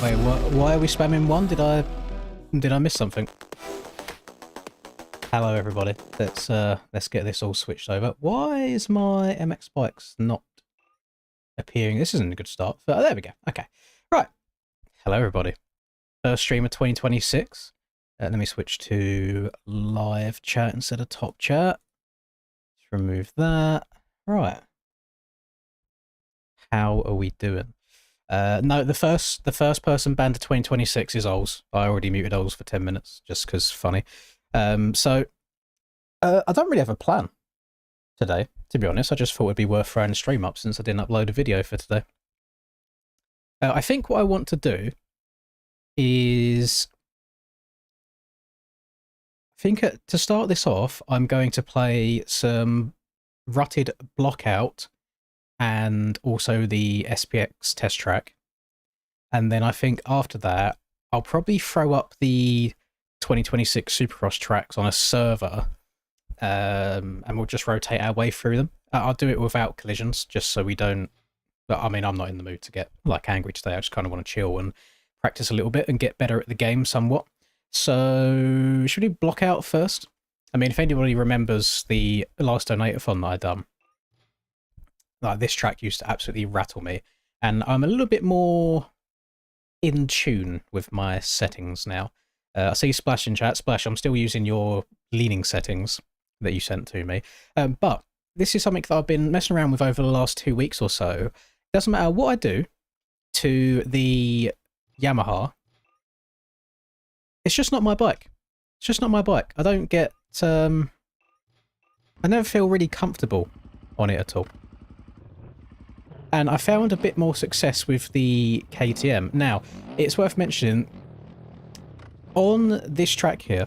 Wait, why are we spamming one? Did I miss something? Hello everybody. Let's get this all switched over. Why is my MX bikes not appearing? This isn't a good start. But there we go. Okay. Right. Hello everybody. First stream of 2026. Let me switch to live chat instead of top chat. Let's remove that. Right. How are we doing? No, the first person banned to 2026 is Ols. I already muted Ols for 10 minutes just because funny. So I don't really have a plan today, to be honest. I just thought it'd be worth throwing a stream up since I didn't upload a video for today. I think what I want to do is, to start this off, I'm going to play some rutted Blockout and also the SPX test track. And then I think after that, I'll probably throw up the 2026 Supercross tracks on a server, and we'll just rotate our way through them. I'll do it without collisions, just so we don't... I mean, I'm not in the mood to get like angry today. I just kind of want to chill and practice a little bit and get better at the game somewhat. So, should we block out first? I mean, if anybody remembers the last donator-thon that I done, like, this track used to absolutely rattle me, and I'm a little bit more in tune with my settings now. I see Splash in chat. Splash, I'm still using your leaning settings that you sent to me, but this is something that I've been messing around with over the last 2 weeks or so. It doesn't matter what I do to the Yamaha, it's just not my bike. It's just not my bike. I don't get... I never feel really comfortable on it at all. And I found a bit more success with the KTM. Now, it's worth mentioning, on this track here,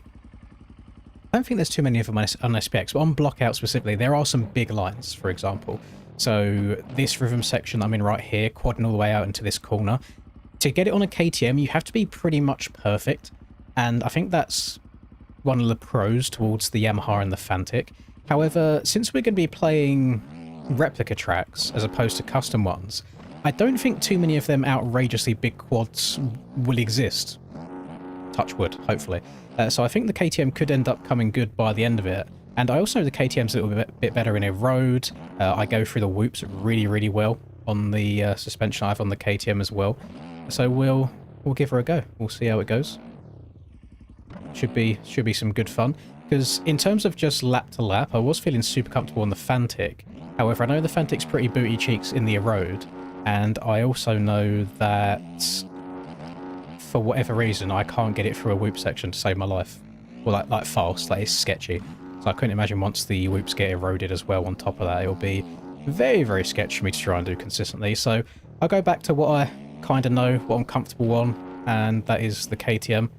I don't think there's too many of them on SPX, but on Blockout specifically, there are some big lines, for example. So this rhythm section I'm in right here, quadding all the way out into this corner. To get it on a KTM, you have to be pretty much perfect. And I think that's one of the pros towards the Yamaha and the Fantic. However, since we're going to be playing replica tracks as opposed to custom ones, I don't think too many of them outrageously big quads will exist. Touch wood, hopefully. So I think the KTM could end up coming good by the end of it. And I also know the KTM's a little bit better in a road. I go through the whoops really, really well on the suspension I have on the KTM as well. So we'll give her a go. We'll see how it goes. Should be some good fun. Because in terms of just lap to lap, I was feeling super comfortable on the Fantic. However, I know the Fantic's pretty booty cheeks in the road, and I also know that for whatever reason I can't get it through a whoop section to save my life. Well, like fast, that is sketchy. So I couldn't imagine once the whoops get eroded as well on top of that, it'll be very, very sketchy for me to try and do consistently. So I'll go back to what I kind of know, what I'm comfortable on, and that is the KTM.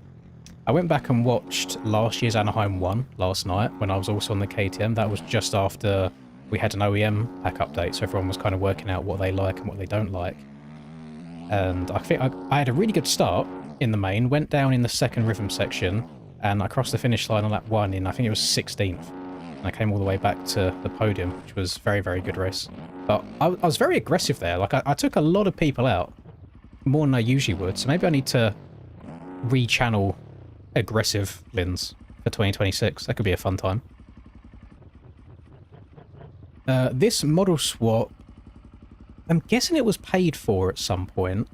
I went back and watched last year's Anaheim 1 last night when I was also on the KTM. That was just after we had an OEM pack update, so everyone was kind of working out what they like and what they don't like. And I think I had a really good start in the main, went down in the second rhythm section, and I crossed the finish line on lap 1 in, I think it was 16th. And I came all the way back to the podium, which was very, very good race. But I was very aggressive there. Like, I took a lot of people out, more than I usually would, so maybe I need to rechannel aggressive Lins for 2026. That could be a fun time. This model swap, I'm guessing it was paid for at some point,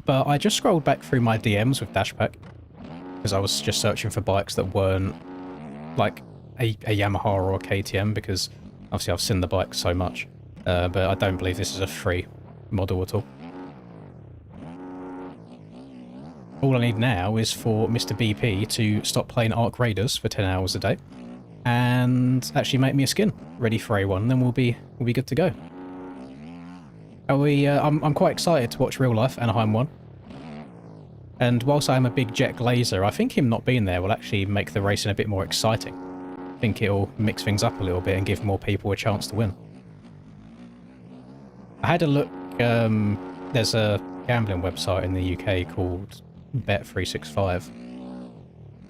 but I just scrolled back through my DMs with Dashpack because I was just searching for bikes that weren't like a Yamaha or a KTM, because obviously I've seen the bike so much, but I don't believe this is a free model at all. All I need now is for Mr. BP to stop playing Arc Raiders for 10 hours a day and actually make me a skin ready for A1, and then we'll be good to go. Are we, I'm quite excited to watch real life Anaheim 1. And whilst I am a big Jet Glazer, I think him not being there will actually make the racing a bit more exciting. I think it'll mix things up a little bit and give more people a chance to win. I had a look, there's a gambling website in the UK called Bet365,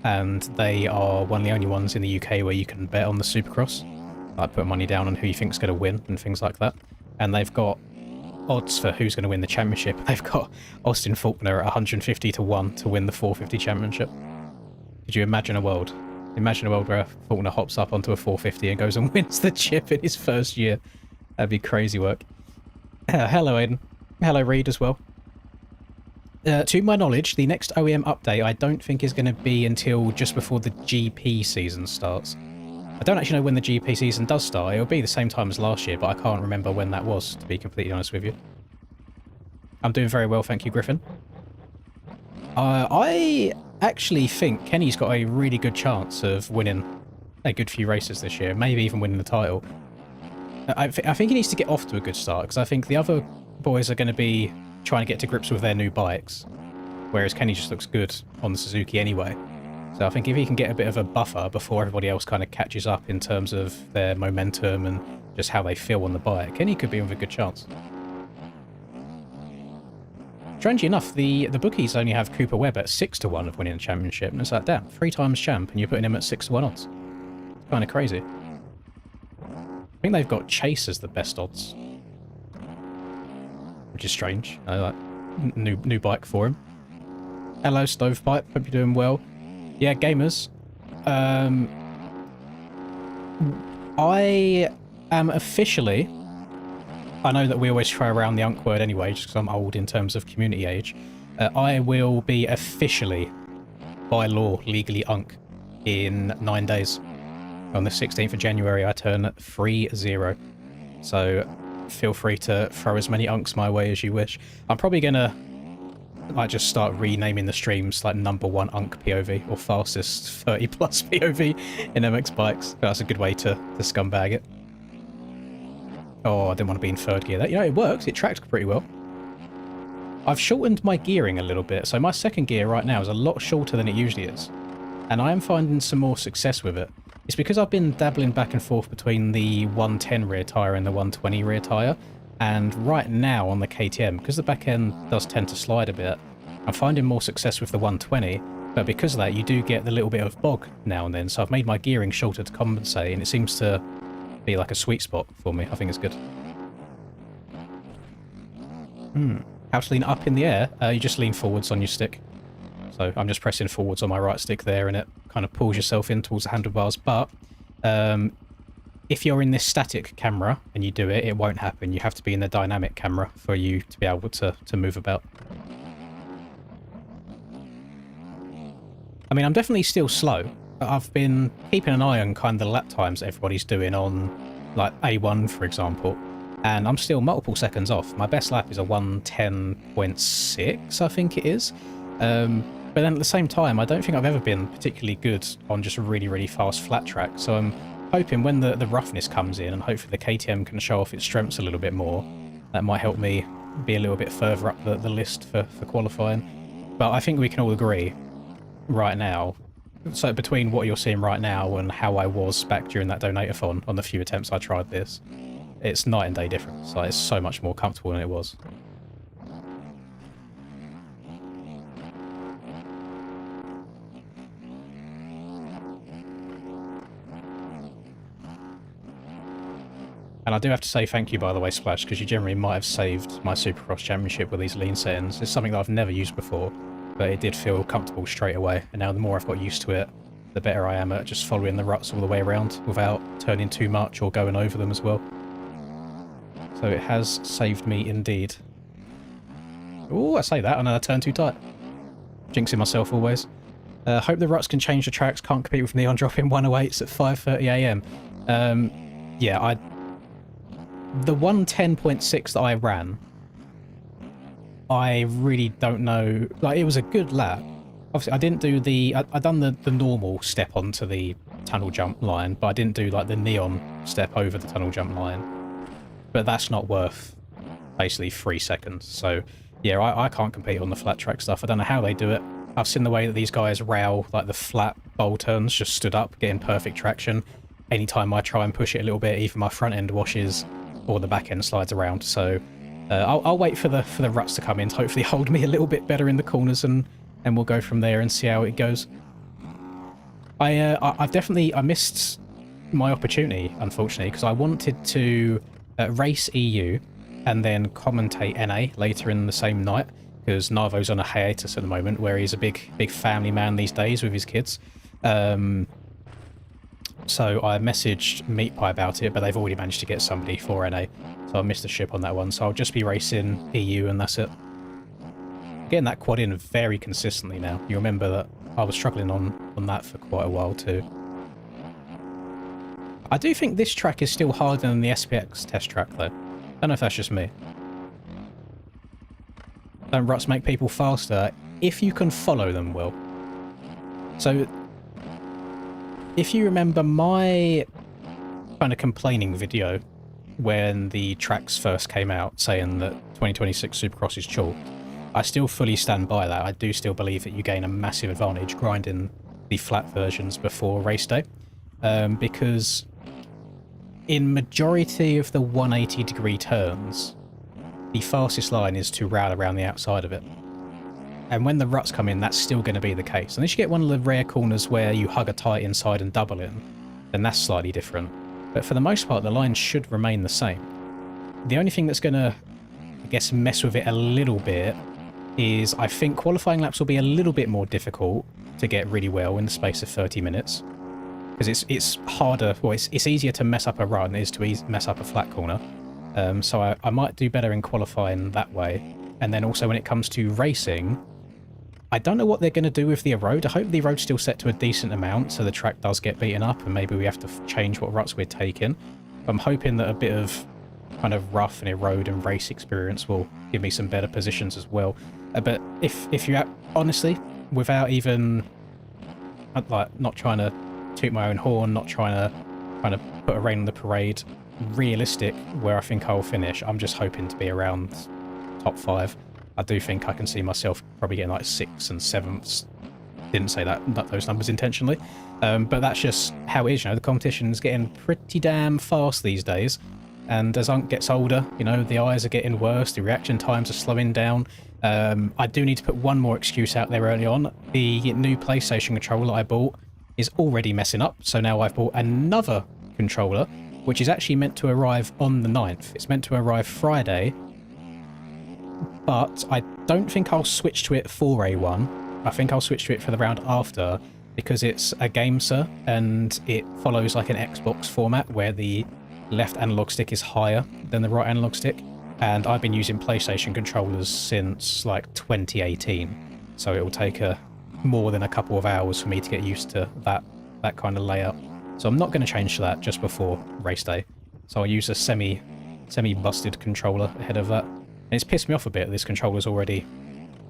and they are one of the only ones in the UK where you can bet on the Supercross, like put money down on who you think's going to win and things like that. And they've got odds for who's going to win the championship. They've got Austin Faulkner at 150 to 1 to win the 450 championship. Could you imagine a world? Imagine a world where Faulkner hops up onto a 450 and goes and wins the chip in his first year. That'd be crazy work. Hello, Aiden. Hello, Reed, as well. To my knowledge, the next OEM update I don't think is going to be until just before the GP season starts. I don't actually know when the GP season does start. It'll be the same time as last year, but I can't remember when that was, to be completely honest with you. I'm doing very well, thank you, Griffin. I actually think Kenny's got a really good chance of winning a good few races this year, maybe even winning the title. I think he needs to get off to a good start, because I think the other boys are going to be trying to get to grips with their new bikes, whereas Kenny just looks good on the Suzuki anyway. So I think if he can get a bit of a buffer before everybody else kind of catches up in terms of their momentum and just how they feel on the bike, Kenny could be with a good chance. Strangely enough, the bookies only have Cooper Webb at 6 to 1 of winning the championship, and it's like, damn, 3 times champ, and you're putting him at 6 to 1 odds. It's kind of crazy. I think they've got Chase as the best odds, which is strange. Like, new bike for him. Hello, Stovepipe. Hope you're doing well. Yeah, gamers. I am officially... I know that we always throw around the unk word anyway, just because I'm old in terms of community age. I will be officially, by law, legally unk in 9 days. On the 16th of January, I turn 30. So feel free to throw as many unks my way as you wish. I'm probably going to just start renaming the streams like #1 unk POV or fastest 30 plus POV in MX bikes. That's a good way to scumbag it. Oh, I didn't want to be in third gear. That, it works. It tracked pretty well. I've shortened my gearing a little bit, so my second gear right now is a lot shorter than it usually is. And I am finding some more success with it. It's because I've been dabbling back and forth between the 110 rear tyre and the 120 rear tyre. And right now on the KTM, because the back end does tend to slide a bit, I'm finding more success with the 120, but because of that you do get the little bit of bog now and then, so I've made my gearing shorter to compensate, and it seems to be like a sweet spot for me. I think it's good. How to lean up in the air? You just lean forwards on your stick. So I'm just pressing forwards on my right stick there, and it kind of pulls yourself in towards the handlebars, but if you're in this static camera and you do it, it won't happen. You have to be in the dynamic camera for you to be able to move about. I mean, I'm definitely still slow. I've been keeping an eye on kind of the lap times that everybody's doing on, like, A1, for example, and I'm still multiple seconds off. My best lap is a 110.6, I think it is. But then at the same time, I don't think I've ever been particularly good on just a really, really fast flat track, so I'm hoping when the roughness comes in and hopefully the KTM can show off its strengths a little bit more, that might help me be a little bit further up the list for qualifying. But I think we can all agree right now, so between what you're seeing right now and how I was back during that donatathon on the few attempts I tried this, it's night and day difference. Like, it's so much more comfortable than it was. And I do have to say thank you, by the way, Splash, because you generally might have saved my Supercross Championship with these lean settings. It's something that I've never used before, but it did feel comfortable straight away. And now the more I've got used to it, the better I am at just following the ruts all the way around without turning too much or going over them as well. So it has saved me indeed. Oh, I say that and I turn too tight. Jinxing myself always. Hope the ruts can change the tracks. Can't compete with Neon dropping 108s at 5:30 AM. Yeah, the 110.6 that I ran, I really don't know. Like, it was a good lap. Obviously, I didn't do I done the normal step onto the tunnel jump line, but I didn't do like the neon step over the tunnel jump line. But that's not worth basically 3 seconds. So yeah, I can't compete on the flat track stuff. I don't know how they do it. I've seen the way that these guys rail like the flat bowl turns just stood up, getting perfect traction. Anytime I try and push it a little bit, either my front end washes or the back end slides around. So I'll wait for the ruts to come in to hopefully hold me a little bit better in the corners, and we'll go from there and see how it goes. I missed my opportunity, unfortunately, because I wanted to race EU and then commentate NA later in the same night, because Narvo's on a hiatus at the moment where he's a big family man these days with his kids. So I messaged Meatpie about it, but they've already managed to get somebody for NA, so I missed the ship on that one. So I'll just be racing EU and that's it. Getting that quad in very consistently now. You remember that I was struggling on that for quite a while too. I do think this track is still harder than the SPX test track though. Don't know if that's just me. Don't ruts make people faster if you can follow them well. So if you remember my kind of complaining video when the tracks first came out saying that 2026 Supercross is chalk, I still fully stand by that. I do still believe that you gain a massive advantage grinding the flat versions before race day, because in majority of the 180-degree turns, the fastest line is to rail around the outside of it. And when the ruts come in, that's still going to be the case. Unless you get one of the rare corners where you hug a tight inside and double in, then that's slightly different. But for the most part, the lines should remain the same. The only thing that's going to, I guess, mess with it a little bit is I think qualifying laps will be a little bit more difficult to get really well in the space of 30 minutes. Because it's harder, well, it's easier to mess up a run than it is to mess up a flat corner. So I might do better in qualifying that way. And then also when it comes to racing, I don't know what they're going to do with the erode. I hope the erode's still set to a decent amount so the track does get beaten up and maybe we have to change what ruts we're taking. I'm hoping that a bit of kind of rough and erode and race experience will give me some better positions as well. But if you honestly, without even like not trying to toot my own horn, not trying to kind of put a rain on the parade, realistic where I think I'll finish, I'm just hoping to be around top 5. I do think I can see myself probably getting like 6th and 7th. Didn't say those numbers intentionally, but that's just how it is. You know, the competition's getting pretty damn fast these days, and as Unc gets older, you know, the eyes are getting worse, the reaction times are slowing down. I do need to put one more excuse out there early on. The new PlayStation controller I bought is already messing up, so now I've bought another controller, which is actually meant to arrive on the 9th. It's meant to arrive Friday, but I don't think I'll switch to it for A1. I think I'll switch to it for the round after, because it's a game, sir, and it follows like an Xbox format where the left analog stick is higher than the right analog stick, and I've been using PlayStation controllers since like 2018, so it will take more than a couple of hours for me to get used to that kind of layout. So I'm not going to change to that just before race day. So I'll use a semi-busted controller ahead of that. And it's pissed me off a bit, this controller's already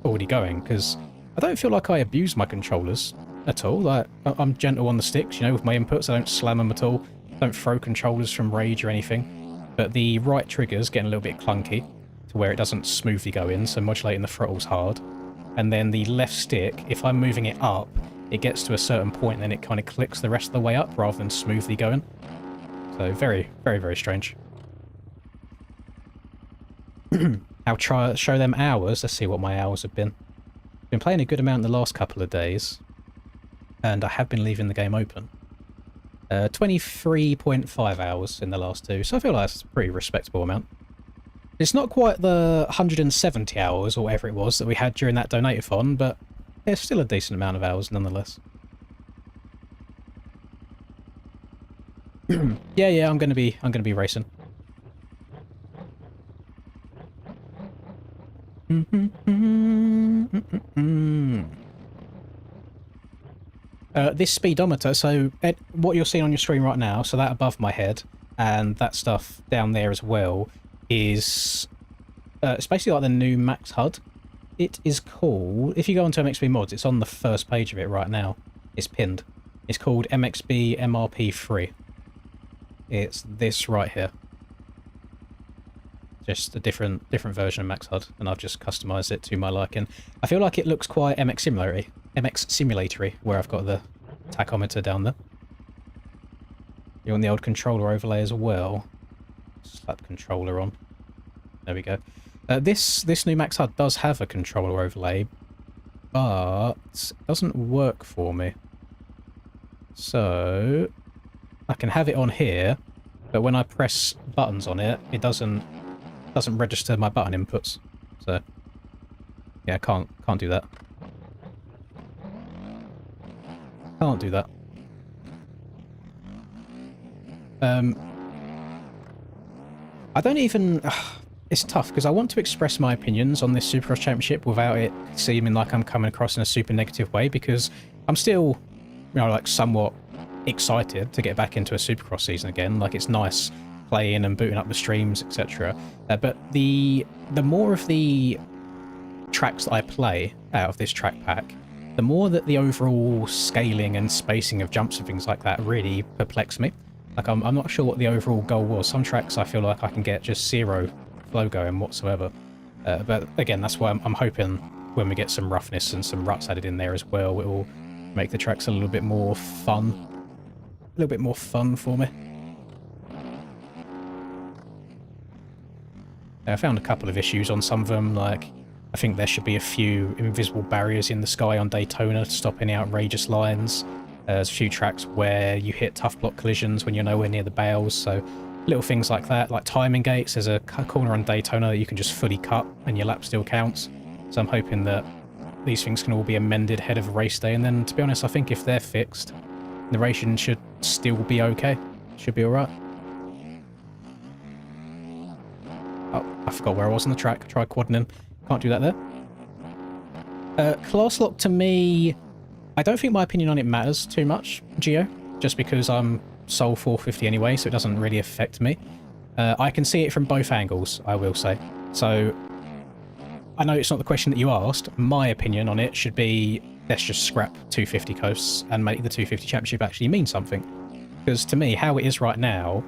going, because I don't feel like I abuse my controllers at all. Like, I'm gentle on the sticks, you know, with my inputs. I don't slam them at all. I don't throw controllers from rage or anything. But the right trigger's getting a little bit clunky to where it doesn't smoothly go in, so modulating the throttle's hard. And then the left stick, if I'm moving it up, it gets to a certain point and then it kind of clicks the rest of the way up rather than smoothly going. So very, very, very strange. I'll try show them hours. Let's see what my hours have been. Been playing a good amount in the last couple of days, and I have been leaving the game open. 23.5 hours in the last 2, so I feel like that's a pretty respectable amount. It's not quite the 170 hours or whatever it was that we had during that donate-a-thon, but it's still a decent amount of hours nonetheless. yeah, I'm gonna be racing. This speedometer, so what you're seeing on your screen right now, so that above my head and that stuff down there as well, is it's basically like the new max HUD. It is called, if you go onto MXB mods, it's on the first page of it right now. It's pinned. It's called MXB MRP3. It's this right here. Just a different version of Max HUD, and I've just customized it to my liking. I feel like it looks quite MX Simulatory, where I've got the tachometer down there. You want the old controller overlay as well? Slap controller on. There we go. This new Max HUD does have a controller overlay, but it doesn't work for me. So I can have it on here, but when I press buttons on it, it doesn't doesn't register my button inputs. So yeah, can't do that. Can't do that. I don't even... it's tough, because I want to express my opinions on this Supercross Championship without it seeming like I'm coming across in a super negative way, because I'm still, you know, like, somewhat excited to get back into a Supercross season again. Like, it's nice playing and booting up the streams, etc. But the more of the tracks that I play out of this track pack, the more that the overall scaling and spacing of jumps and things like that really perplex me. Like, I'm not sure what the overall goal was. Some tracks I feel like I can get just zero flow going whatsoever. But again, that's why I'm hoping when we get some roughness and some ruts added in there as well, it will make the tracks a little bit more fun. A little bit more fun for me. I found a couple of issues on some of them, like I think there should be a few invisible barriers in the sky on Daytona to stop any outrageous lines. There's a few tracks where you hit tough block collisions when you're nowhere near the bales, so little things like that, like timing gates. There's a corner on Daytona that you can just fully cut and your lap still counts. So I'm hoping that these things can all be amended ahead of race day, and then, to be honest, I think if they're fixed, the racing should still be okay. Should be alright. Oh, I forgot where I was on the track. Try quadding in. Can't do that there. Class lock, to me, I don't think my opinion on it matters too much, Geo, just because I'm sole 450 anyway, so it doesn't really affect me. I can see it from both angles, I will say. So, I know it's not the question that you asked. My opinion on it should be, let's just scrap 250 coasts and make the 250 championship actually mean something. Because to me, how it is right now,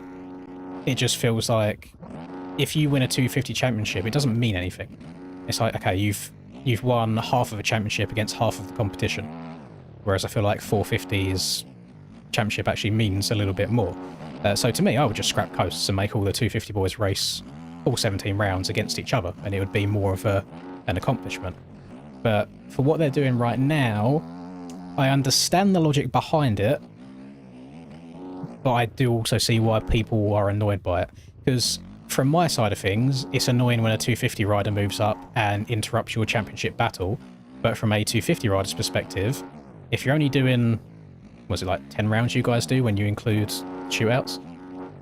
it just feels like if you win a 250 championship, it doesn't mean anything. It's like, okay, you've won half of a championship against half of the competition. Whereas I feel like 450's championship actually means a little bit more. So to me, I would just scrap coasts and make all the 250 boys race all 17 rounds against each other, and it would be more of an accomplishment. But for what they're doing right now, I understand the logic behind it, but I do also see why people are annoyed by it. Because from my side of things, it's annoying when a 250 rider moves up and interrupts your championship battle, but from a 250 rider's perspective, if you're only doing, was it like 10 rounds you guys do when you include shootouts?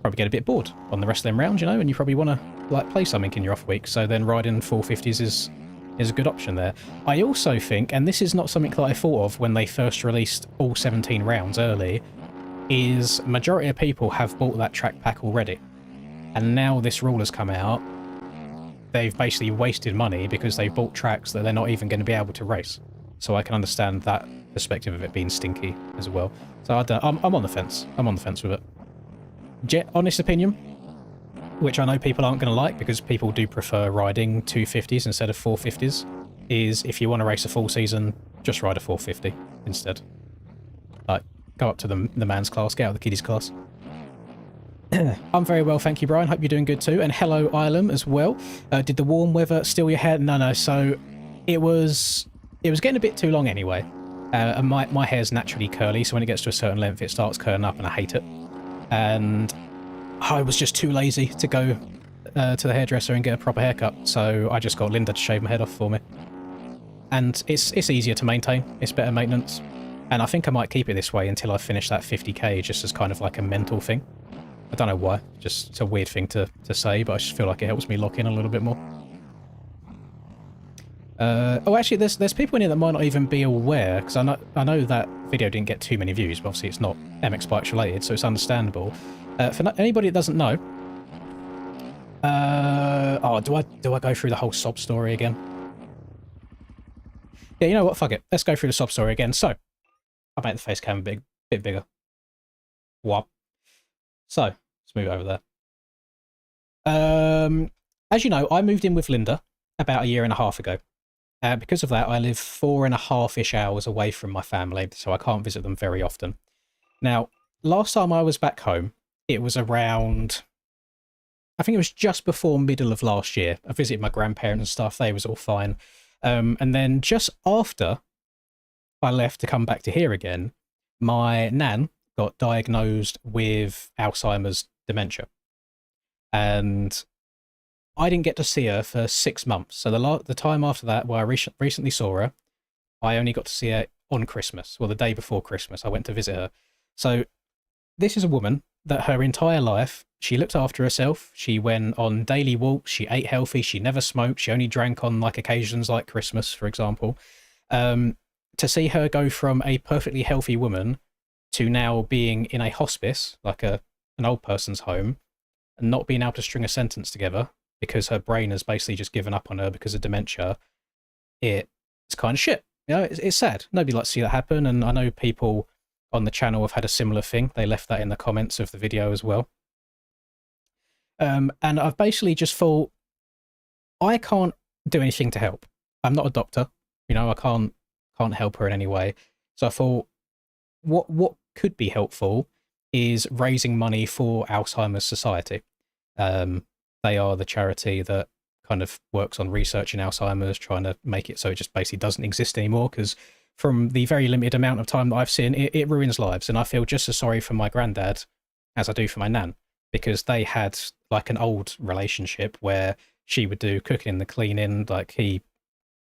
Probably get a bit bored on the rest of them rounds, you know, and you probably want to like play something in your off week, so then riding 450s is a good option there. I also think, and this is not something that I thought of when they first released all 17 rounds early, is majority of people have bought that track pack already. And now this rule has come out, they've basically wasted money because they've bought tracks that they're not even going to be able to race. So I can understand that perspective of it being stinky as well. So I'm on the fence. I'm on the fence with it. Honest opinion, which I know people aren't going to like because people do prefer riding 250s instead of 450s, is if you want to race a full season, just ride a 450 instead. Like, go up to the man's class, get out of the kiddies class. I'm very well, thank you, Brian. Hope you're doing good too. And hello, Ilum, as well. Did the warm weather steal your hair? No. So it was getting a bit too long anyway. And my hair's naturally curly, so when it gets to a certain length, it starts curling up, and I hate it. And I was just too lazy to go to the hairdresser and get a proper haircut, so I just got Linda to shave my head off for me. And it's easier to maintain. It's better maintenance. And I think I might keep it this way until I finish that 50k, just as kind of like a mental thing. I don't know why, just it's a weird thing to say, but I just feel like it helps me lock in a little bit more. Oh, actually, there's people in here that might not even be aware, because I know that video didn't get too many views, but obviously it's not MX Bikes related, so it's understandable. For anybody that doesn't know, oh, do I go through the whole sob story again? Yeah, you know what? Fuck it. Let's go through the sob story again. So, I'll make the face cam a bit bigger. Whop. So, let's move over there. As you know, I moved in with Linda about a year and a half ago. Because of that, I live 4.5-ish hours away from my family, so I can't visit them very often. Now, last time I was back home, it was around, I think it was just before middle of last year. I visited my grandparents and stuff, they was all fine. And then just after I left to come back to here again, my nan got diagnosed with Alzheimer's dementia. And I didn't get to see her for 6 months. So the time after that, where I recently saw her, I only got to see her on Christmas, well, the day before Christmas. I went to visit her. So this is a woman that her entire life, she looked after herself. She went on daily walks. She ate healthy. She never smoked. She only drank on like occasions like Christmas, for example. To see her go from a perfectly healthy woman to now being in a hospice, like an old person's home, and not being able to string a sentence together because her brain has basically just given up on her because of dementia, it's kind of shit. You know, it's sad. Nobody likes to see that happen, and I know people on the channel have had a similar thing. They left that in the comments of the video as well. And I've basically just thought, I can't do anything to help. I'm not a doctor, you know, I can't help her in any way. So I thought, what could be helpful is raising money for Alzheimer's Society. They are the charity that kind of works on research in Alzheimer's, trying to make it so it just basically doesn't exist anymore, because from the very limited amount of time that I've seen, it ruins lives. And I feel just as sorry for my granddad as I do for my nan, because they had like an old relationship where she would do cooking and the cleaning, like he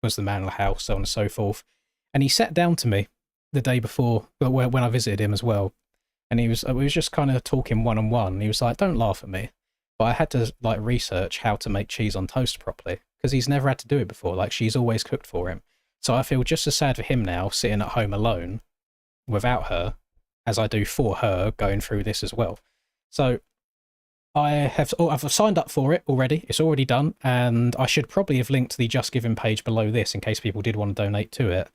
was the man of the house, so on and so forth. And he sat down to me the day before, when I visited him as well, and we was just kind of talking one-on-one. He was like, don't laugh at me, but I had to like research how to make cheese on toast properly, because he's never had to do it before. Like, she's always cooked for him. So I feel just as sad for him now, sitting at home alone without her, as I do for her going through this as well. So I've signed up for it already. It's already done, and I should probably have linked the Just Giving page below this in case people did want to donate to it.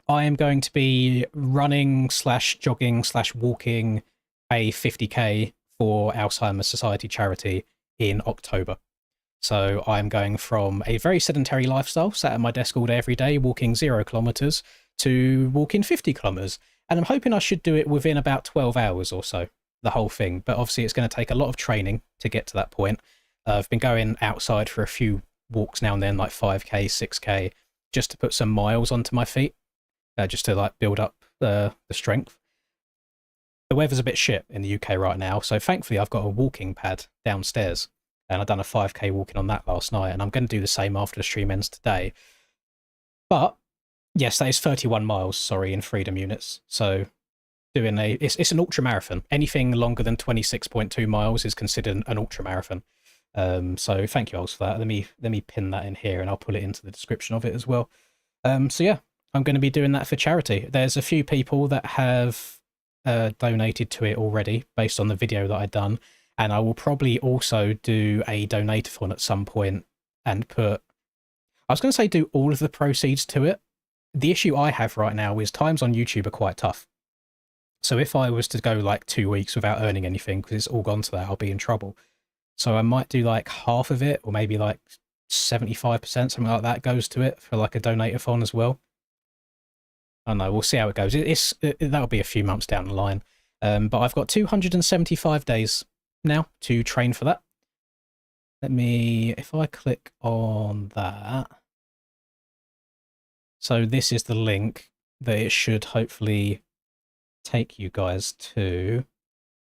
I am going to be running / jogging / walking a 50k for Alzheimer's Society charity in October. So I'm going from a very sedentary lifestyle, sat at my desk all day every day, walking 0 kilometers, to walking 50 kilometers. And I'm hoping I should do it within about 12 hours or so, the whole thing. But obviously it's going to take a lot of training to get to that point. I've been going outside for a few walks now and then, like 5k, 6k, just to put some miles onto my feet, just to like build up the strength. The weather's a bit shit in the UK right now, so thankfully I've got a walking pad downstairs, and I've done a 5k walking on that last night, and I'm going to do the same after the stream ends today. But yes, that is 31 miles, sorry, in freedom units. So doing it's an ultra marathon. Anything longer than 26.2 miles is considered an ultra marathon. So thank you, Oz, for that. Let me pin that in here, and I'll put it into the description of it as well. So yeah, I'm going to be doing that for charity. There's a few people that have donated to it already based on the video that I've done, and I will probably also do a donate-a-thon at some point and put, I was going to say do all of the proceeds to it. The issue I have right now is times on YouTube are quite tough. So if I was to go like 2 weeks without earning anything, because it's all gone to that, I'll be in trouble. So I might do like half of it, or maybe like 75%, something like that goes to it for like a donate-a-thon as well. I don't know, we'll see how it goes. That'll be a few months down the line. But I've got 275 days now to train for that. If I click on that. So this is the link that it should hopefully take you guys to,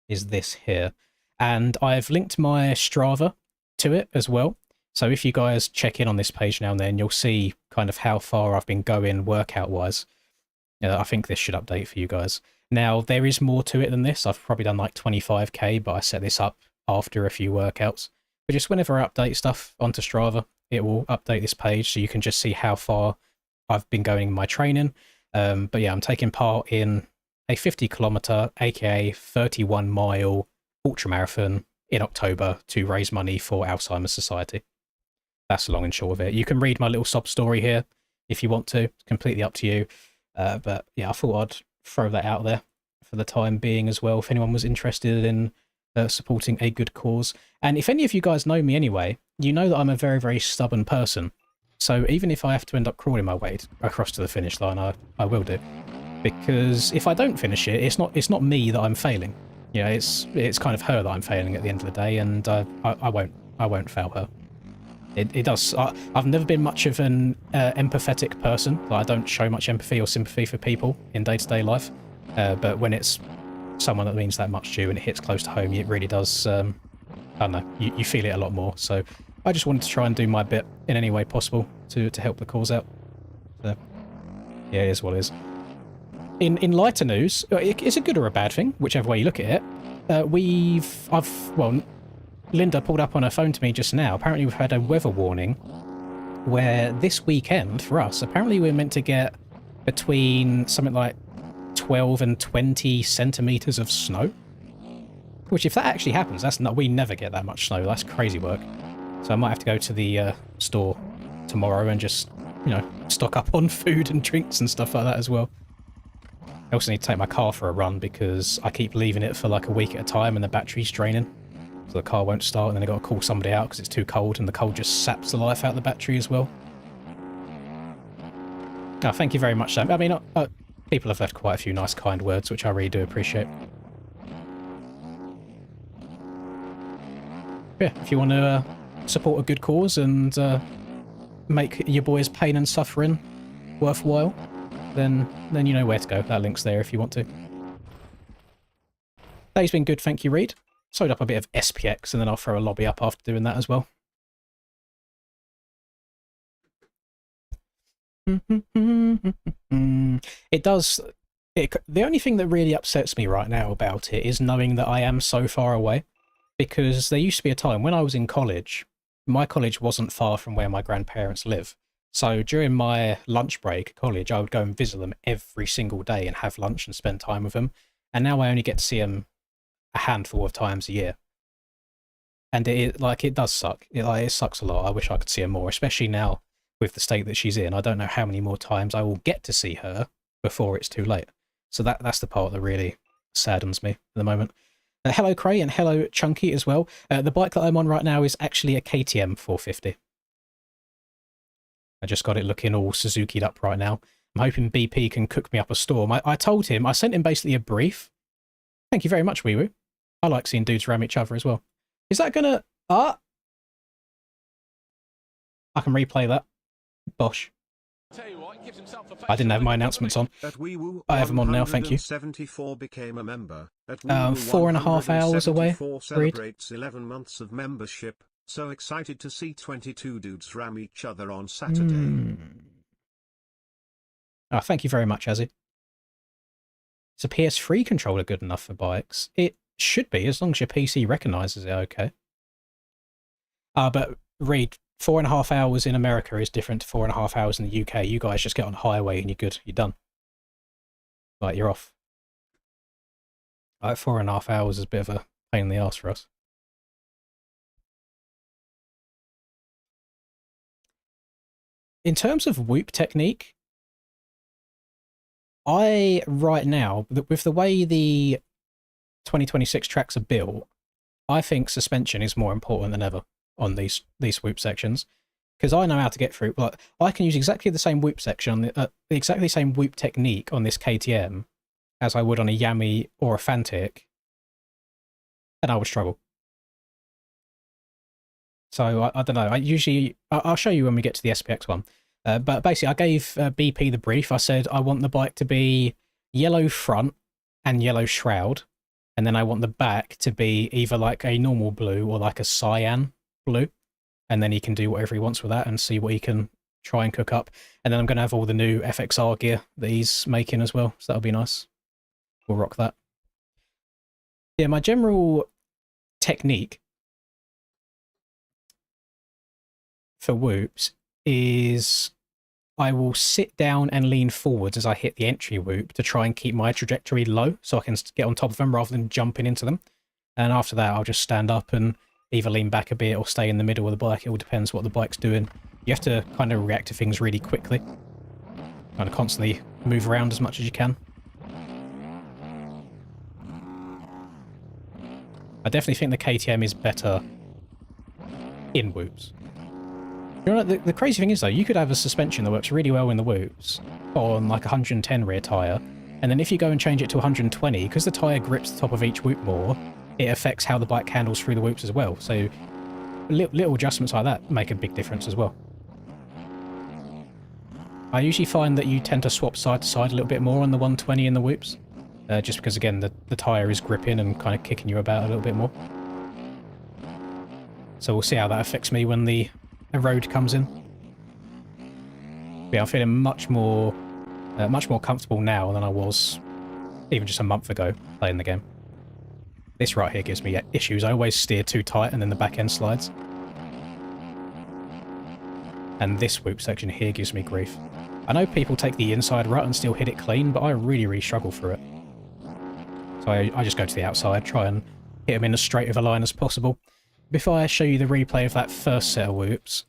is this here. And I've linked my Strava to it as well. So if you guys check in on this page now and then, you'll see kind of how far I've been going workout-wise. I think this should update for you guys. Now, there is more to it than this. I've probably done like 25k, but I set this up after a few workouts. But just whenever I update stuff onto Strava, it will update this page so you can just see how far I've been going in my training. But yeah, I'm taking part in a 50-kilometer, aka 31-mile ultramarathon in October to raise money for Alzheimer's Society. That's the long and short of it. You can read my little sob story here if you want to. It's completely up to you. But yeah, I thought I'd throw that out there for the time being as well, if anyone was interested in supporting a good cause. And if any of you guys know me anyway, you know that I'm a very, very stubborn person. So even if I have to end up crawling my way across to the finish line, I will do. Because if I don't finish it, it's not me that I'm failing. You know, it's kind of her that I'm failing at the end of the day, and I won't fail her. It does. I've never been much of an empathetic person. Like, I don't show much empathy or sympathy for people in day-to-day life. But when it's someone that means that much to you and it hits close to home, it really does I don't know, you feel it a lot more. So I just wanted to try and do my bit in any way possible to help the cause out. So yeah, it is what it is. In lighter news, it's a good or a bad thing, whichever way you look at it. Well, Linda pulled up on her phone to me just now. Apparently we've had a weather warning where this weekend, for us, apparently we're meant to get between something like 12 and 20 centimetres of snow. Which, if that actually happens, we never get that much snow. That's crazy work. So I might have to go to the store tomorrow and just, you know, stock up on food and drinks and stuff like that as well. I also need to take my car for a run because I keep leaving it for like a week at a time and the battery's draining. So the car won't start, and then I've got to call somebody out because it's too cold, and the cold just saps the life out of the battery as well. Oh, thank you very much, Sam. I mean, people have left quite a few nice, kind words, which I really do appreciate. Yeah, if you want to support a good cause and make your boy's pain and suffering worthwhile, then you know where to go. That link's there if you want to. Day's been good, thank you, Reed. Sewed up a bit of SPX, and then I'll throw a lobby up after doing that as well. It does... the only thing that really upsets me right now about it is knowing that I am so far away. Because there used to be a time when I was in college, my college wasn't far from where my grandparents live. So during my lunch break at college, I would go and visit them every single day and have lunch and spend time with them. And now I only get to see them a handful of times a year. And it does suck. It sucks a lot. I wish I could see her more, especially now with the state that she's in. I don't know how many more times I will get to see her before it's too late. So that's the part that really saddens me at the moment. Hello Cray and hello Chunky as well. The bike that I'm on right now is actually a KTM 450. I just got it looking all Suzuki'd up right now. I'm hoping BP can cook me up a storm. I told him, I sent him basically a brief. Thank you very much, Wee Woo. I like seeing dudes ram each other as well. Is that gonna... I can replay that. Bosh. I didn't have my announcements on. I have them on now, thank you. 4.5 hours away. Celebrates 11 months of membership. So excited to see 22 dudes ram each other on Saturday. Oh, thank you very much, Azzy. Is a PS3 controller good enough for bikes? It should be, as long as your PC recognises it, okay. But Reed, 4.5 hours in America is different to 4.5 hours in the UK. You guys just get on highway and you're good. You're done. Like, you're off. Like, 4.5 hours is a bit of a pain in the arse for us. In terms of whoop technique, right now, with the way the 2026 tracks are built, I think suspension is more important than ever on these whoop sections, because I know how to get through. Like, I can use exactly the same whoop section, exactly the same whoop technique on this KTM as I would on a Yami or a Fantic, and I would struggle. So I don't know. I'll show you when we get to the SPX one. But basically, I gave BP the brief. I said I want the bike to be yellow front and yellow shroud, and then I want the back to be either like a normal blue or like a cyan blue, and then he can do whatever he wants with that and see what he can try and cook up. And then I'm going to have all the new FXR gear that he's making as well, so that'll be nice. We'll rock that. Yeah, my general technique for whoops is I will sit down and lean forwards as I hit the entry whoop to try and keep my trajectory low so I can get on top of them rather than jumping into them. And after that, I'll just stand up and either lean back a bit or stay in the middle of the bike. It all depends what the bike's doing. You have to kind of react to things really quickly. Kind of constantly move around as much as you can. I definitely think the KTM is better in whoops. You know, the crazy thing is, though, you could have a suspension that works really well in the whoops on like 110 rear tyre, and then if you go and change it to 120, because the tyre grips the top of each whoop more, it affects how the bike handles through the whoops as well. So little adjustments like that make a big difference as well. I usually find that you tend to swap side to side a little bit more on the 120 in the whoops, just because, again, the tyre is gripping and kind of kicking you about a little bit more. So we'll see how that affects me when the road comes in. But yeah, I'm feeling much more comfortable now than I was even just a month ago playing the game. This right here gives me issues. I always steer too tight and then the back end slides. And this whoop section here gives me grief. I know people take the inside rut and still hit it clean, but I really, really struggle through it. So I just go to the outside, try and hit them in as straight of a line as possible. Before I show you the replay of that first set of whoops.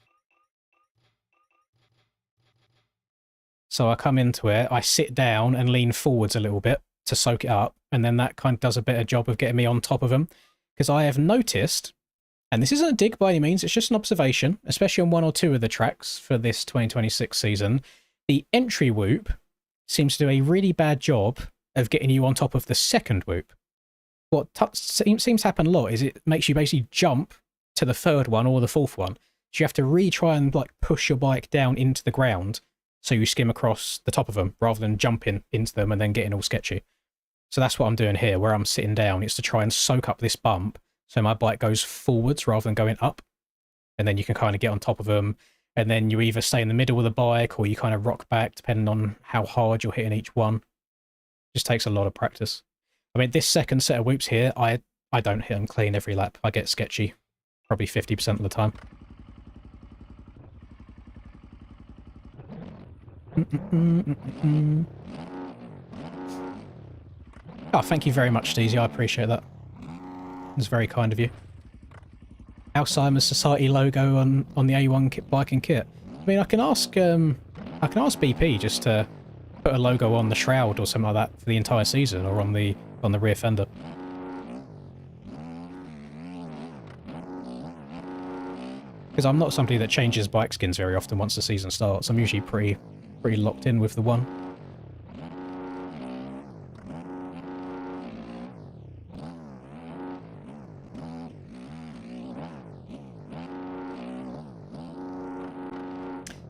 So I come into it, I sit down and lean forwards a little bit to soak it up, and then that kind of does a better job of getting me on top of them. Because I have noticed, and this isn't a dig by any means, it's just an observation, especially on one or two of the tracks for this 2026 season, the entry whoop seems to do a really bad job of getting you on top of the second whoop. What seems to happen a lot is it makes you basically jump to the third one or the fourth one. So you have to really try and like push your bike down into the ground so you skim across the top of them rather than jumping into them and then getting all sketchy. So that's what I'm doing here, where I'm sitting down. It's to try and soak up this bump so my bike goes forwards rather than going up. And then you can kind of get on top of them. And then you either stay in the middle of the bike or you kind of rock back depending on how hard you're hitting each one. Just takes a lot of practice. I mean, this second set of whoops here, I don't hit them clean every lap. I get sketchy probably 50% of the time. Oh, thank you very much, Steezy. I appreciate that. It's very kind of you. Alzheimer Society logo on the A1 biking kit. I mean, I can ask BP just to put a logo on the shroud or something like that for the entire season, or on the rear fender. Because I'm not somebody that changes bike skins very often once the season starts. I'm usually pretty locked in with the one.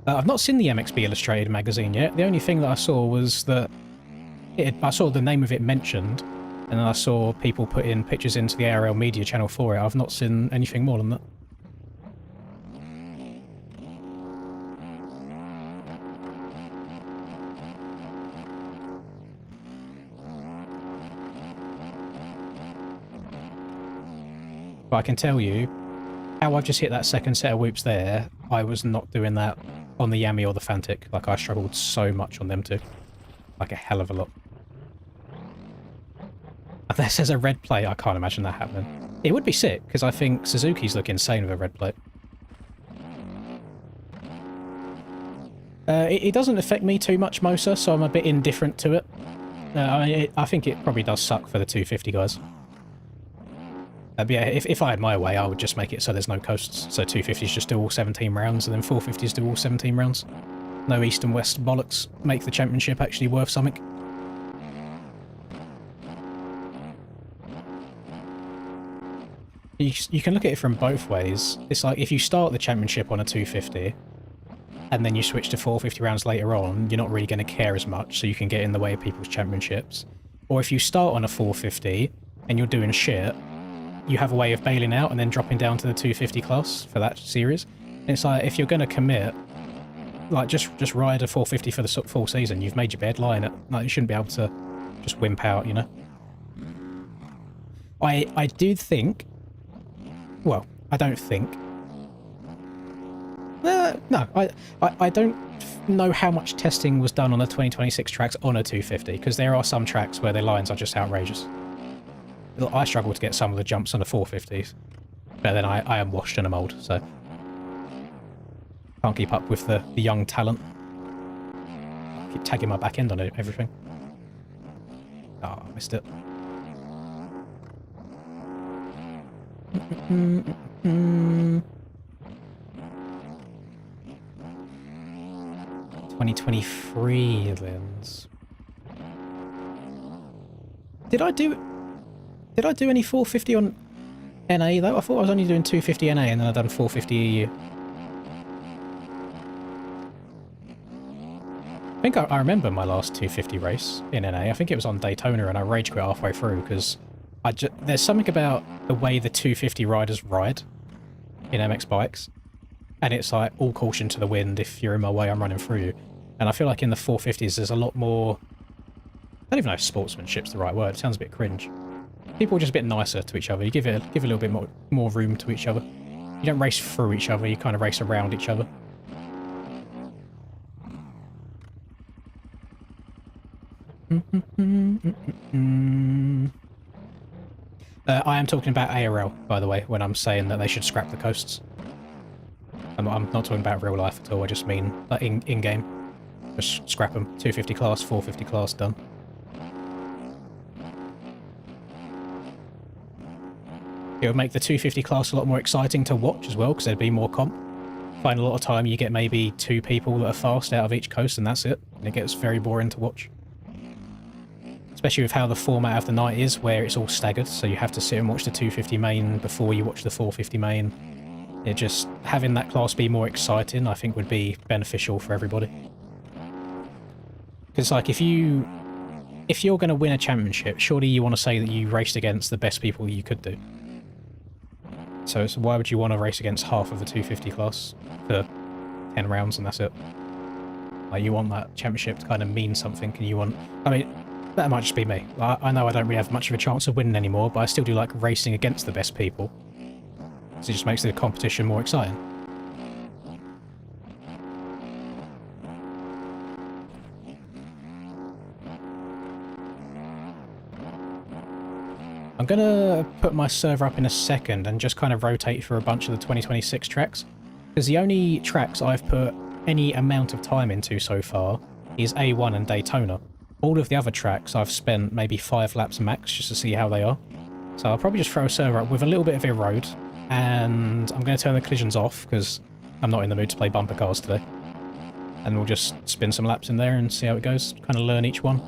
I've not seen the MXB Illustrated magazine yet. The only thing that I saw was that I saw the name of it mentioned, and then I saw people put in pictures into the ARL media channel for it. I've not seen anything more than that. But I can tell you, how I've just hit that second set of whoops there, I was not doing that on the Yami or the Fantic. Like, I struggled so much on them too. Like, a hell of a lot. Unless there's a red plate, I can't imagine that happening. It would be sick, because I think Suzuki's look insane with a red plate. It doesn't affect me too much, Mosa, so I'm a bit indifferent to it. I think it probably does suck for the 250 guys. But yeah, if I had my way, I would just make it so there's no coasts. So 250s just do all 17 rounds, and then 450s do all 17 rounds. No east and west bollocks. Make the championship actually worth something. You can look at it from both ways. It's like, if you start the championship on a 250, and then you switch to 450 rounds later on, you're not really going to care as much, so you can get in the way of people's championships. Or if you start on a 450, and you're doing shit, you have a way of bailing out and then dropping down to the 250 class for that series. And it's like, if you're going to commit, like, just ride a 450 for the full season. You've made your bed, lie in it. Like, you shouldn't be able to just wimp out, you know? I do think... Well, I don't think... no, I don't know how much testing was done on the 2026 tracks on a 250, because there are some tracks where their lines are just outrageous. I struggle to get some of the jumps on the 450s, but then I am washed in a mould, so can't keep up with the young talent. I keep tagging my back end on everything. Oh, I missed it. 2023 lens. Did I do any 450 on NA though? I thought I was only doing 250 NA and then I'd done 450 EU. I think I remember my last 250 race in NA. I think it was on Daytona, and I rage quit halfway through because there's something about the way the 250 riders ride in MX bikes, and it's like all caution to the wind. If you're in my way, I'm running through you. And I feel like in the 450s, there's a lot more. I don't even know if sportsmanship's the right word. It sounds a bit cringe. People are just a bit nicer to each other. You give a little bit more room to each other. You don't race through each other. You kind of race around each other. I am talking about ARL, by the way, when I'm saying that they should scrap the coasts. I'm not talking about real life at all. I just mean like in-game. Just scrap them. 250 class, 450 class, done. It would make the 250 class a lot more exciting to watch as well, because there'd be more comp. Find a lot of time you get maybe 2 people that are fast out of each coast, and that's it. And it gets very boring to watch. Especially with how the format of the night is, where it's all staggered, so you have to sit and watch the 250 main before you watch the 450 main. It just, having that class be more exciting, I think would be beneficial for everybody. Because like, if you're going to win a championship, surely you want to say that you raced against the best people you could do. So why would you want to race against half of the 250 class for 10 rounds and that's it? Like, you want that championship to kind of mean something, and you want... I mean, that might just be me. I know I don't really have much of a chance of winning anymore, but I still do like racing against the best people. So it just makes the competition more exciting. I'm going to put my server up in a second and just kind of rotate through a bunch of the 2026 tracks. Because the only tracks I've put any amount of time into so far is A1 and Daytona. All of the other tracks I've spent maybe 5 laps max just to see how they are. So I'll probably just throw a server up with a little bit of a road, and I'm going to turn the collisions off because I'm not in the mood to play bumper cars today. And we'll just spin some laps in there and see how it goes, kind of learn each one.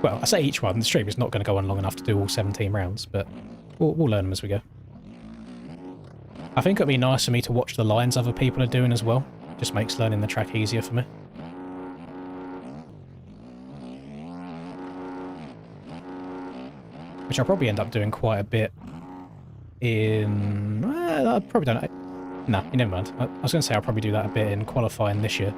Well, I say each one, the stream is not going to go on long enough to do all 17 rounds, but we'll learn them as we go. I think it'd be nice for me to watch the lines other people are doing as well. Just makes learning the track easier for me. Which I'll probably end up doing quite a bit in... I probably don't... Nah, never mind. I was going to say I'll probably do that a bit in qualifying this year.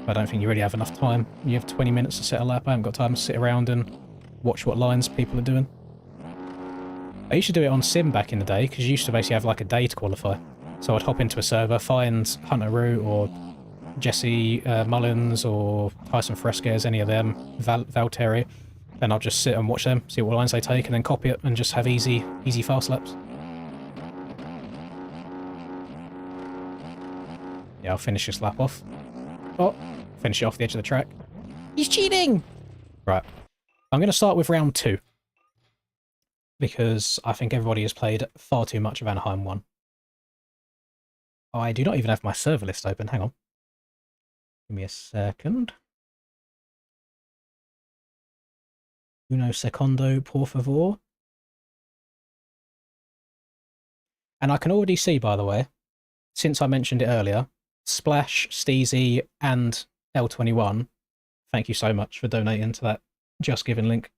I don't think you really have enough time. You have 20 minutes to set a lap. I haven't got time to sit around and watch what lines people are doing. I used to do it on Sim back in the day, because you used to basically have like a day to qualify. So I'd hop into a server, find Hunter Root or Jesse Mullins or Tyson Fresquez, any of them, Valtteri, and I'll just sit and watch them, see what lines they take, and then copy it and just have easy fast laps. Yeah, I'll finish this lap off. Oh, finish it off the edge of the track. He's cheating! Right. I'm going to start with round 2. Because I think everybody has played far too much of Anaheim 1. I do not even have my server list open. Hang on. Give me a second. Uno secondo, por favor. And I can already see, by the way, since I mentioned it earlier, Splash, Steezy, and L21, thank you so much for donating to that Just Giving link.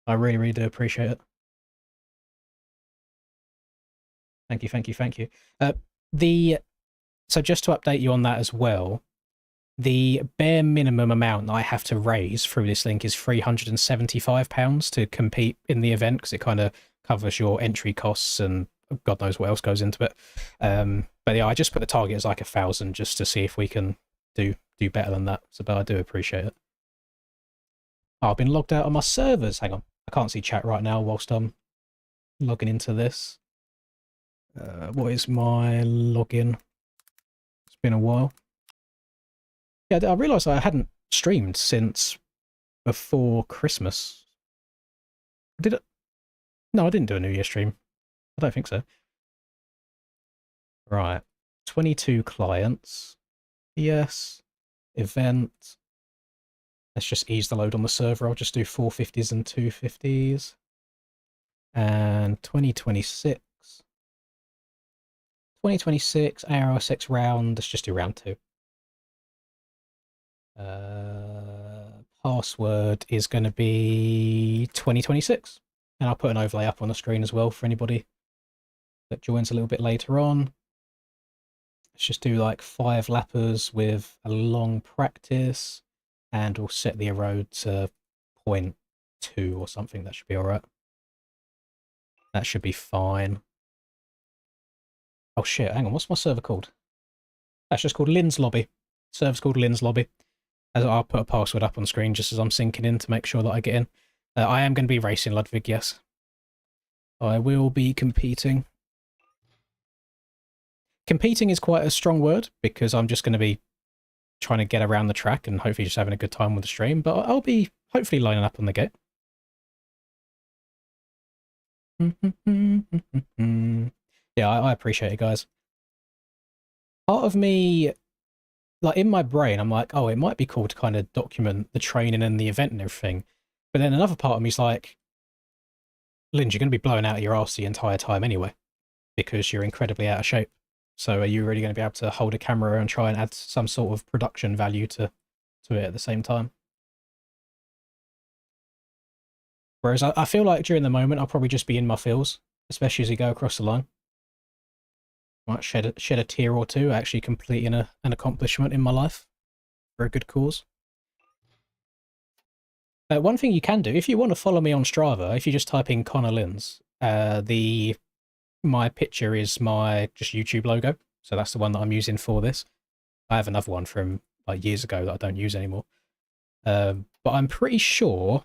I really, really do appreciate it. Thank you, thank you, thank you. So just to update you on that as well, the bare minimum amount that I have to raise through this link is £375 to compete in the event, because it kind of covers your entry costs and God knows what else goes into it. But yeah, I just put the target as like 1,000 just to see if we can do better than that. So, but I do appreciate it. Oh, I've been logged out on my servers. Hang on, I can't see chat right now whilst I'm logging into this. What is my login? It's been a while. Yeah, I realised I hadn't streamed since before Christmas. Did it? No, I didn't do a New Year stream. I don't think so. Right. 22 clients. Yes. Event. Let's just ease the load on the server. I'll just do 450s and 250s. And 2026. 2026, ARL6 round. Let's just do round 2. Password is going to be 2026. And I'll put an overlay up on the screen as well for anybody that joins a little bit later on. Let's just do like 5 lappers with a long practice, and we'll set the road to 0.2 or something. That should be all right. That should be fine. Oh shit, hang on, what's my server called? That's just called Lynn's Lobby. Server's called Lynn's Lobby. As I'll put a password up on screen just as I'm syncing in to make sure that I get in. I am going to be racing, Ludwig, yes. I will be competing. Competing is quite a strong word because I'm just going to be trying to get around the track and hopefully just having a good time with the stream, but I'll be hopefully lining up on the gate. Yeah, I appreciate it, guys. Part of me, like in my brain, I'm like, oh, it might be cool to kind of document the training and the event and everything. But then another part of me is like, Lynn, you're going to be blowing out your arse the entire time anyway, because you're incredibly out of shape. So are you really going to be able to hold a camera and try and add some sort of production value to it at the same time? Whereas I feel like during the moment, I'll probably just be in my feels, especially as you go across the line. Might shed a tear or two, actually completing an accomplishment in my life for a good cause. One thing you can do, if you want to follow me on Strava, if you just type in Connor Lins, my picture is my just YouTube logo, so that's the one that I'm using for this. I have another one from like years ago that I don't use anymore. But I'm pretty sure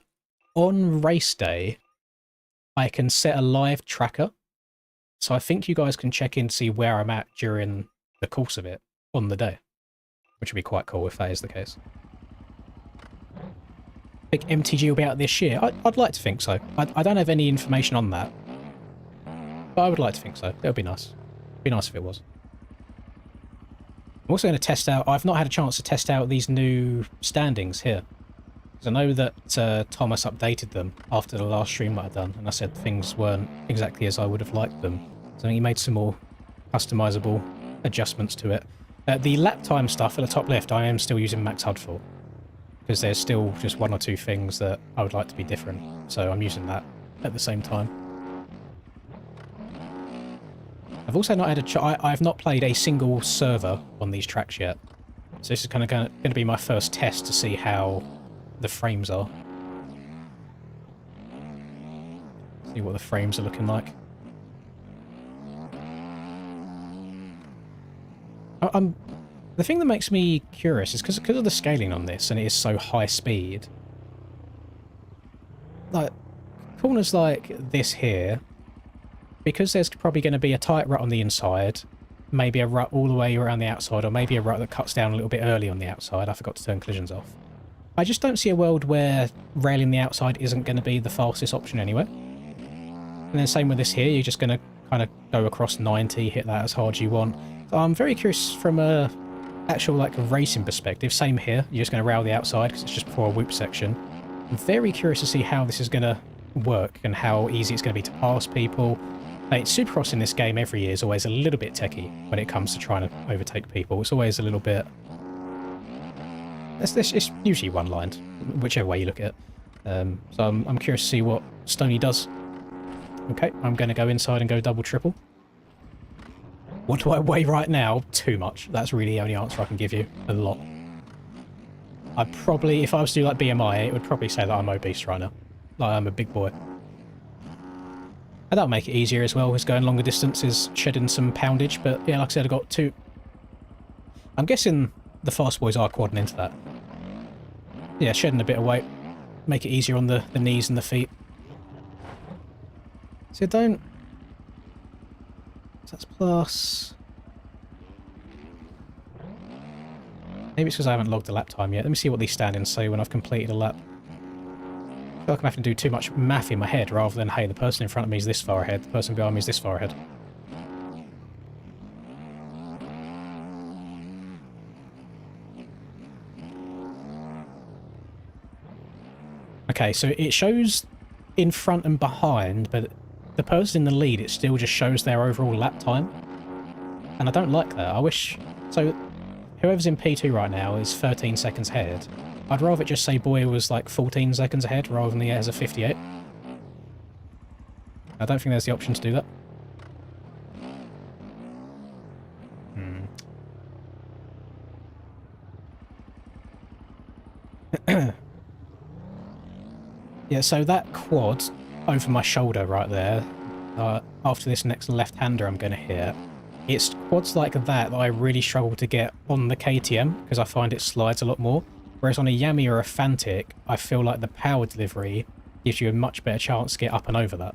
on race day, I can set a live tracker. So I think you guys can check in to see where I'm at during the course of it on the day, which would be quite cool if that is the case. Big MTG will be out this year. I'd like to think so. I don't have any information on that, but I would like to think so. It would be nice. It'd be nice if it was. I'm also going to test out... I've not had a chance to test out these new standings here. Because I know that Thomas updated them after the last stream that I'd done, and I said things weren't exactly as I would have liked them. So he made some more customizable adjustments to it. The lap time stuff at the top left, I am still using Max HUD for. Because there's still just 1 or 2 things that I would like to be different. So I'm using that at the same time. I've also not had I've not played a single server on these tracks yet. So this is kind of going to be my first test to see how the frames are. See what the frames are looking like. The thing that makes me curious is because of the scaling on this, and it is so high speed. Like, corners like this here, because there's probably going to be a tight rut on the inside, maybe a rut all the way around the outside, or maybe a rut that cuts down a little bit early on the outside. I forgot to turn collisions off. I just don't see a world where railing the outside isn't going to be the fastest option anyway. And then same with this here, you're just going to kind of go across 90, hit that as hard as you want. So I'm very curious from a actual like racing perspective. Same here, you're just going to rail the outside because it's just before a whoop section. I'm very curious to see how this is going to work and how easy it's going to be to pass people. Like, Supercross in this game every year is always a little bit techie when it comes to trying to overtake people. It's always a little bit... It's usually one-lined, whichever way you look at it. So I'm curious to see what Stoney does. Okay, I'm going to go inside and go double triple. What do I weigh right now? Too much. That's really the only answer I can give you. A lot. I'd probably, if I was to do like BMI, it would probably say that I'm obese right now. Like, I'm a big boy. And that'll make it easier as well, as going longer distances, shedding some poundage. But yeah, like I said, I got 2. I'm guessing the fast boys are quadding into that. Yeah, shedding a bit of weight. Make it easier on the knees and the feet. So don't... That's plus... Maybe it's because I haven't logged the lap time yet. Let me see what these stand-ins say when I've completed a lap. I feel like I'm having to do too much math in my head rather than, hey, the person in front of me is this far ahead, the person behind me is this far ahead. Okay, so it shows in front and behind, but the person in the lead, it still just shows their overall lap time. And I don't like that. I wish... So, whoever's in P2 right now is 13 seconds ahead. I'd rather it just say Boyer was like 14 seconds ahead rather than he has a 58. I don't think there's the option to do that. Yeah, so that quad over my shoulder right there, after this next left-hander I'm going to hit, it's quads like that I really struggle to get on the KTM because I find it slides a lot more. Whereas on a Yami or a Fantic, I feel like the power delivery gives you a much better chance to get up and over that.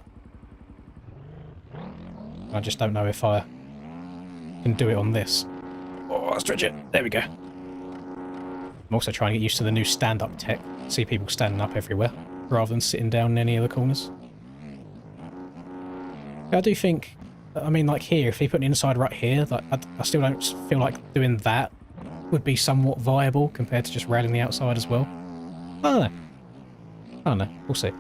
I just don't know if I can do it on this. Oh, I'll stretch it. There we go. I'm also trying to get used to the new stand-up tech. See people standing up everywhere, rather than sitting down in any of the corners. I do think, I mean, like here, if they put an inside right here, like I still don't feel like doing that would be somewhat viable compared to just railing the outside as well. I don't know. I don't know. We'll see.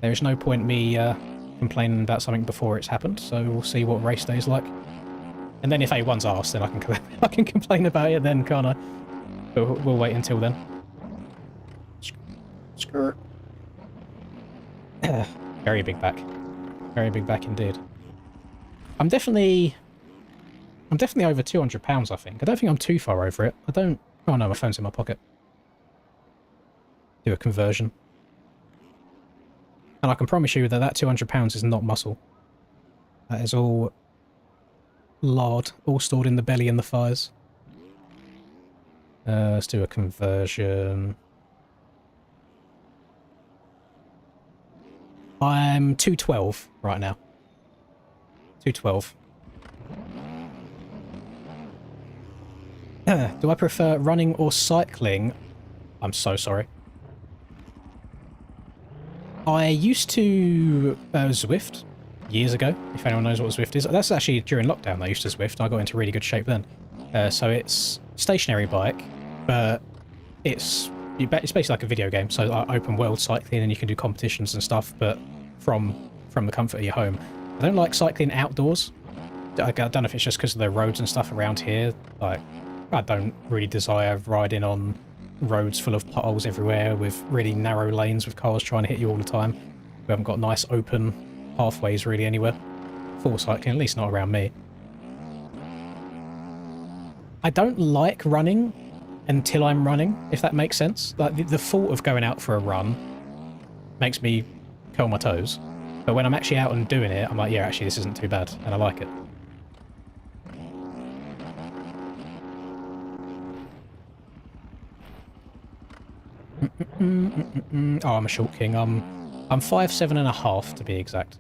There is no point me complaining about something before it's happened, so we'll see what race day's like. And then if A1's asked, then I can I can complain about it then, can't I? But we'll wait until then. Skirt. Very big back. Very big back indeed. I'm definitely over £200, I think. I don't think I'm too far over it. I don't... Oh no, my phone's in my pocket. Do a conversion. And I can promise you that £200 is not muscle. That is all lard, all stored in the belly and the thighs. Let's do a conversion. I'm 212 right now. 212. Do I prefer running or cycling? I'm so sorry. I used to Zwift years ago, if anyone knows what Zwift is. That's actually during lockdown I used to Zwift. I got into really good shape then. So it's a stationary bike, but it's basically like a video game. So open world cycling, and you can do competitions and stuff, but from the comfort of your home. I don't like cycling outdoors. I don't know if it's just because of the roads and stuff around here. Like, I don't really desire riding on roads full of potholes everywhere with really narrow lanes with cars trying to hit you all the time. We haven't got nice open pathways really anywhere for cycling, at least not around me. I don't like running until I'm running, if that makes sense. Like the thought of going out for a run makes me curl my toes. But when I'm actually out and doing it, I'm like, yeah, actually this isn't too bad, and I like it. Oh, I'm a short king. I'm 5'7.5" to be exact.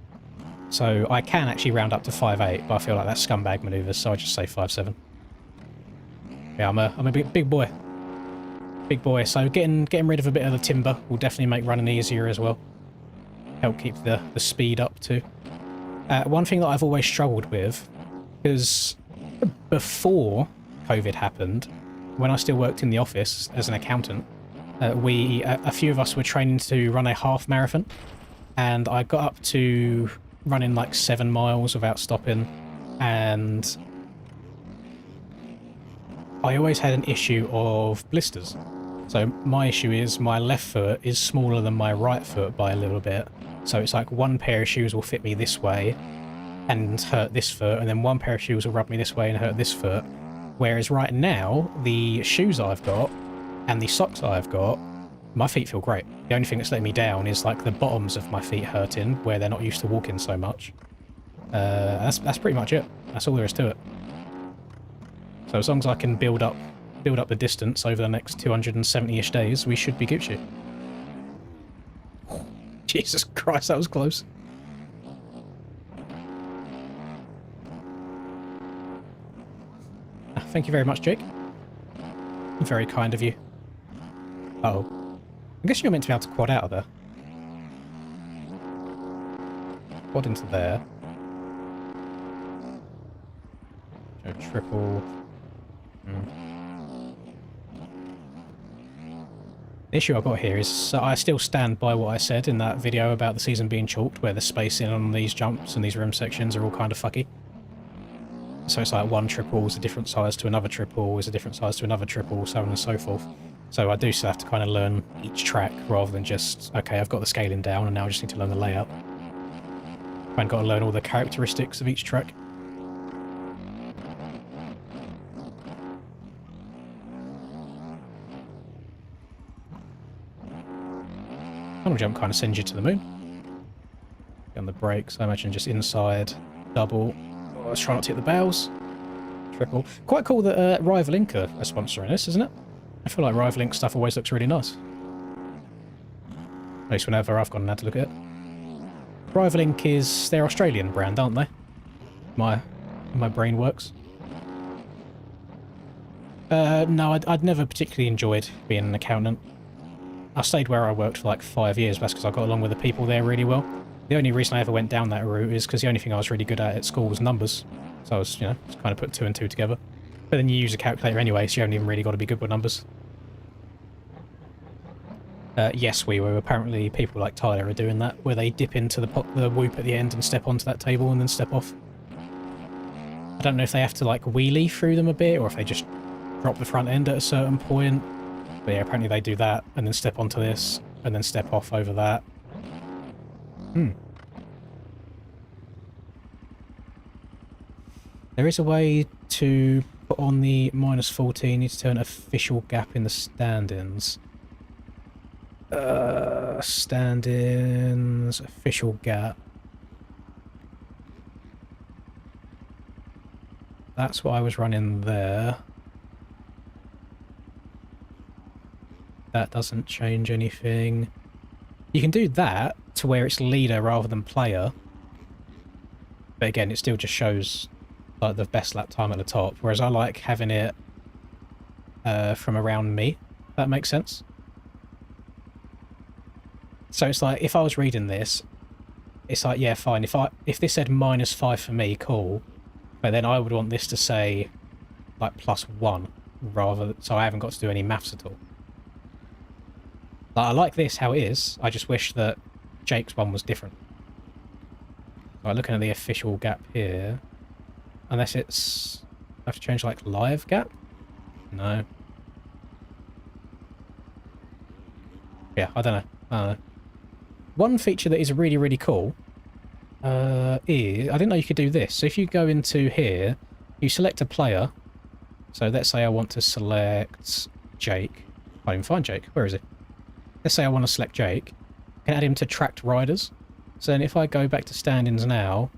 So I can actually round up to 5'8", but I feel like that's scumbag maneuvers, so I just say 5'7". Yeah, I'm a big boy. Big boy. So getting rid of a bit of the timber will definitely make running easier as well. Help keep the speed up too. One thing that I've always struggled with, because before COVID happened, when I still worked in the office as an accountant, a few of us were training to run a half marathon, and I got up to running like 7 miles without stopping, and I always had an issue of blisters. So my issue is my left foot is smaller than my right foot by a little bit, so it's like one pair of shoes will fit me this way and hurt this foot, and then one pair of shoes will rub me this way and hurt this foot. Whereas right now, the shoes I've got and the socks I've got, my feet feel great. The only thing that's letting me down is like the bottoms of my feet hurting, where they're not used to walking so much. That's pretty much it. That's all there is to it. So as long as I can build up the distance over the next 270-ish days, we should be Gucci. Jesus Christ, that was close. Thank you very much, Jake. Very kind of you. Uh-oh. I guess you're meant to be able to quad out of there. Quad into there. Go triple. The issue I've got here is I still stand by what I said in that video about the season being chalked, where the spacing on these jumps and these rim sections are all kind of fucky. So it's like one triple is a different size to another triple, is a different size to another triple, so on and so forth. So I do still have to kind of learn each track rather than just, okay, I've got the scaling down and now I just need to learn the layout. I've got to learn all the characteristics of each track. Tunnel jump kind of sends you to the moon. Get on the brakes, I imagine just inside, double. Oh, let's try not to hit the bows. Triple. Quite cool that Rival Inc. are sponsoring this, isn't it? I feel like Rival Inc. stuff always looks really nice. At least whenever I've gone and had to look at it. Rival Inc. is their Australian brand, aren't they? My brain works. No, I'd never particularly enjoyed being an accountant. I stayed where I worked for like 5 years, that's because I got along with the people there really well. The only reason I ever went down that route is because the only thing I was really good at school was numbers. So I was, you know, just kind of put 2 and 2 together. But then you use a calculator anyway, so you haven't even really got to be good with numbers. Yes, we were. Apparently people like Tyler are doing that, where they dip into the whoop at the end and step onto that table and then step off. I don't know if they have to like wheelie through them a bit, or if they just drop the front end at a certain point. But yeah, apparently they do that, and then step onto this, and then step off over that. There is a way to put on the -14, you need to turn official gap in the stand-ins. Stand-ins, official gap. That's what I was running there. That doesn't change anything. You can do that to where it's leader rather than player. But again, it still just shows like the best lap time at the top. Whereas I like having it from around me. If that makes sense. So it's like, if I was reading this, it's like, yeah, fine. If this said -5 for me, cool. But then I would want this to say like +1 rather, so I haven't got to do any maths at all. Like, I like this how it is. I just wish that Jake's one was different. Like, looking at the official gap here, unless it's, I have to change like live gap? No. Yeah, I don't know. One feature that is really, really cool is, I didn't know you could do this. So if you go into here, you select a player. So let's say I want to select Jake. I can't even find Jake. Where is he? Let's say I want to select Jake. I can add him to tracked riders. So then if I go back to stand-ins now,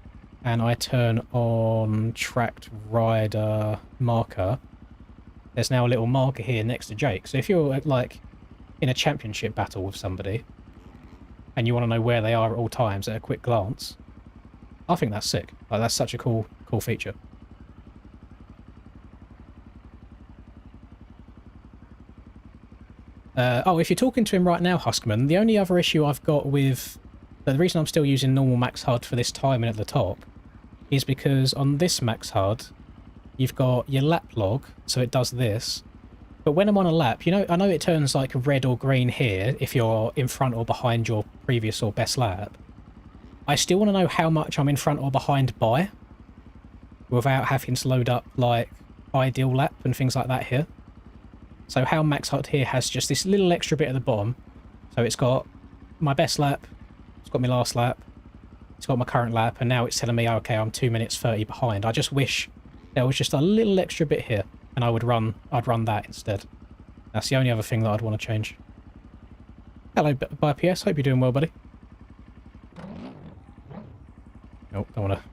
and I turn on tracked rider marker, there's now a little marker here next to Jake. So if you're like in a championship battle with somebody, and you want to know where they are at all times at a quick glance, I think that's sick. Like, that's such a cool feature. Oh, if you're talking to him right now, Huskman, the only other issue I've got with... The reason I'm still using normal max HUD for this timing at the top is because on this max HUD, you've got your lap log, so it does this. But when I'm on a lap, you know, I know it turns like red or green here if you're in front or behind your previous or best lap. I still want to know how much I'm in front or behind by without having to load up like ideal lap and things like that here. So how max HUD here has just this little extra bit at the bottom. So it's got my best lap, it's got my last lap, it's got my current lap, and now it's telling me, okay, I'm 2 minutes 30 behind. I just wish there was just a little extra bit here, and I'd run that instead. That's the only other thing that I'd want to change. Hello, Bye PS. Hope you're doing well, buddy. Nope, don't want to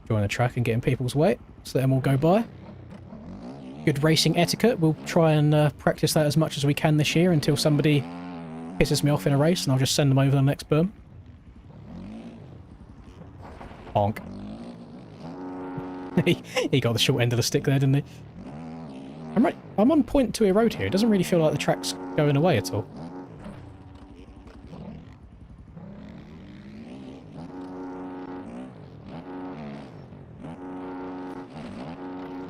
join the track and get in people's way. So let them all go by. Good racing etiquette. We'll try and practice that as much as we can this year until somebody pisses me off in a race, and I'll just send them over the next berm. Honk. He got the short end of the stick there, didn't he? I'm on .2 road here. It doesn't really feel like the track's going away at all.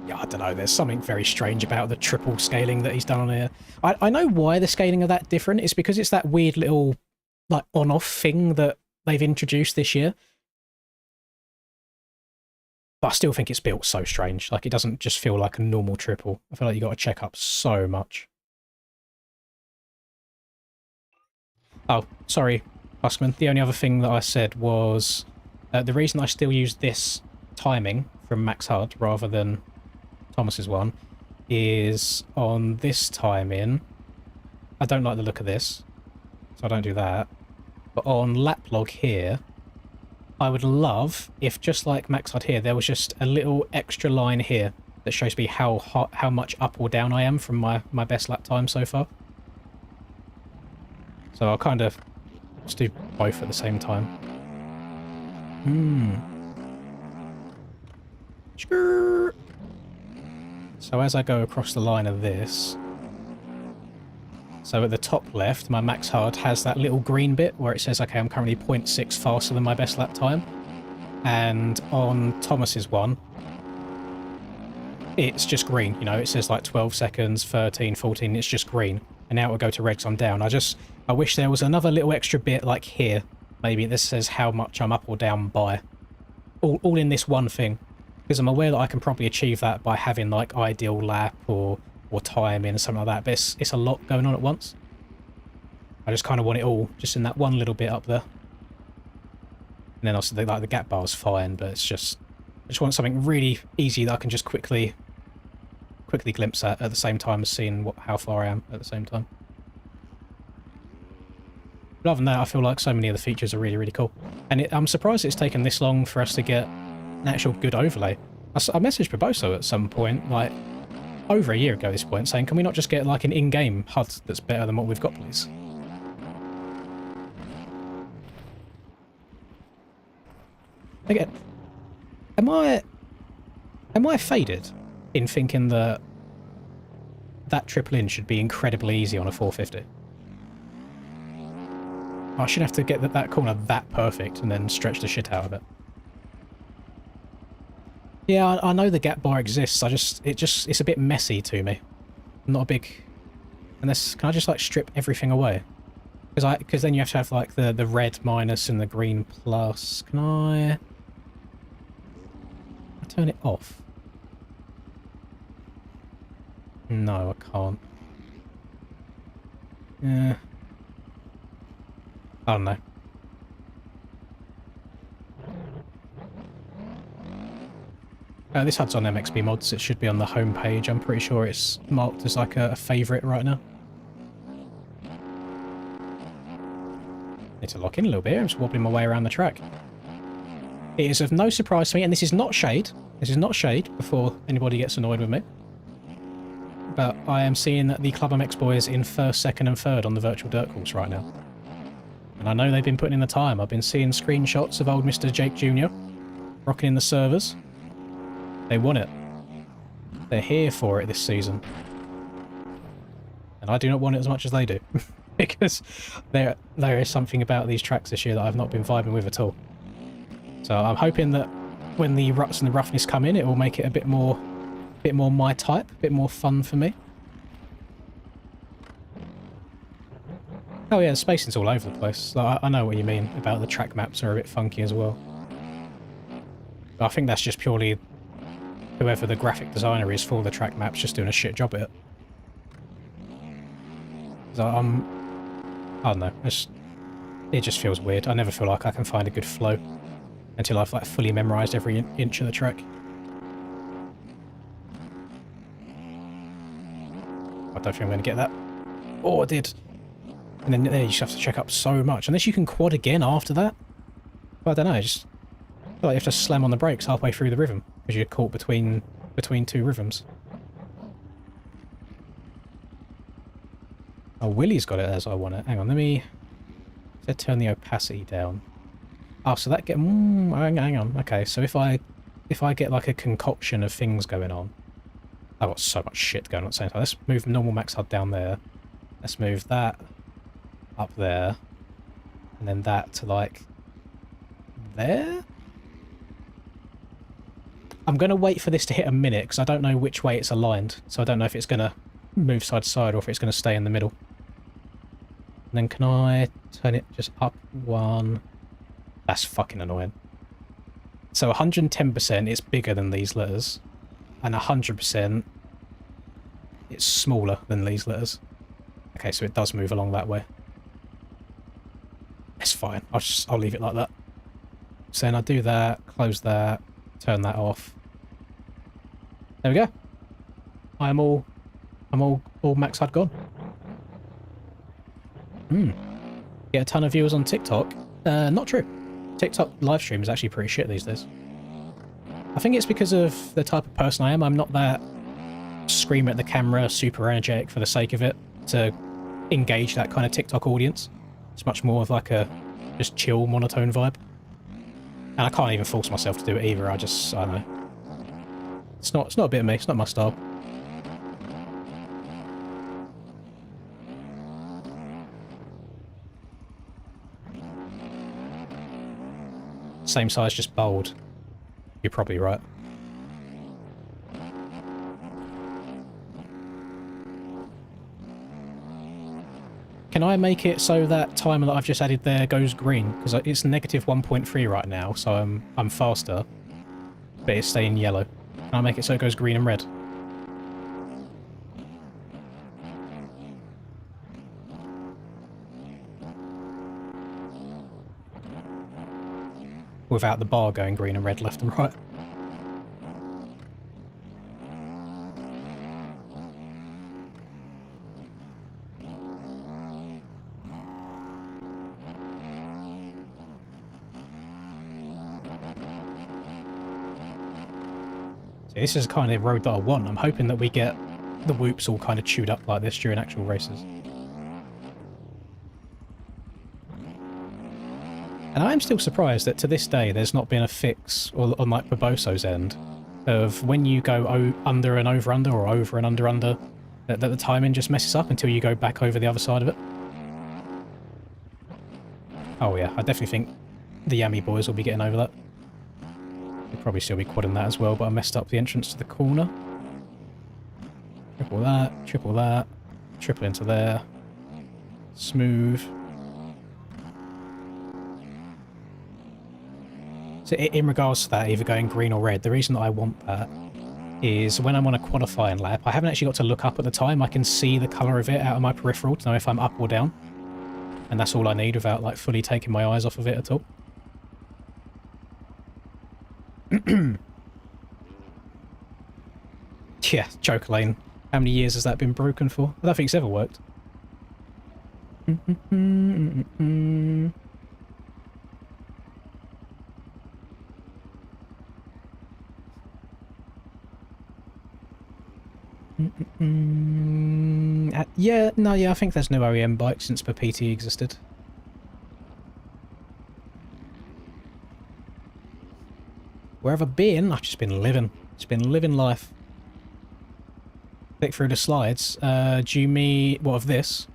Yeah, I don't know. There's something very strange about the triple scaling that he's done on here. I know why the scaling are that different. It's because it's that weird little like on-off thing that they've introduced this year. But I still think it's built so strange. Like, it doesn't just feel like a normal triple. I feel like you got to check up so much. Oh, sorry, Huskman. The only other thing that I said was the reason I still use this timing from Max HUD rather than Thomas's one is on this timing. I don't like the look of this, so I don't do that. But on lap log here, I would love if, just like max HUD here, there was just a little extra line here that shows me how much up or down I am from my best lap time so far. So I'll kind of just do both at the same time. Sure. So as I go across the line of this, so at the top left, my max HUD has that little green bit where it says, okay, I'm currently 0.6 faster than my best lap time. And on Thomas's one, it's just green. You know, it says like 12 seconds, 13, 14, it's just green. And now it will go to red, so I'm down. I wish there was another little extra bit like here. Maybe this says how much I'm up or down by. All in this one thing. Because I'm aware that I can probably achieve that by having like ideal lap or timing or something like that. But it's a lot going on at once. I just kind of want it all just in that one little bit up there. And then also the gap bar is fine, but it's just I just want something really easy that I can just quickly glimpse at the same time as seeing how far I am at the same time. But other than that, I feel like so many of the features are really, really cool. And I'm surprised it's taken this long for us to get an actual good overlay. I messaged Barbosa at some point, like over a year ago at this point, saying, can we not just get like an in-game HUD that's better than what we've got, please? Again, am I faded in thinking that triple in should be incredibly easy on a 450? I should have to get that corner that perfect and then stretch the shit out of it. Yeah, I know the gap bar exists. It's a bit messy to me. I'm not a big. Unless, can I just like strip everything away? Because then you have to have like the red minus and the green plus. Can I turn it off? No, I can't. Yeah. I don't know. This HUD's on MXB mods. It should be on the home page. I'm pretty sure it's marked as like a favourite right now. Need to lock in a little bit. I'm just wobbling my way around the track. It is of no surprise to me, and this is not shade. This is not shade before anybody gets annoyed with me. But I am seeing that the Club MX boys in first, second and third on the virtual dirt course right now. And I know they've been putting in the time. I've been seeing screenshots of old Mr. Jake Jr. rocking in the servers. They want it. They're here for it this season. And I do not want it as much as they do. Because there is something about these tracks this year that I've not been vibing with at all. So I'm hoping that when the ruts and the roughness come in, it will make it a bit more my type, a bit more fun for me. Oh yeah, the spacing's all over the place. Like, I know what you mean about the track maps are a bit funky as well. But I think that's just purely whoever the graphic designer is for the track maps just doing a shit job at it. So I don't know, it just feels weird. I never feel like I can find a good flow until I've like fully memorised every inch of the track. I don't think I'm going to get that. Oh, I did. And then there you just have to check up so much. Unless you can quad again after that. But I don't know, I just feel like you have to slam on the brakes halfway through the rhythm because you're caught between two rhythms. Oh, Willie's got it as I want it. Hang on, let me turn the opacity down. Oh, so that hang on. Okay, so if I get like a concoction of things going on, I've got so much shit going on at the same time. Let's move normal max HUD down there. Let's move that up there, and then that to like there. I'm going to wait for this to hit a minute because I don't know which way it's aligned, so I don't know if it's going to move side to side or if it's going to stay in the middle. And then can I turn it just up one? That's fucking annoying. So 110% it's bigger than these letters, and 100% it's smaller than these letters. Okay, so it does move along that way. It's fine. I'll leave it like that. So then I do that, close that, turn that off. There we go. I'm all max HUD gone. Get a ton of viewers on TikTok. Not true. TikTok live stream is actually pretty shit these days. I think it's because of the type of person I am. I'm not that scream at the camera, super energetic for the sake of it to engage that kind of TikTok audience. It's much more of like a just chill, monotone vibe. And I can't even force myself to do it either. I don't know. It's not a bit of me. It's not my style. Same size, just bold. You're probably right. Can I make it so that timer that I've just added there goes green? Because it's negative 1.3 right now, so I'm faster, but it's staying yellow. Can I make it so it goes green and red? Without the bar going green and red left and right. See, this is the kind of road that I want. I'm hoping that we get the whoops all kind of chewed up like this during actual races. And I am still surprised that to this day there's not been a fix on like Barboso's end of when you go under and over under or over and under that the timing just messes up until you go back over the other side of it. Oh yeah, I definitely think the Yami boys will be getting over that. They'll probably still be quadding that as well, but I messed up the entrance to the corner. Triple that, triple into there. Smooth. So in regards to that, either going green or red, the reason that I want that is when I'm on a qualifying lap, I haven't actually got to look up at the time. I can see the colour of it out of my peripheral to know if I'm up or down. And that's all I need without like fully taking my eyes off of it at all. Yeah, joke lane. How many years has that been broken for? I don't think it's ever worked. Yeah, I think there's no OEM bike since the PT existed. Where have I been? I've just been living. Just been living life. Click through the slides. Do you mean what of this?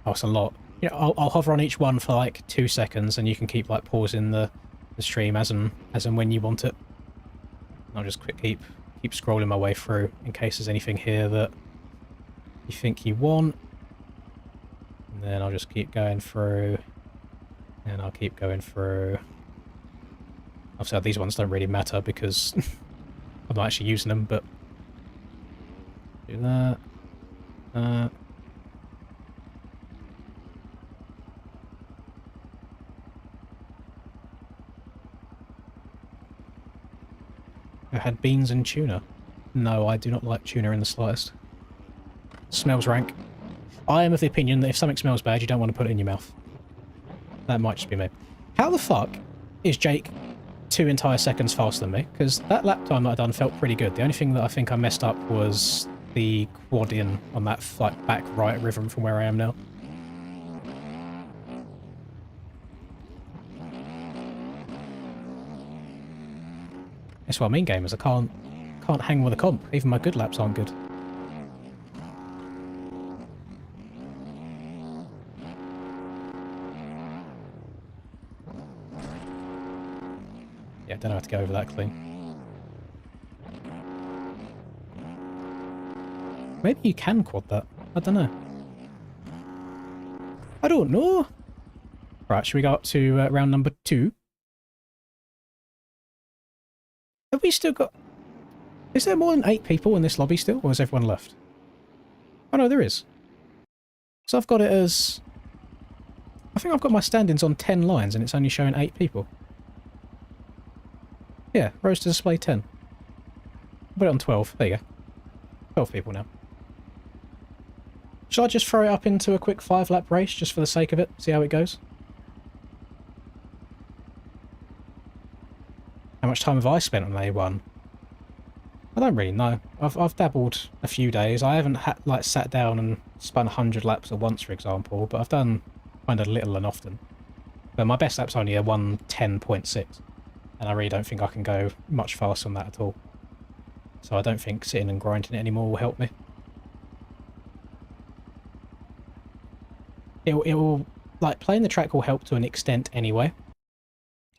Oh, it's a lot. You know, I'll hover on each one for like 2 seconds, and you can keep like pausing the stream as and when you want it. I'll just keep scrolling my way through in case there's anything here that you think you want. And then I'll just keep going through. And I'll keep going through. Obviously these ones don't really matter because I'm not actually using them, but do that. I had beans and tuna. No, I do not like tuna in the slightest. Smells rank. I am of the opinion that if something smells bad, you don't want to put it in your mouth. That might just be me. How the fuck is Jake 2 entire seconds faster than me? Because that lap time that I done felt pretty good. The only thing that I think I messed up was the quad in on that like back right rhythm from where I am now. That's what I mean, gamers. I can't hang with a comp. Even my good laps aren't good. Yeah, don't know how to go over that clean. Maybe you can quad that. I don't know. I don't know. Right, should we go up to round number 2? Have we still got... Is there more than 8 people in this lobby still, or has everyone left? Oh no, there is. So I've got it as... I think I've got my standings on 10 lines and it's only showing 8 people. Yeah, rows to display 10. Put it on 12. There you go. 12 people now. Should I just throw it up into a quick 5-lap race just for the sake of it? See how it goes? How much time have I spent on A1? I don't really know. I've dabbled a few days. I haven't like sat down and spun 100 laps at once, for example, but I've done kind of little and often. But my best lap's only a 1:10.6, and I really don't think I can go much faster than that at all. So I don't think sitting and grinding it anymore will help me. It will, like, playing the track will help to an extent anyway,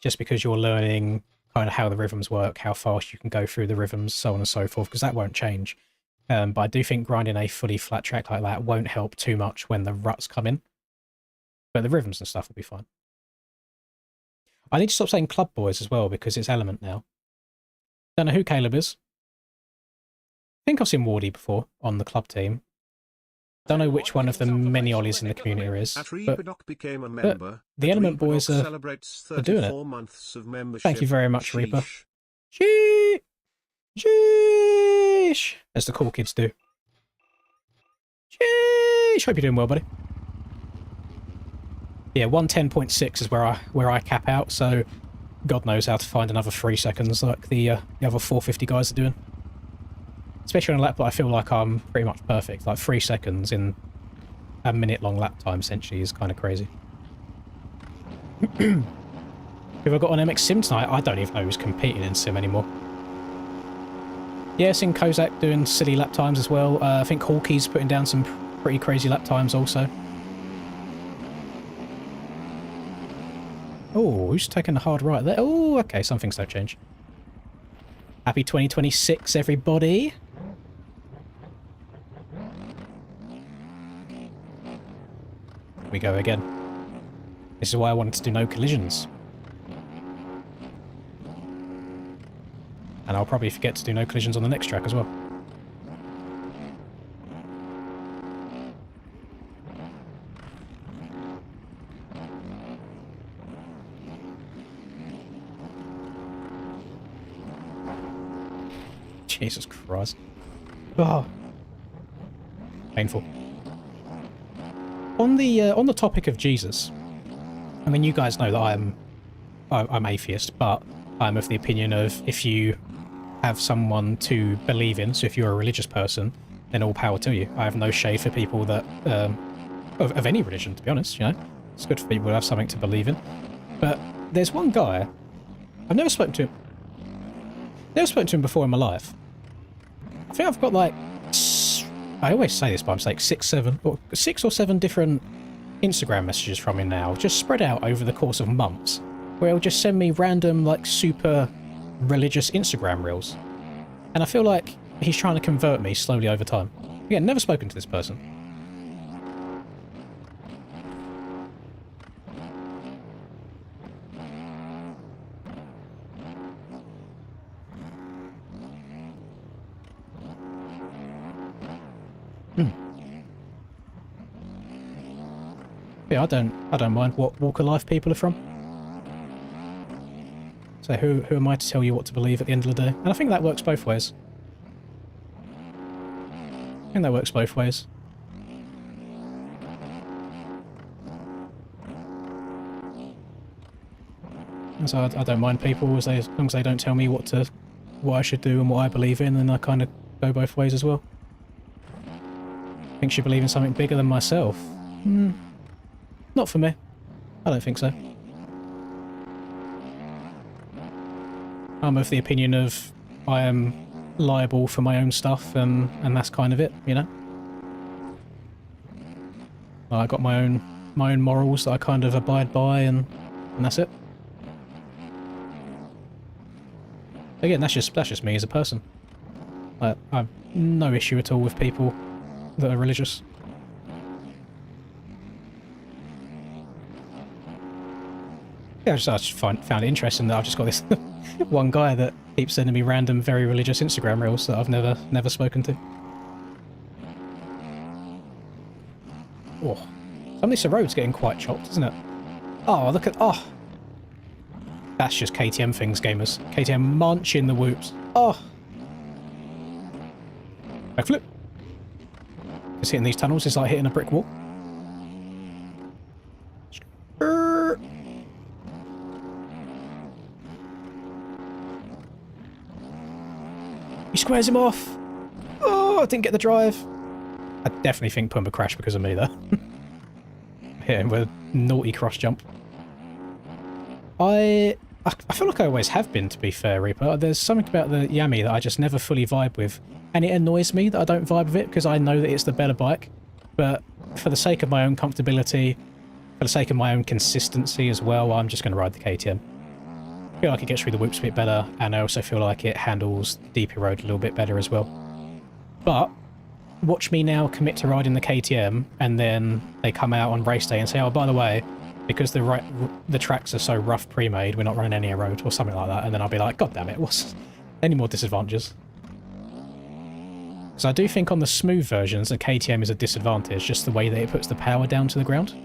just because you're learning kind of how the rhythms work, how fast you can go through the rhythms, so on and so forth, because that won't change. But I do think grinding a fully flat track like that won't help too much when the ruts come in. But the rhythms and stuff will be fine. I need to stop saying Club Boys as well, because it's Element now. Don't know who Caleb is. I think I've seen Wardy before on the club team. Don't know which one of the many Ollies in the community is, but the Element Boys are doing it. Thank you very much, Reaper. Sheesh! As the cool kids do. Sheesh! Hope you're doing well, buddy. Yeah, 1:10.6 is where I cap out, so God knows how to find another 3 seconds like the other 450 guys are doing. Especially on a lap that I feel like I'm pretty much perfect. Like 3 seconds in a minute-long lap time, essentially, is kind of crazy. Who have I got on MX Sim tonight? I don't even know who's competing in Sim anymore. Yeah, seeing Kozak doing silly lap times as well. I think Hawkey's putting down some pretty crazy lap times also. Oh, who's taking the hard right there? Oh, okay, some things don't change. Happy 2026, everybody. Here we go again. This is why I wanted to do no collisions. And I'll probably forget to do no collisions on the next track as well. Jesus Christ. Oh. Painful. On the topic of Jesus, I mean, you guys know that I'm atheist, but I'm of the opinion of if you have someone to believe in, so if you're a religious person, then all power to you. I have no shade for people that of any religion, to be honest. You know, it's good for people to have something to believe in. But there's one guy I've never spoken to him. Never spoken to him before in my life. I think I've got like, I always say this by mistake, 6 or 7 different Instagram messages from him now, just spread out over the course of months, where he'll just send me random, like, super religious Instagram reels. And I feel like he's trying to convert me slowly over time. Again, never spoken to this person. Yeah, I don't mind what walk of life people are from. So who am I to tell you what to believe at the end of the day? And I think that works both ways. I think that works both ways. So I don't mind people as long as they don't tell me what I should do and what I believe in, and I kind of go both ways as well. Think she believe in something bigger than myself? Not for me. I don't think so. I'm of the opinion of I am liable for my own stuff, and that's kind of it, you know? I got my own morals that I kind of abide by, and that's it. Again, that's just me as a person. I have no issue at all with people that are religious. Yeah, I just found it interesting that I've just got this one guy that keeps sending me random, very religious Instagram reels that I've never spoken to. Oh, some of this road's getting quite chopped, isn't it? Oh, look at that's just KTM things, gamers. KTM munching the whoops. Oh, backflip. Just hitting these tunnels is like hitting a brick wall. He squares him off. Oh, I didn't get the drive. I definitely think Pumbaa crashed because of me, though. Hit him with a naughty cross jump. I feel like I always have been, to be fair, Reaper. There's something about the Yami that I just never fully vibe with. And it annoys me that I don't vibe with it because I know that it's the better bike. But for the sake of my own comfortability, for the sake of my own consistency as well, I'm just going to ride the KTM. I feel like it gets through the whoops a bit better, and I also feel like it handles DP road a little bit better as well. But watch me now commit to riding the KTM, and then they come out on race day and say, oh, by the way, because the tracks are so rough pre-made, we're not running any road or something like that. And then I'll be like, God damn it, what's any more disadvantages? Because I do think on the smooth versions, the KTM is a disadvantage, just the way that it puts the power down to the ground.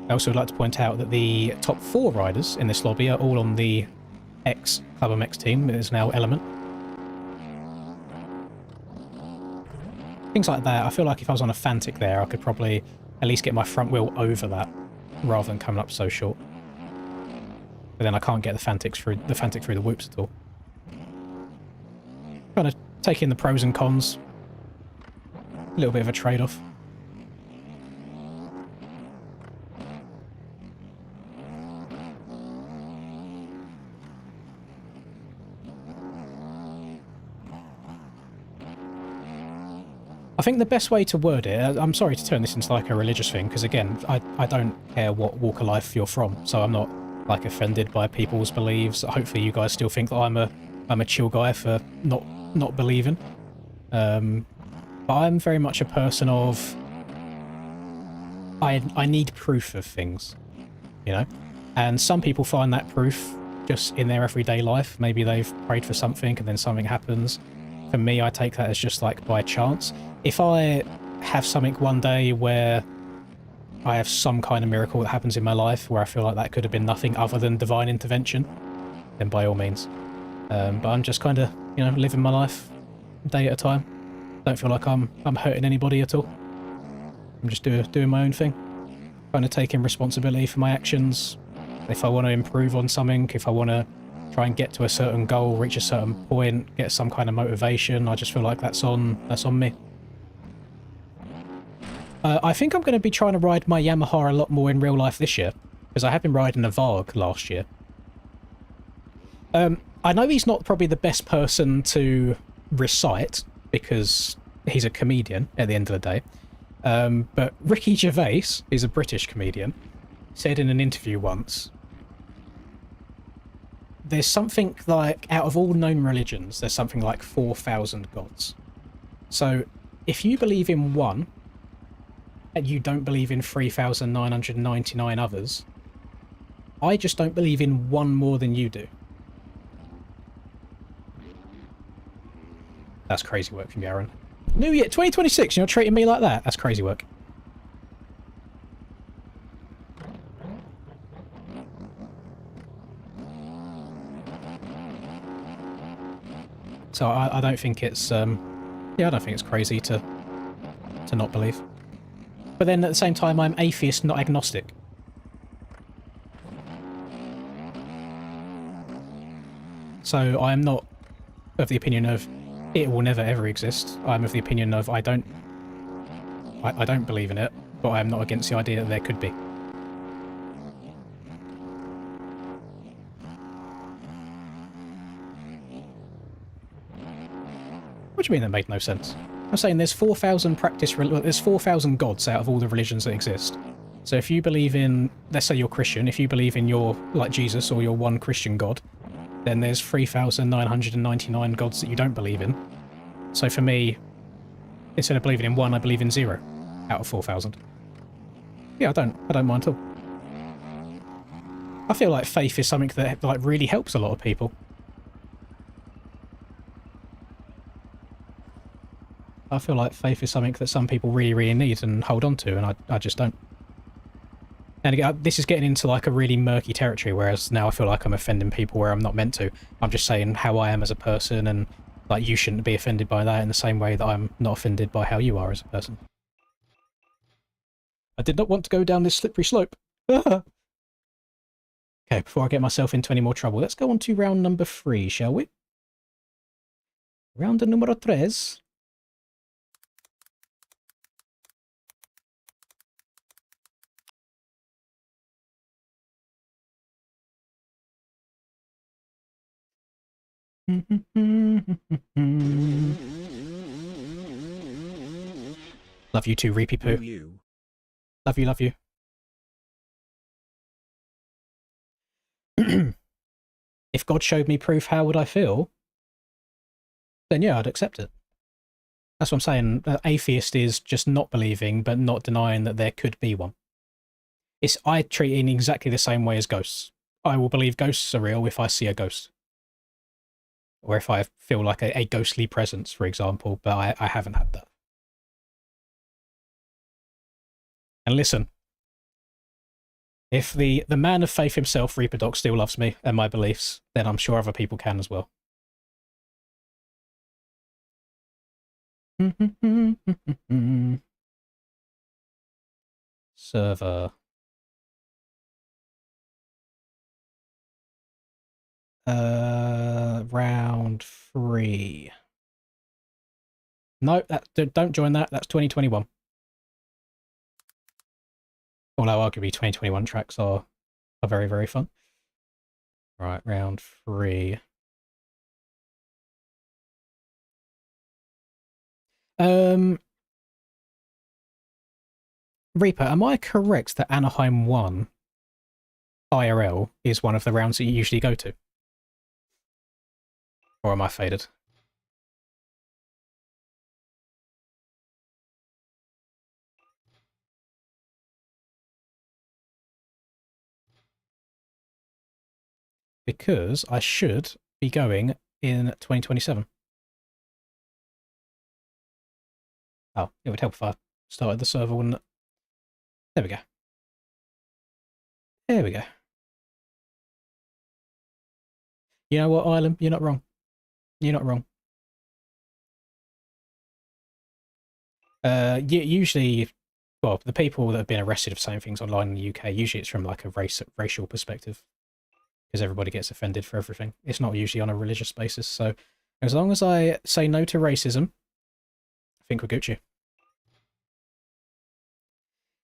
I also would like to point out that the top 4 riders in this lobby are all on the Club MX team. It is now Element. Things like that. I feel like if I was on a Fantic there, I could probably at least get my front wheel over that, rather than coming up so short. But then I can't get the Fantic through the whoops at all. Kind of taking the pros and cons. A little bit of a trade-off. I think the best way to word it, I'm sorry to turn this into like a religious thing, because again, I don't care what walk of life you're from, so I'm not like offended by people's beliefs. Hopefully you guys still think that I'm a chill guy for not believing. But I'm very much a person of I need proof of things, you know? And some people find that proof just in their everyday life. Maybe they've prayed for something and then something happens. For me, I take that as just like by chance. If I have something one day where I have some kind of miracle that happens in my life where I feel like that could have been nothing other than divine intervention, then by all means. But I'm just kind of, you know, living my life day at a time. Don't feel like I'm hurting anybody at all. I'm just doing my own thing. Kind of taking responsibility for my actions. If I want to improve on something, if I want to try and get to a certain goal, reach a certain point, get some kind of motivation, I just feel like that's on me. I think I'm going to be trying to ride my Yamaha a lot more in real life this year, because I have been riding a Varg last year. I know he's not probably the best person to recite, because he's a comedian at the end of the day. But Ricky Gervais, who's a British comedian, said in an interview once, there's something like, out of all known religions, there's something like 4,000 gods. So if you believe in one, and you don't believe in 3,999 others, I just don't believe in one more than you do. That's crazy work from you, Aaron. New Year 2026, you're treating me like that? That's crazy work. So I don't think it's yeah, I don't think it's crazy to not believe. But then at the same time, I'm atheist, not agnostic. So I'm not of the opinion of it will never ever exist. I'm of the opinion of I don't believe in it, but I'm not against the idea that there could be. What do you mean that made no sense? I'm saying there's 4,000 there's 4,000 gods out of all the religions that exist. So if you believe in, let's say you're Christian, if you believe in your, like Jesus, or your one Christian god, then there's 3,999 gods that you don't believe in. So for me, instead of believing in one, I believe in 0 out of 4,000. Yeah, I don't mind at all. I feel like faith is something that like really helps a lot of people. I feel like faith is something that some people really, really need and hold on to, and I just don't. And again, this is getting into like a really murky territory, whereas now I feel like I'm offending people where I'm not meant to. I'm just saying how I am as a person and Like, you shouldn't be offended by that in the same way that I'm not offended by how you are as a person. I did not want to go down this slippery slope. Okay, before I get myself into any more trouble, let's go on to round number 3, shall we? Round numero 3. Love you too, Reapy Poo. Love you, love you. If God showed me proof, how would I feel? Then yeah, I'd accept it. That's what I'm saying. Atheist is just not believing, but not denying that there could be one. I treat it in exactly the same way as ghosts. I will believe ghosts are real if I see a ghost. Or if I feel like a ghostly presence, for example, but I haven't had that. And listen, if the man of faith himself, Reaper Doc, still loves me and my beliefs, then I'm sure other people can as well. Server. Round 3. No, don't join that. That's 2021. Although arguably 2021 tracks are very, very fun. Right, round 3. Reaper, am I correct that Anaheim 1 IRL is one of the rounds that you usually go to? Or am I faded? Because I should be going in 2027. Oh, it would help if I started the server, wouldn't it? There we go. There we go. You know what, Ireland? You're not wrong. You're not wrong. Usually, well, the people that have been arrested for saying things online in the UK, usually it's from like a racial perspective. Because everybody gets offended for everything. It's not usually on a religious basis. So as long as I say no to racism, I think we're Gucci.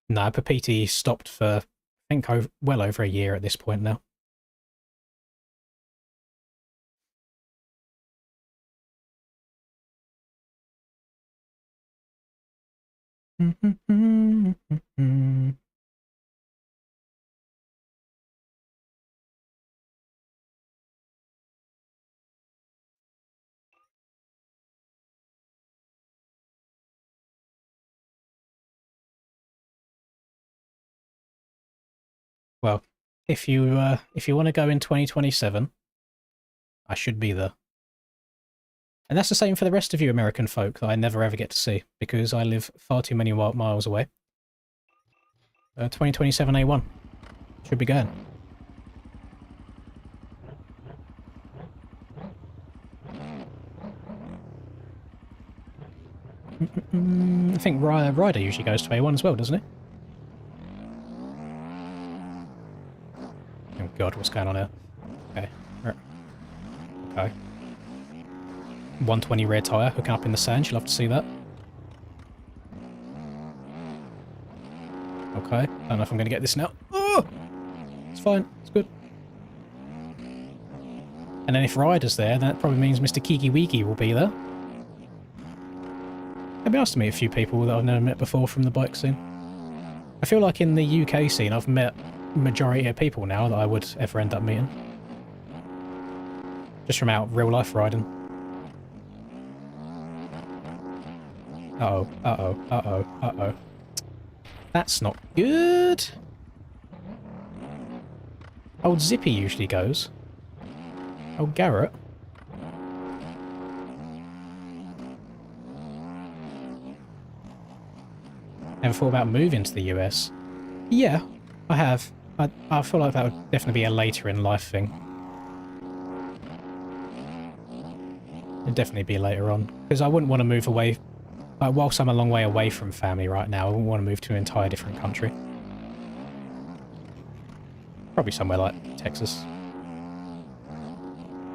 No, Papiti stopped for, I think, well over a year at this point now. Well, if you want to go in 2027, I should be there. And that's the same for the rest of you American folk that I never ever get to see, because I live far too many miles away. 2027 A1. Should be going. I think Ryder usually goes to A1 as well, doesn't he? Oh god, what's going on here? Okay. Okay. 120 rear tyre hooking up in the sand. You'll have to see that. Okay. Don't know if I'm going to get this now. Oh! It's fine. It's good. And then if Ryder's there, then that probably means Mr. Kiki Wiki will be there. It'd be nice to meet a few people that I've never met before from the bike scene. I feel like in the UK scene, I've met majority of people now that I would ever end up meeting. Just from out real life riding. Uh-oh, uh-oh, uh-oh, uh-oh. That's not good. Old Zippy usually goes. Old Garrett. Ever thought about moving to the US? Yeah, I have. I feel like that would definitely be a later in life thing. It'd definitely be later on, because I wouldn't want to move away. Like, whilst I'm a long way away from family right now, I wouldn't want to move to an entire different country. Probably somewhere like Texas.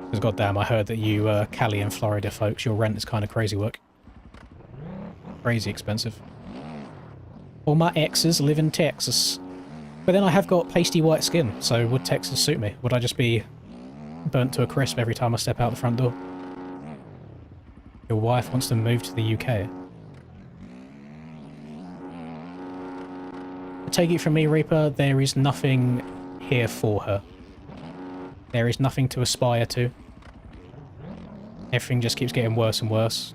Because goddamn, I heard that you Cali and Florida folks, your rent is kind of crazy work. Crazy expensive. All my exes live in Texas. But then I have got pasty white skin, so would Texas suit me? Would I just be burnt to a crisp every time I step out the front door? Your wife wants to move to the UK. I take it from me, Reaper, there is nothing here for her. There is nothing to aspire to. Everything just keeps getting worse and worse.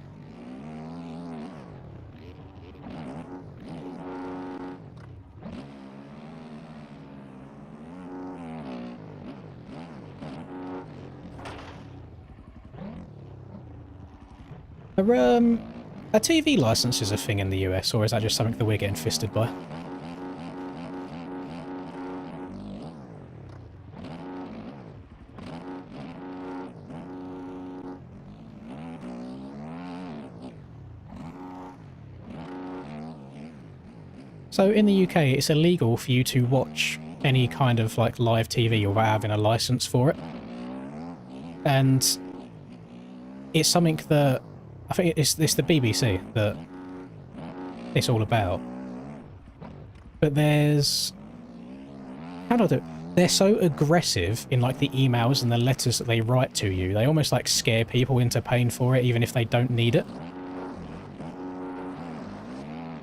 Are TV licenses a thing in the US, or is that just something that we're getting fisted by? So in the UK, it's illegal for you to watch any kind of like live TV without having a license for it. And it's something that I think it's the BBC that it's all about. But there's... how do I do it? They're so aggressive in like the emails and the letters that they write to you. They almost like scare people into paying for it even if they don't need it.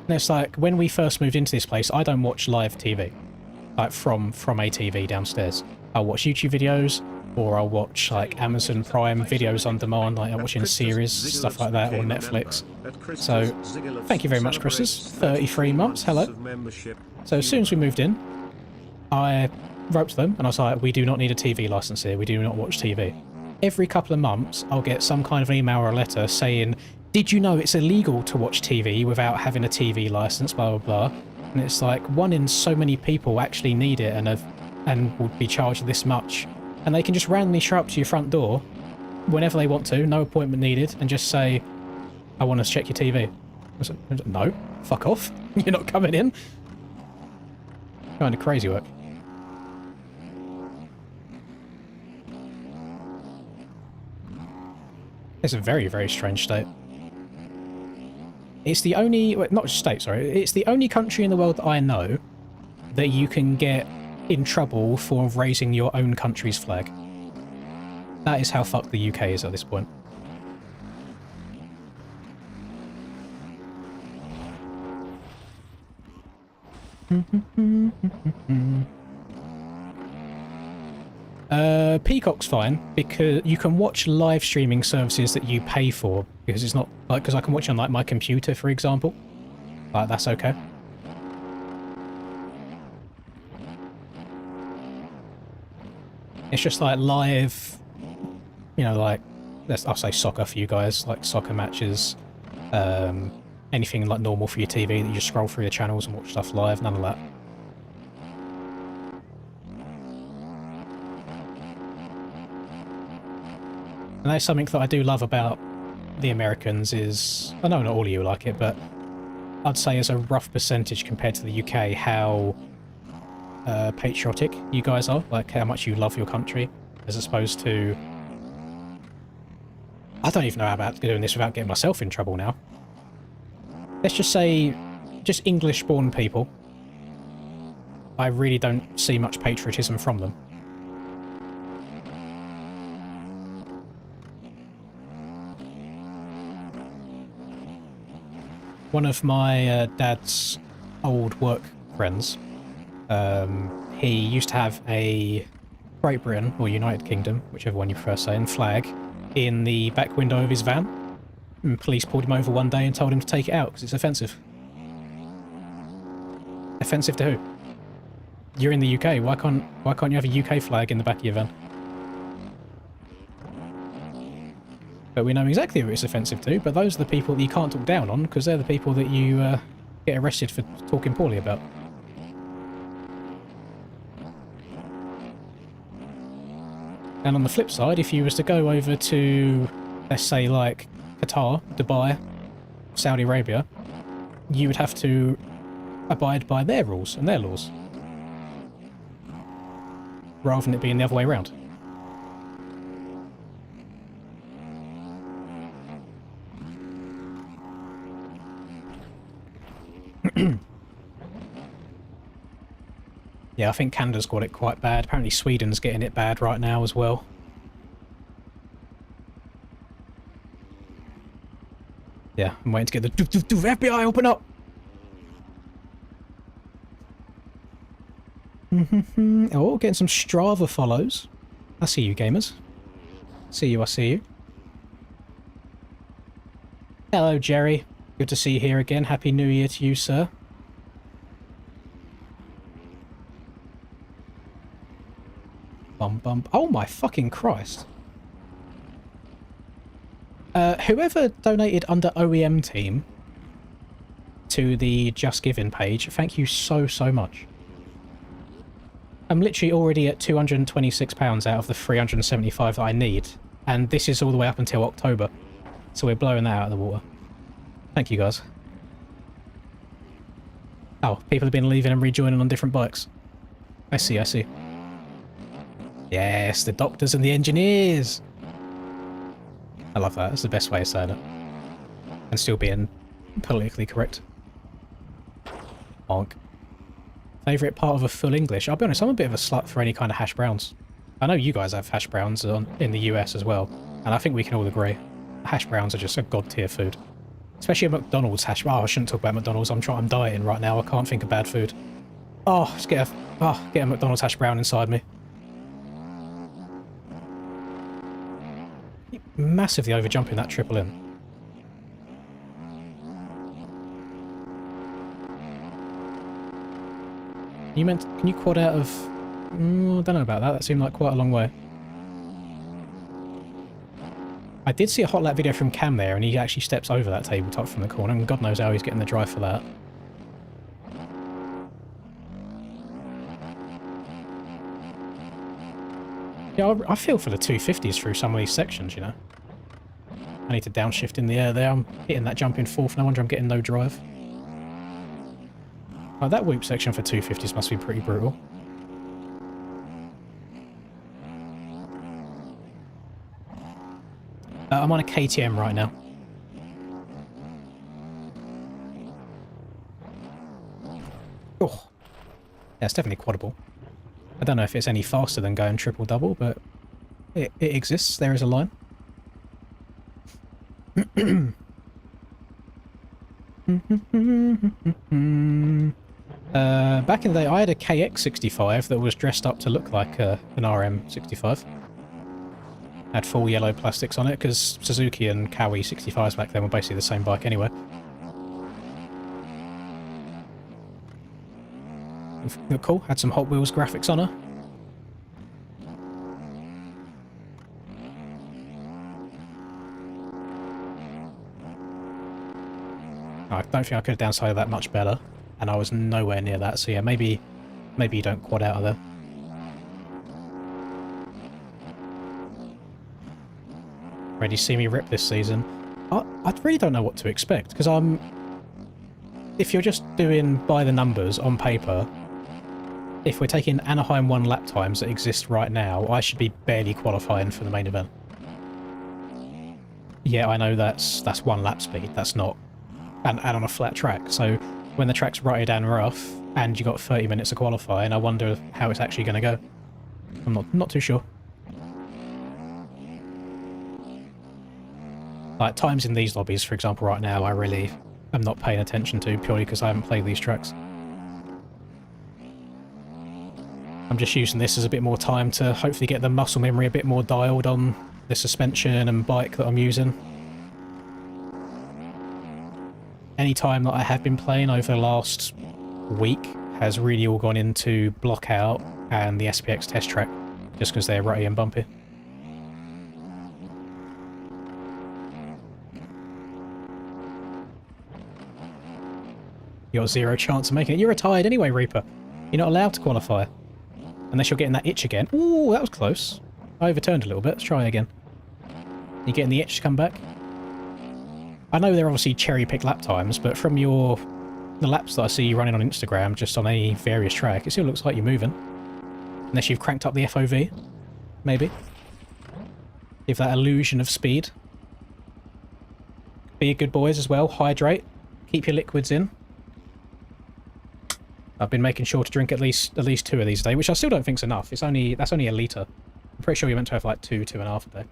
And it's like, when we first moved into this place, I don't watch live TV. Like from a TV downstairs. I'll watch YouTube videos, or I'll watch like Amazon Prime videos on demand, like I'm watching series, stuff like that, or Netflix. So, thank you very much, Chris's. 33 months, hello. So as soon as we moved in, I wrote to them and I was like, we do not need a TV license here, we do not watch TV. Every couple of months, I'll get some kind of email or a letter saying, did you know it's illegal to watch TV without having a TV license, blah, blah, blah. And it's like, one in so many people actually need it and would be charged this much. And they can just randomly show up to your front door whenever they want to, no appointment needed, and just say, I want to check your TV. I said, no, fuck off. You're not coming in. Kind of crazy work. It's a very, very strange state. It's the only... well, not state, sorry. It's the only country in the world that I know that you can get in trouble for raising your own country's flag. That is how fucked the UK is at this point. Peacock's fine because you can watch live streaming services that you pay for, because it's not like, because I can watch on like my computer, for example. Like, that's okay. It's just like live, you know, like, I'll say soccer for you guys, like soccer matches, anything like normal for your TV that you just scroll through the channels and watch stuff live, none of that. And that's something that I do love about the Americans is, I know not all of you like it, but I'd say as a rough percentage compared to the UK, how patriotic you guys are, like how much you love your country, as opposed to... I don't even know how about doing this without getting myself in trouble now. Let's just say, just English-born people, I really don't see much patriotism from them. One of my dad's old work friends, he used to have a Great Britain, or United Kingdom, whichever one you prefer saying, flag in the back window of his van. And police pulled him over one day and told him to take it out because it's offensive. Offensive to who? You're in the UK, why can't you have a UK flag in the back of your van? But we know exactly who it's offensive to, but those are the people that you can't talk down on, because they're the people that you get arrested for talking poorly about. And on the flip side, if you was to go over to let's say like Qatar, Dubai, Saudi Arabia, you would have to abide by their rules and their laws, rather than it being the other way around. Yeah, I think Canada's got it quite bad. Apparently Sweden's getting it bad right now as well. Yeah, I'm waiting to get the FBI, open up! Oh, getting some Strava follows. I see you, gamers. See you, I see you. Hello, Jerry. Good to see you here again. Happy New Year to you, sir. Bum bum. Oh my fucking Christ. Whoever donated under OEM team to the Just Giving page, thank you so, so much. I'm literally already at £226 out of the 375 that I need, and this is all the way up until October, so we're blowing that out of the water. Thank you, guys. Oh, people have been leaving and rejoining on different bikes. I see, I see. Yes, the doctors and the engineers! I love that. That's the best way of saying it. And still being politically correct. Bonk. Favourite part of a full English? I'll be honest, I'm a bit of a slut for any kind of hash browns. I know you guys have hash browns in the US as well, and I think we can all agree. Hash browns are just a god tier food. Especially at McDonald's hash browns. Oh, I shouldn't talk about McDonald's. I'm dieting right now. I can't think of bad food. Oh, just get a McDonald's hash brown inside me. Massively overjumping that triple in. Can you quad out of... I don't know about that. That seemed like quite a long way. I did see a hot lap video from Cam there, and he actually steps over that tabletop from the corner, and God knows how he's getting the drive for that. Yeah, I feel for the 250s through some of these sections, you know. I need to downshift in the air there. I'm hitting that jump in fourth. No wonder I'm getting no drive. Oh, that whoop section for 250s must be pretty brutal. I'm on a KTM right now. Oh, yeah, it's definitely quadable. I don't know if it's any faster than going triple-double, but it exists. There is a line. Back in the day, I had a KX65 that was dressed up to look like an RM65. Had full yellow plastics on it, because Suzuki and Kawi 65s back then were basically the same bike anyway. Cool, had some Hot Wheels graphics on her. I don't think I could have downsided that much better, and I was nowhere near that, so yeah, maybe you don't quad out of there. Ready to see me rip this season? I really don't know what to expect, because if you're just doing by the numbers on paper, if we're taking Anaheim 1 lap times that exist right now, I should be barely qualifying for the main event. Yeah, I know that's 1 lap speed, that's not... And on a flat track, so when the track's rutted and rough, and you got 30 minutes to qualify, and I wonder how it's actually going to go. I'm not too sure. Like, times in these lobbies, for example, right now, I really am not paying attention to, purely because I haven't played these tracks. I'm just using this as a bit more time to hopefully get the muscle memory a bit more dialed on the suspension and bike that I'm using. Any time that I have been playing over the last week has really all gone into block out and the SPX test track, just because they're rutty and bumpy. You got 0 chance of making it. You're retired anyway, Reaper. You're not allowed to qualify. Unless you're getting that itch again. Ooh, that was close. I overturned a little bit. Let's try again. You getting the itch to come back? I know they're obviously cherry-picked lap times, but from the laps that I see you running on Instagram, just on any various track, it still looks like you're moving. Unless you've cranked up the FOV, maybe. Give that illusion of speed. Be good boys as well. Hydrate. Keep your liquids in. I've been making sure to drink at least 2 of these a day, which I still don't think's enough. That's only a litre. I'm pretty sure you're meant to have like 2.5 a day.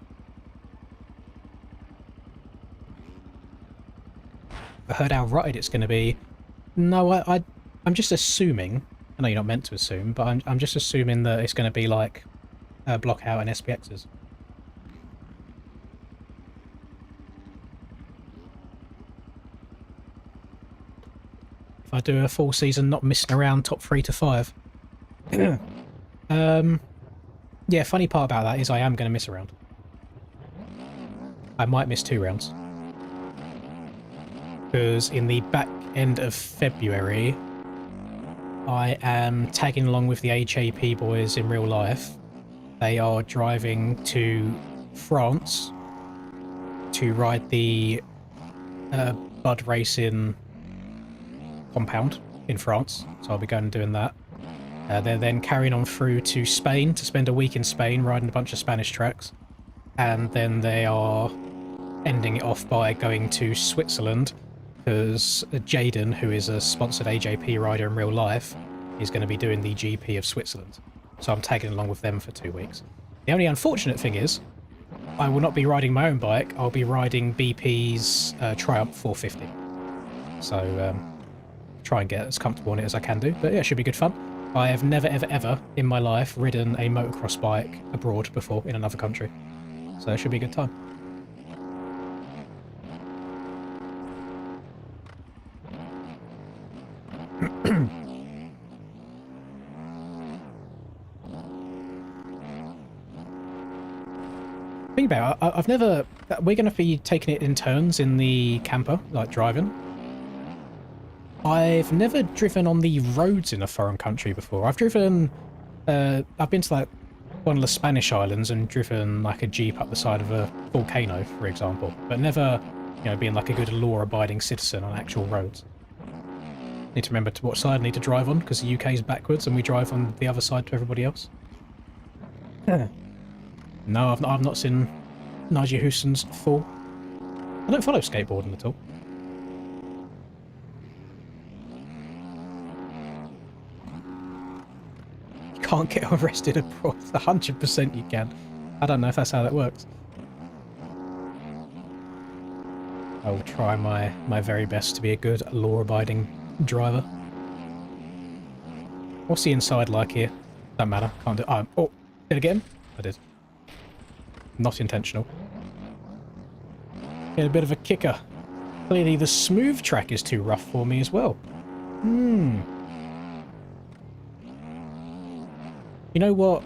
I heard how rutted it's going to be. No, I'm just assuming. I know you're not meant to assume, but I'm just assuming that it's going to be like block out and SPXs. If I do a full season, not missing around top 3 to 5. Yeah, funny part about that is I am going to miss a round. I might miss 2 rounds. Because in the back end of February, I am tagging along with the HAP boys in real life. They are driving to France to ride the Bud Racing compound in France. So I'll be going and doing that. They're then carrying on through to Spain to spend a week in Spain riding a bunch of Spanish tracks. And then they are ending it off by going to Switzerland because Jaden, who is a sponsored AJP rider in real life, is going to be doing the GP of Switzerland. So I'm tagging along with them for 2 weeks. The only unfortunate thing is I will not be riding my own bike. I'll be riding BP's Triumph 450. So try and get as comfortable on it as I can do. But yeah, it should be good fun. I have never, ever, ever in my life ridden a motocross bike abroad before in another country. So it should be a good time. Think about it, I've never... We're going to be taking it in turns in the camper, like driving. I've never driven on the roads in a foreign country before. I've driven... I've been to like one of the Spanish islands and driven like a Jeep up the side of a volcano, for example. But never, you know, being like a good law-abiding citizen on actual roads. Need to remember to what side I need to drive on, because the UK's backwards and we drive on the other side to everybody else. No, I've not seen Nigel Houston's fall. I don't follow skateboarding at all. You can't get arrested abroad. 100% you can. I don't know if that's how that works. I will try my very best to be a good law-abiding driver. What's the inside like here? Don't matter. Can't do it. Oh, did I get him? I did. Not intentional. Get a bit of a kicker. Clearly the smooth track is too rough for me as well. You know what?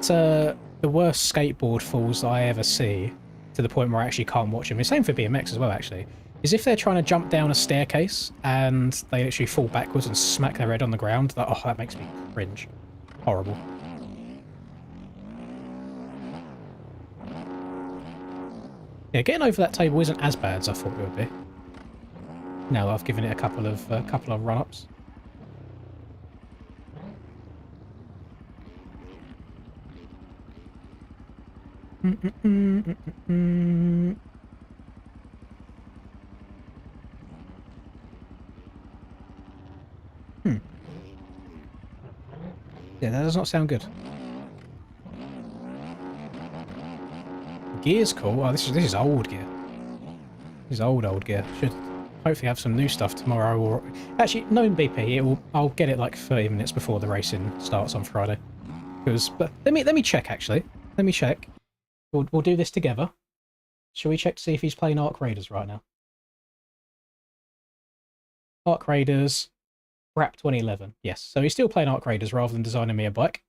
The worst skateboard falls that I ever see, to the point where I actually can't watch them, the same for BMX as well actually, is if they're trying to jump down a staircase and they actually fall backwards and smack their head on the ground. That makes me cringe. Horrible. Yeah, getting over that table isn't as bad as I thought it would be. Now that I've given it a couple of run-ups. Yeah, that does not sound good. Gear's cool. Oh, this is old gear. This is old gear. Should hopefully have some new stuff tomorrow, or actually, knowing BP, I'll get it like 30 minutes before the racing starts on Friday. But let me check actually. Let me check. We'll do this together. Shall we check to see if he's playing Arc Raiders right now? Arc Raiders, Wrap 2011. Yes, so he's still playing Arc Raiders rather than designing me a bike.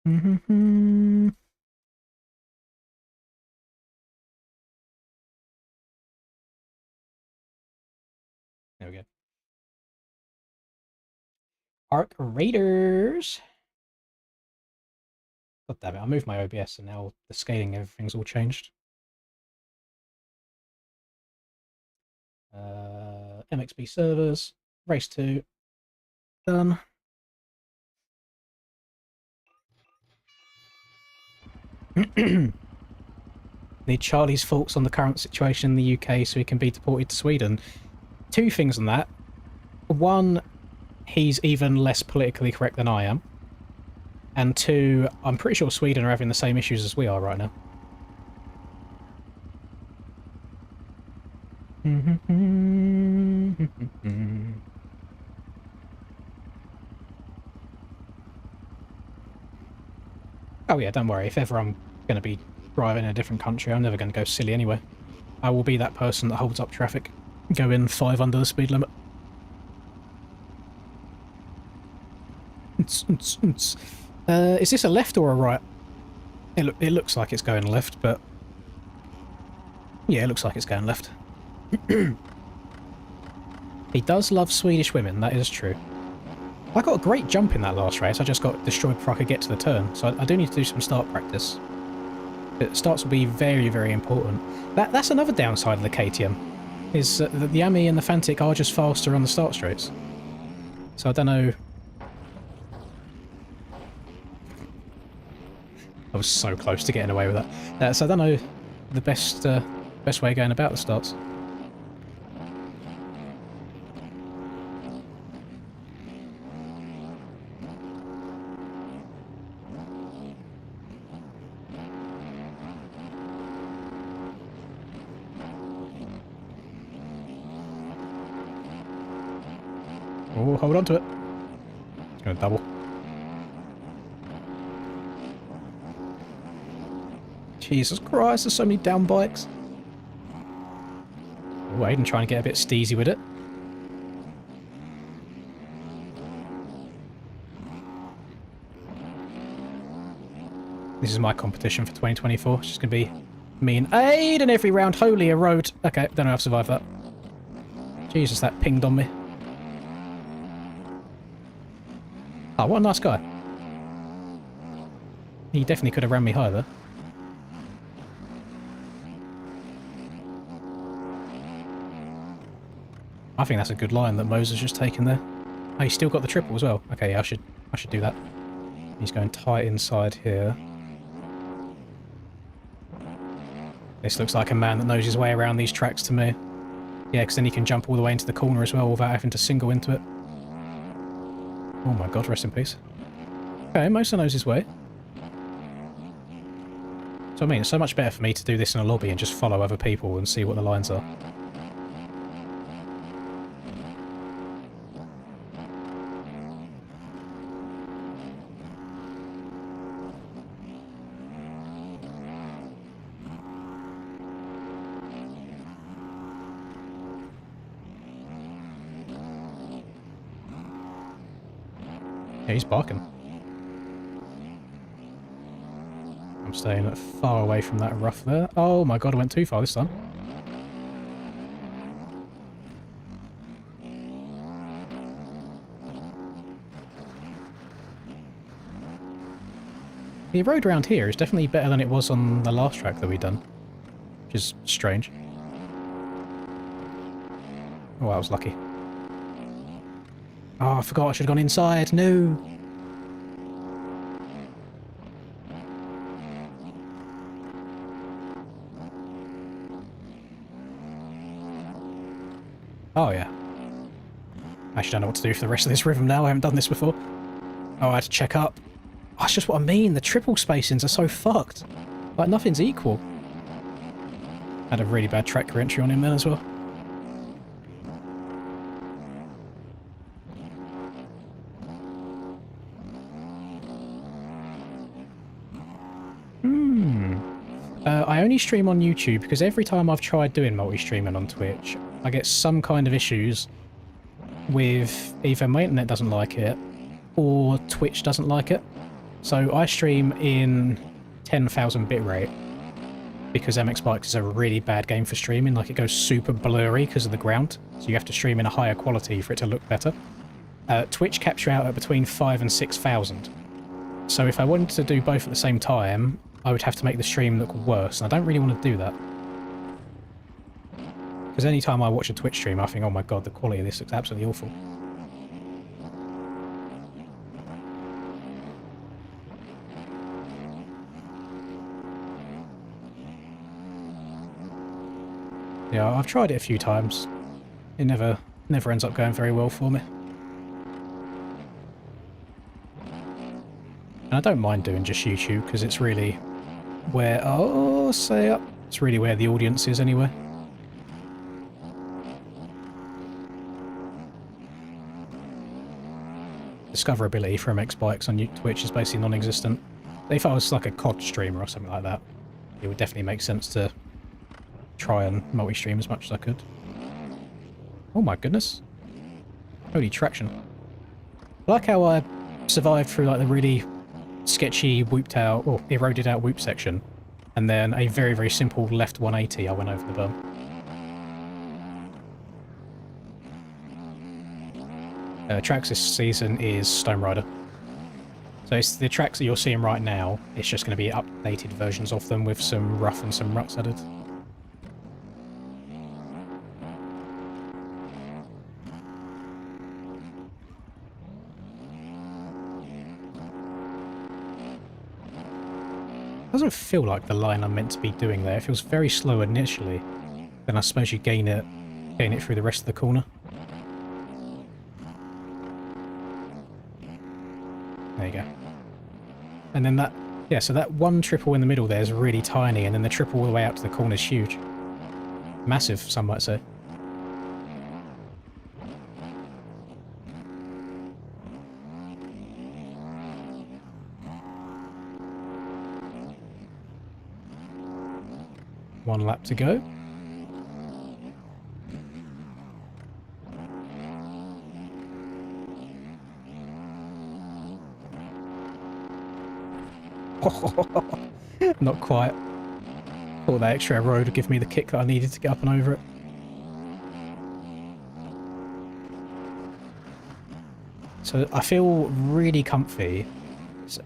There we go. Arc Raiders. God damn it, I moved my OBS and now the scaling, everything's all changed. MXB servers, race 2, done. Need Charlie's thoughts on the current situation in the UK so he can be deported to Sweden. 2 things on that. 1, he's even less politically correct than I am. And 2, I'm pretty sure Sweden are having the same issues as we are right now. Oh yeah, don't worry. If ever I'm going to be driving in a different country, I'm never going to go silly anyway. I will be that person that holds up traffic. Go in 5 under the speed limit. Is this a left or a right? It looks like it's going left, but... yeah, it looks like it's going left. He does love Swedish women, that is true. I got a great jump in that last race, I just got destroyed before I could get to the turn, so I do need to do some start practice. But starts will be very, very important. That's another downside of the KTM, is that the Ami and the Fantic are just faster on the start straights. So I don't know... I was so close to getting away with that. So I don't know the best way of going about the starts. Oh, hold on to it. It's going to double. Jesus Christ, there's so many down bikes. Oh, Aiden trying to get a bit steezy with it. This is my competition for 2024. It's just going to be me and Aiden every round. Holy, a road. Okay, don't know how I've survived that. Jesus, that pinged on me. Oh, what a nice guy. He definitely could have ran me higher there. I think that's a good line that Moses just taken there. Oh, he's still got the triple as well. Okay, yeah, I should do that. He's going tight inside here. This looks like a man that knows his way around these tracks to me. Yeah, because then he can jump all the way into the corner as well without having to single into it. Oh my god, rest in peace. Okay, Mosa knows his way. So I mean, it's so much better for me to do this in a lobby and just follow other people and see what the lines are. Yeah, he's barking. I'm staying far away from that rough there. Oh my god, I went too far this time. The road around here is definitely better than it was on the last track that we've done, which is strange. Oh, I was lucky. Oh, I forgot I should have gone inside. No. Oh, yeah. I actually don't know what to do for the rest of this rhythm now. I haven't done this before. Oh, I had to check up. Oh, that's just what I mean. The triple spacings are so fucked. Like, nothing's equal. Had a really bad track entry on him then as well. I only stream on YouTube because every time I've tried doing multi-streaming on Twitch, I get some kind of issues with either my internet doesn't like it or Twitch doesn't like it. So I stream in 10,000 bitrate because MX Bikes is a really bad game for streaming. Like, it goes super blurry because of the ground, so you have to stream in a higher quality for it to look better. Twitch caps you out at between 5,000 and 6,000. So if I wanted to do both at the same time, I would have to make the stream look worse, and I don't really want to do that. Because any time I watch a Twitch stream, I think, oh my god, the quality of this looks absolutely awful. Yeah, I've tried it a few times. It never ends up going very well for me. And I don't mind doing just YouTube, because it's really where... Oh, say up. It's really where the audience is anyway. Discoverability from X-Bikes on Twitch is basically non-existent. If I was like a COD streamer or something like that, it would definitely make sense to try and multi-stream as much as I could. Oh my goodness. Holy traction. I like how I survived through like the really sketchy whooped out, or eroded out whoop section, and then a very, very simple left 180 I went over the bump. Tracks this season is Stone Rider. So it's the tracks that you're seeing right now, it's just going to be updated versions of them with some rough and some ruts added. Doesn't feel like the line I'm meant to be doing there. It feels very slow initially. Then I suppose you gain it through the rest of the corner. There you go. And then that, yeah, so that one triple in the middle there is really tiny, and then the triple all the way out to the corner is huge. Massive, some might say. One lap to go. Not quite. Thought that extra road would give me the kick that I needed to get up and over it. So I feel really comfy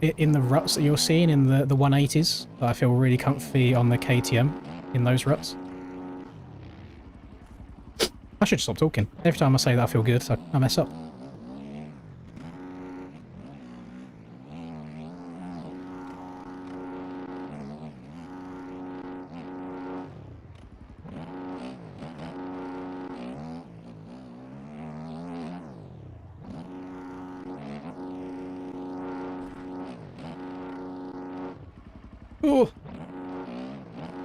in the ruts that you're seeing in the 180s. I feel really comfy on the KTM in those ruts. I should stop talking. Every time I say that I feel good, I mess up. Oh,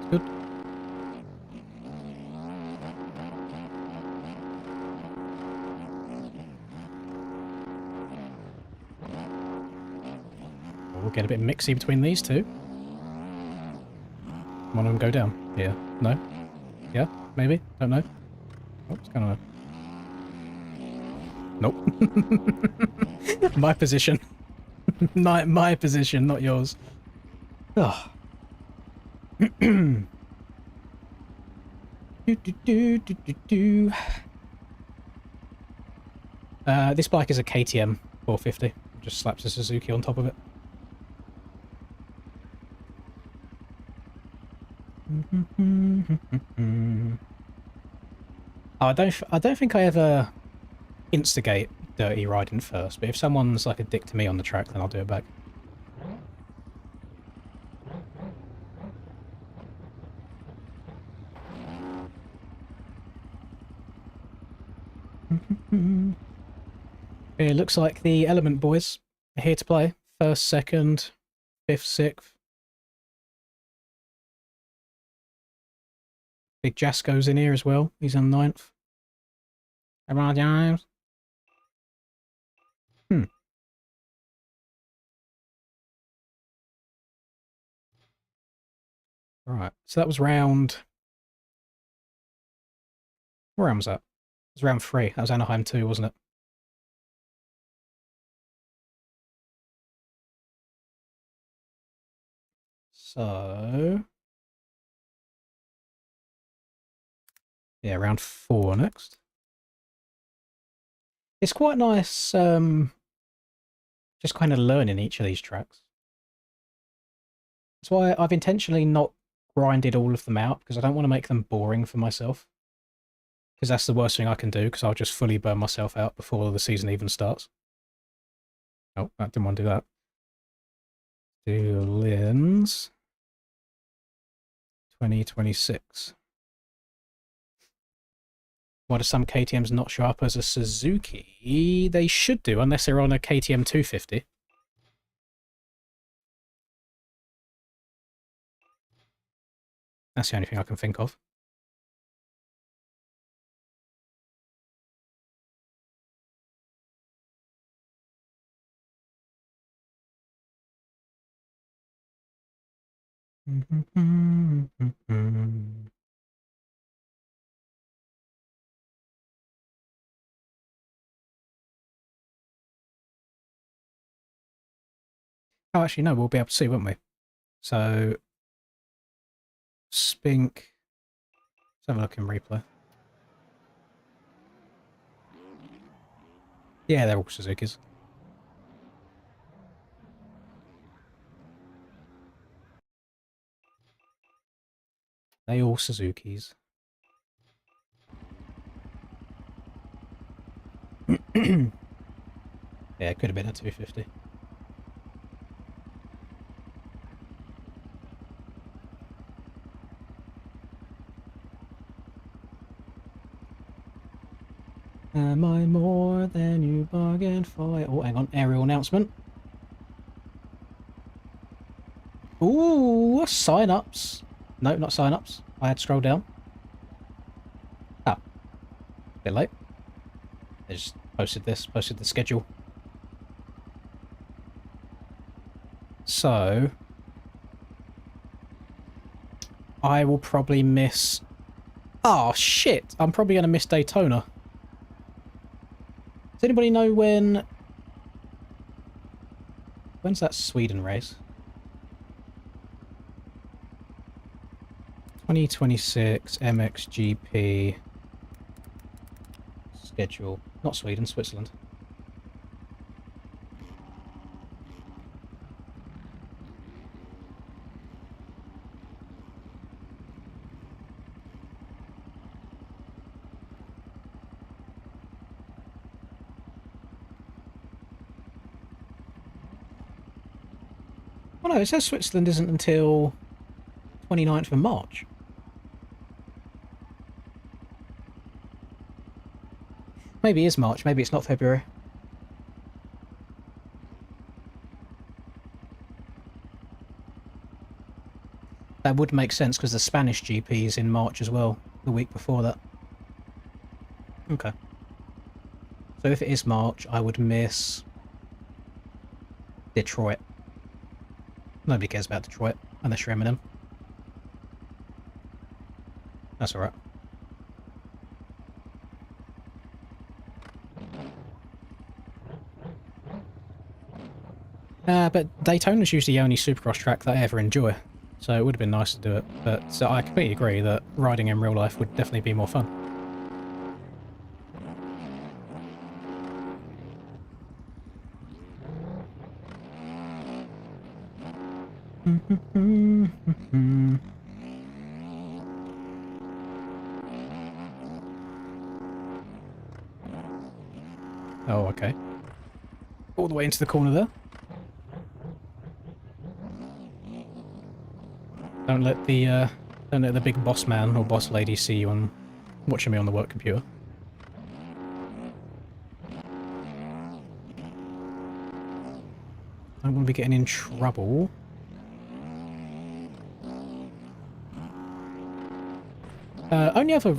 good. We'll get a bit mixy between these two. One of them go down. Yeah. No. Yeah. Maybe. Don't know. Oh, what's going on? Nope. My position. my position, not yours. Oh. This bike is a KTM 450. Just slaps a Suzuki on top of it. Oh, I don't think I ever instigate dirty riding first, but if someone's like a dick to me on the track, then I'll do it back. It looks like the Element boys are here to play. First, second, fifth, sixth. Big Jasko's in here as well. He's on ninth. Everyone, James. Right. So that was round... What round was that? It was round 3. That was Anaheim 2, wasn't it? So... yeah, round 4 next. It's quite nice, Just kind of learning each of these tracks. That's why I've intentionally not grinded all of them out, because I don't want to make them boring for myself. Because that's the worst thing I can do, because I'll just fully burn myself out before the season even starts. Oh, I didn't want to do that. Do Lins 2026. Why do some KTMs not show up as a Suzuki? They should do, unless they're on a KTM 250. That's the only thing I can think of. Oh, actually, no, we'll be able to see, won't we? So, Spink. Let's have a look in replay. Yeah, they're all Suzukis. They all Suzukis. Yeah, it could have been a 250. Am I more than you bargained for? Oh, hang on. Aerial announcement. Ooh, sign-ups. No, not sign-ups. I had to scroll down. Oh, a bit late. I just posted the schedule. So, I will probably miss... Oh, shit! I'm probably going to miss Daytona. Does anybody know when... When's that Sweden race? 2026 MXGP schedule. Not Sweden, Switzerland. Oh no, it says Switzerland isn't until 29th of March. Maybe it is March, maybe it's not February. That would make sense because the Spanish GP is in March as well, the week before that. Okay. So if it is March, I would miss Detroit. Nobody cares about Detroit, unless you're Eminem. That's alright. But Daytona's usually the only Supercross track that I ever enjoy, so it would have been nice to do it. But so I completely agree that riding in real life would definitely be more fun. Oh, okay. All the way into the corner there. Don't let the big boss man or boss lady see you on watching me on the work computer. Don't want to be getting in trouble. Only other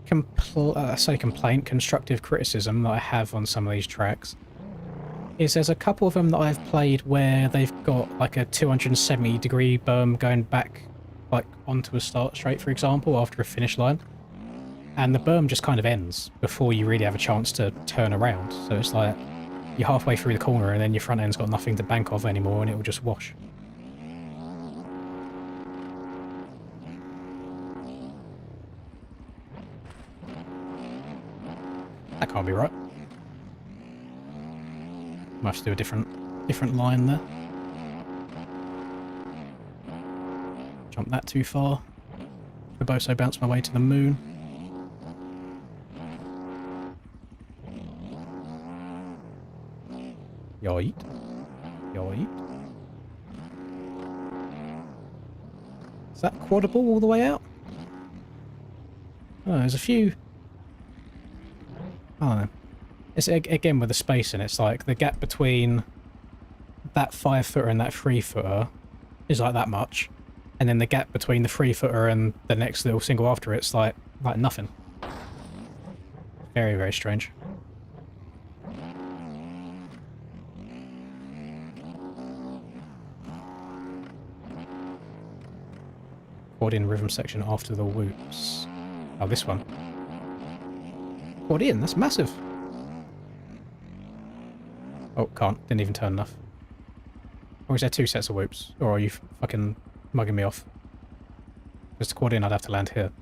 complaint, constructive criticism that I have on some of these tracks is there's a couple of them that I've played where they've got like a 270-degree berm going back like onto a start straight, for example, after a finish line. And the berm just kind of ends before you really have a chance to turn around. So it's like you're halfway through the corner and then your front end's got nothing to bank off anymore and it will just wash. That can't be right. Might have to do a different different line there. Jump that too far. Caboso bounced my way to the moon. Yoit. Yoit. Is that quadable all the way out? Oh, there's a few... Oh, it's again with the spacing. It's like the gap between that 5-footer and that 3-footer is like that much, and then the gap between the 3-footer and the next little single after it's like nothing. Very, very strange. Quad in rhythm section after the whoops. Oh, this one. Quad in, that's massive. Oh, can't. Didn't even turn enough. Or is there 2 sets of whoops? Or are you fucking mugging me off? Just to quad in, I'd have to land here.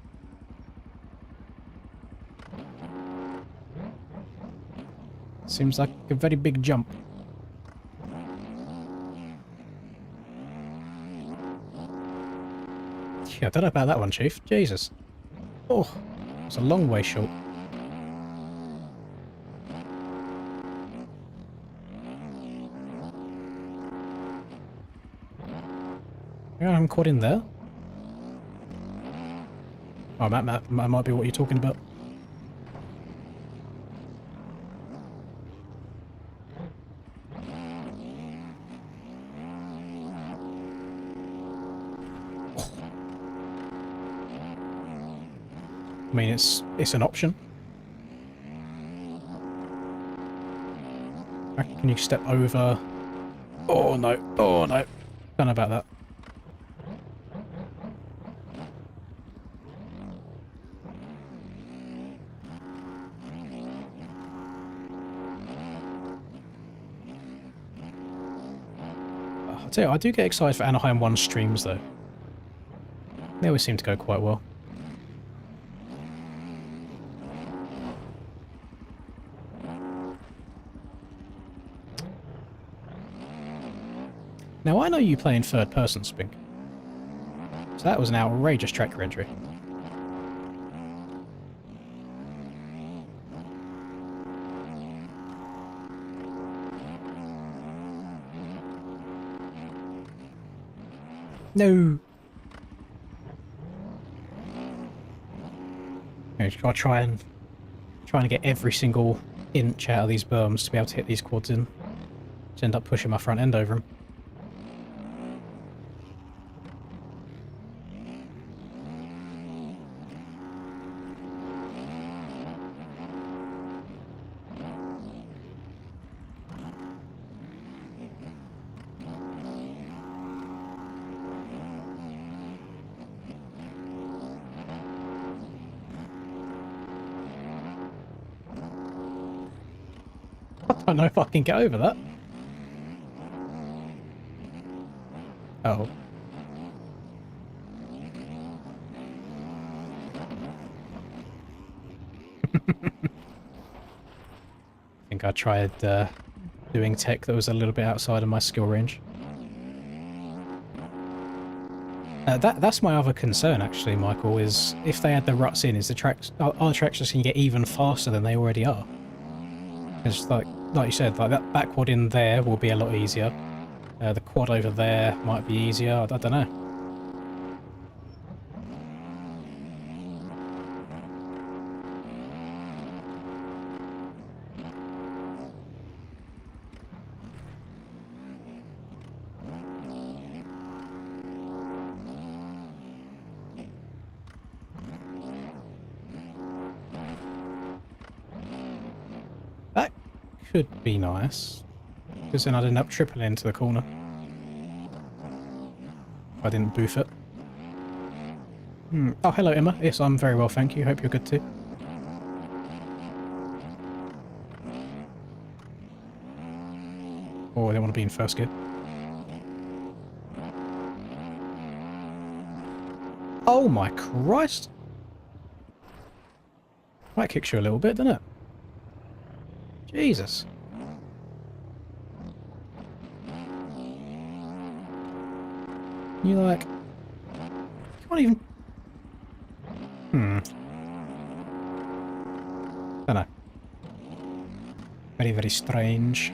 Seems like a very big jump. Yeah, I don't know about that one, Chief. Jesus. Oh, it's a long way short. Yeah, I'm caught in there. Oh, that might be what you're talking about. I mean, it's an option. Can you step over? Oh no! Oh no! Don't know about that. I'll tell you, I do get excited for Anaheim 1 streams though. They always seem to go quite well. Now, I know you play in third person, Spink. So that was an outrageous tracker entry. No! Okay, I'll trying to get every single inch out of these berms to be able to hit these quads in. To end up pushing my front end over them. I don't know if I can get over that. Oh. I think I tried doing tech that was a little bit outside of my skill range. That's my other concern, actually, Michael, is if they add the ruts in, is the tracks are the tracks just going to get even faster than they already are? Because, like you said, like that back quad in there will be a lot easier. The quad over there might be easier. I don't know. That could be nice, because then I'd end up tripling into the corner. If I didn't boof it. Oh, hello, Emma. Yes, I'm very well, thank you. Hope you're good too. Oh, I don't want to be in first gear. Oh my Christ! That kicks you a little bit, doesn't it? Jesus. You like... You can't even... Don't know. Very, very strange.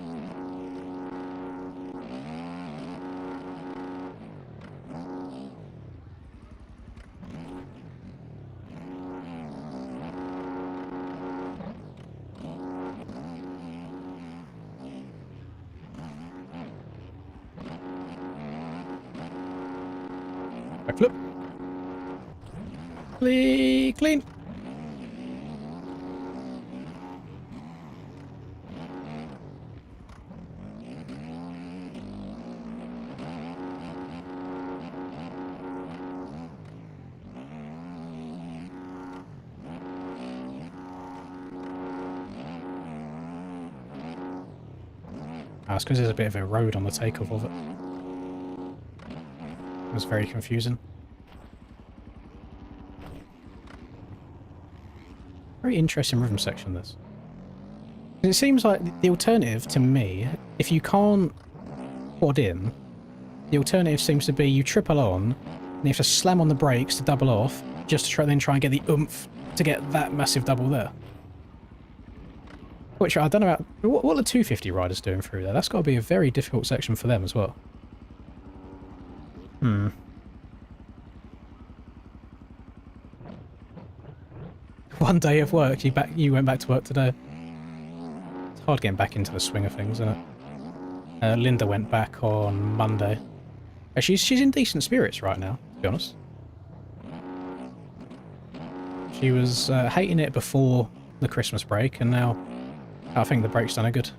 Backflip. Clean. That's because there's a bit of a road on the takeoff of it. It was very confusing. Very interesting rhythm section, this. It seems like the alternative to me, if you can't quad in, the alternative seems to be you triple on, and you have to slam on the brakes to double off, just to then try and get the oomph to get that massive double there. Which I don't know about... What are the 250 riders doing through there? That's got to be a very difficult section for them as well. One day of work, you went back to work today. It's hard getting back into the swing of things, isn't it? Linda went back on Monday. She's in decent spirits right now, to be honest. She was hating it before the Christmas break, and now I think the break's done her good.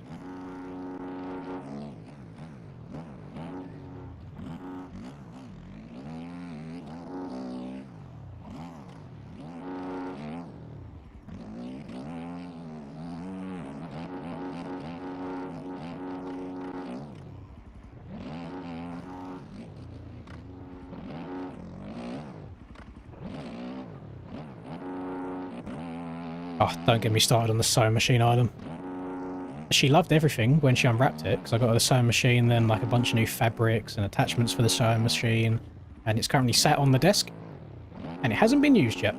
Oh, don't get me started on the sewing machine item. She loved everything when she unwrapped it, because I got her the sewing machine, then like a bunch of new fabrics and attachments for the sewing machine, and it's currently sat on the desk, and it hasn't been used yet.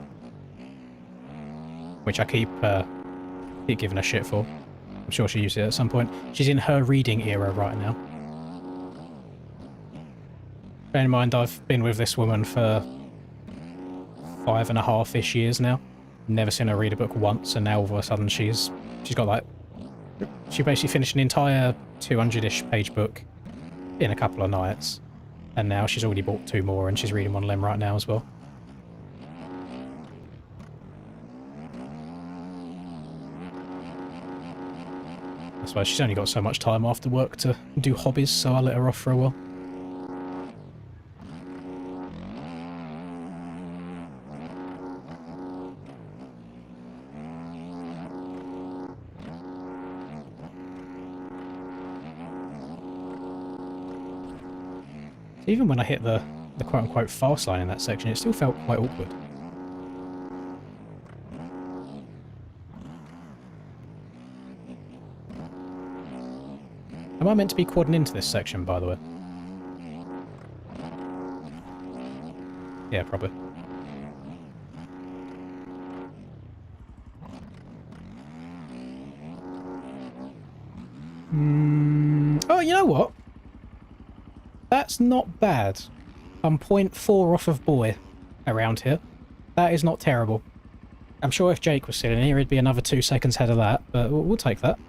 Which I keep giving her shit for. I'm sure she'll use it at some point. She's in her reading era right now. Bear in mind, I've been with this woman for 5.5-ish years now. Never seen her read a book once, and now all of a sudden she's got like... She basically finished an entire 200-ish page book in a couple of nights, and now she's already bought 2 more, and she's reading one of them right now as well. I suppose she's only got so much time after work to do hobbies, so I'll let her off for a while. Even when I hit the quote-unquote fast line in that section, it still felt quite awkward. Am I meant to be quadding into this section, by the way? Yeah, probably. Oh, you know what? That's not bad. I'm 0.4 off of boy around here. That is not terrible. I'm sure if Jake was sitting here, he'd be another 2 seconds ahead of that, but we'll take that.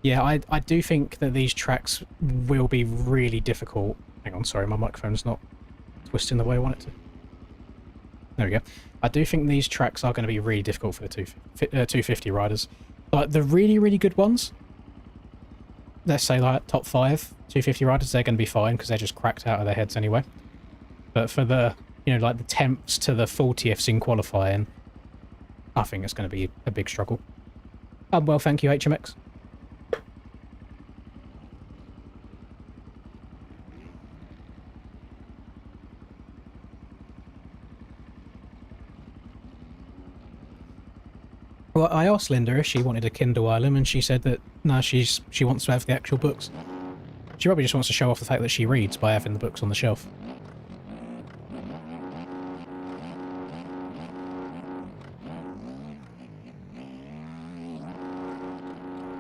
Yeah, I do think that these tracks will be really difficult. Hang on, sorry, my microphone's not twisting the way I want it to. There we go. I do think these tracks are going to be really difficult for the 250 riders. Like, the really, really good ones, let's say like top 5 250 riders, they're going to be fine because they're just cracked out of their heads anyway. But for the, you know, like the 10ths to the 40ths in qualifying, I think it's going to be a big struggle. Well, thank you, HMX. Well, I asked Linda if she wanted a Kindle Island, and she said that no, she wants to have the actual books. She probably just wants to show off the fact that she reads by having the books on the shelf.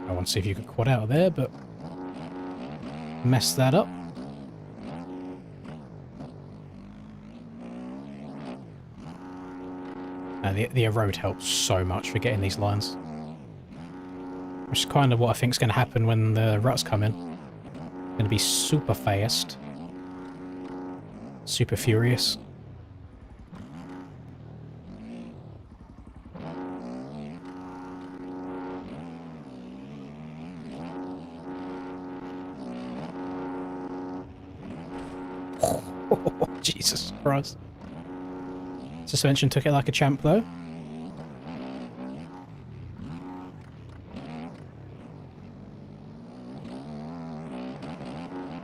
I want to see if you could quad out of there, but mess that up. The erode helps so much for getting these lines. Which is kind of what I think is going to happen when the ruts come in. Going to be super fast. Super furious. Oh, Jesus Christ. Suspension took it like a champ, though.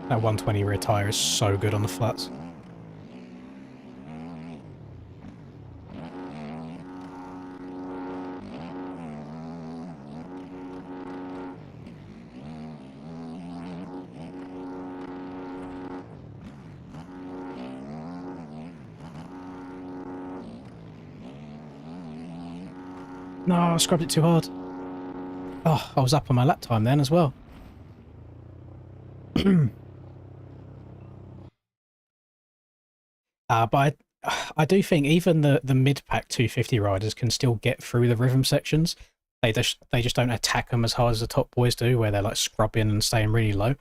That 120 rear tyre is so good on the flats. No, I scrubbed it too hard. Oh, I was up on my lap time then as well. But I do think even the mid-pack 250 riders can still get through the rhythm sections. They just don't attack them as hard as the top boys do, where they're like scrubbing and staying really low.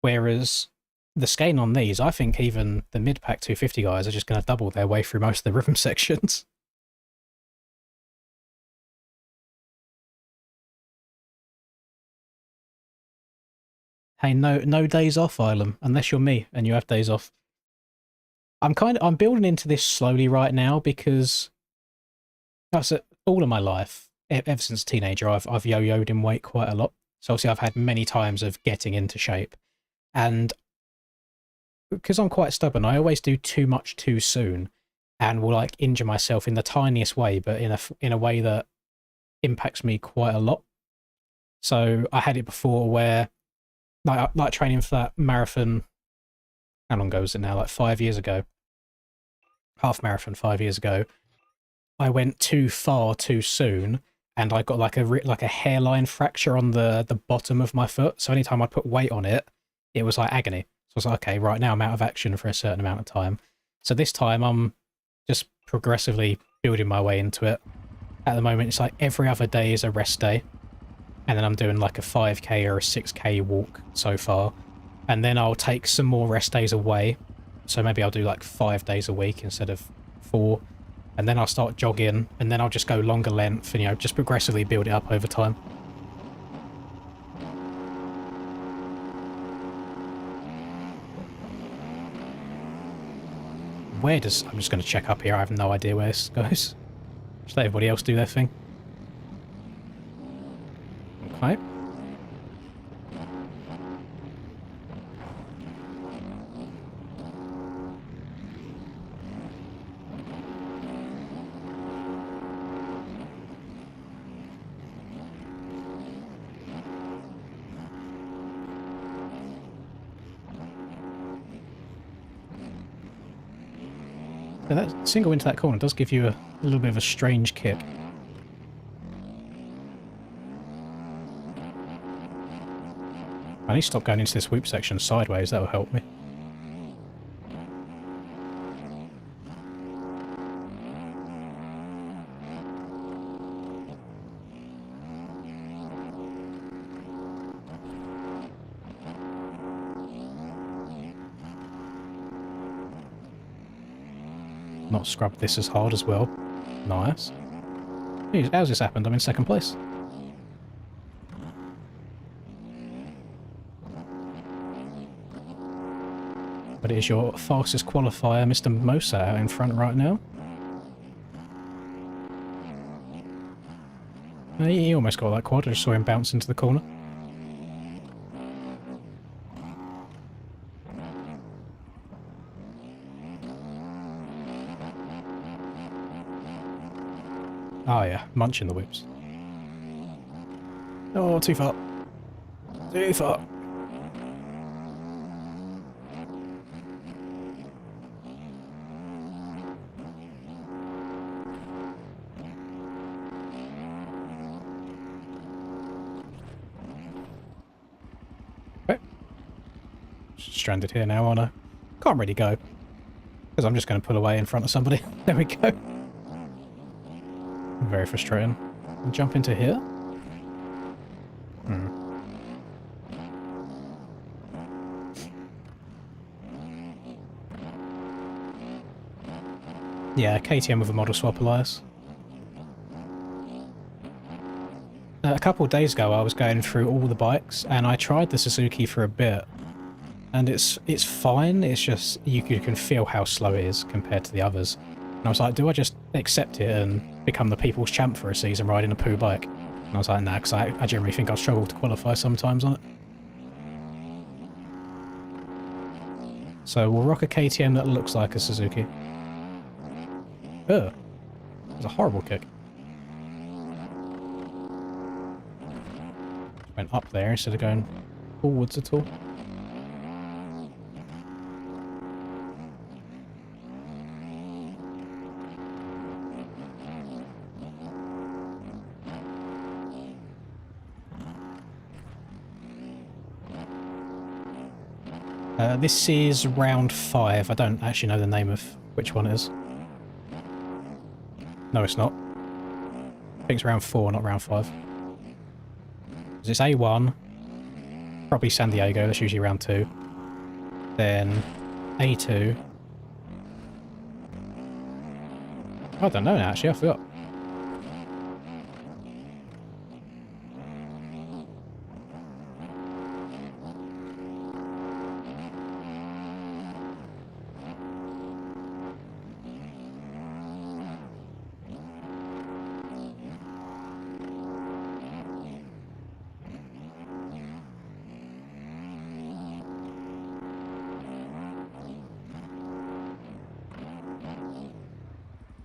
Whereas the scaling on these, I think even the mid-pack 250 guys are just going to double their way through most of the rhythm sections. Hey, no days off, Ilum, unless you're me and you have days off. I'm building into this slowly right now because that's all of my life, ever since a teenager, I've yo-yoed in weight quite a lot. So obviously I've had many times of getting into shape, and because I'm quite stubborn, I always do too much too soon, and will like injure myself in the tiniest way, but in a way that impacts me quite a lot. So I had it before where like training for that marathon. How long ago was it now? Like 5 years ago. Half marathon 5 years ago. I went too far too soon, and I got like a hairline fracture on the bottom of my foot. So anytime I put weight on it, it was like agony. So I was like, okay, right now I'm out of action for a certain amount of time. So this time I'm just progressively building my way into it. At the moment, it's like every other day is a rest day, and then I'm doing like a 5k or a 6k walk so far, and then I'll take some more rest days away. So maybe I'll do like 5 days a week instead of 4. And then I'll start jogging, and then I'll just go longer length and, you know, just progressively build it up over time. I'm just going to check up here. I have no idea where this goes. Just let everybody else do their thing. Okay. So that single into that corner does give you a little bit of a strange kick. I need to stop going into this whoop section sideways, that will help me. Not scrubbed this as hard as well. Nice. Jeez, how's this happened? I'm in second place. But it is your fastest qualifier, Mr. Mosa, out in front right now. He almost got that quad. I just saw him bounce into the corner. Oh yeah, munching the whips. Oh, too far. Too far. Okay. Stranded here now, aren't I? Can't really go. Because I'm just going to pull away in front of somebody. There we go. Very frustrating. Jump into here? Yeah, KTM with a model swap, Elias. A couple of days ago I was going through all the bikes and I tried the Suzuki for a bit. And it's fine, it's just you can feel how slow it is compared to the others. And I was like, do I just accept it and become the people's champ for a season riding a poo bike? And I was like, nah, because I generally think I'll struggle to qualify sometimes on it. So we'll rock a KTM that looks like a Suzuki. Ugh. That was a horrible kick. Went up there instead of going forwards at all. This is round 5. I don't actually know the name of which one it is. No, it's not. I think it's round 4, not round 5. It's A1. Probably San Diego, that's usually round 2. Then A2. I don't know actually, I forgot.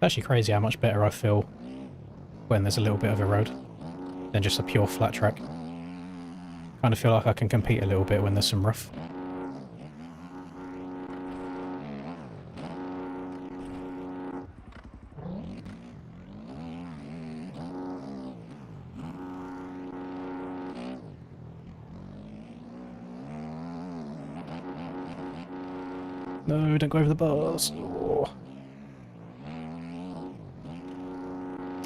It's actually crazy how much better I feel when there's a little bit of a road than just a pure flat track. Kind of feel like I can compete a little bit when there's some rough. No, don't go over the bars. Oh.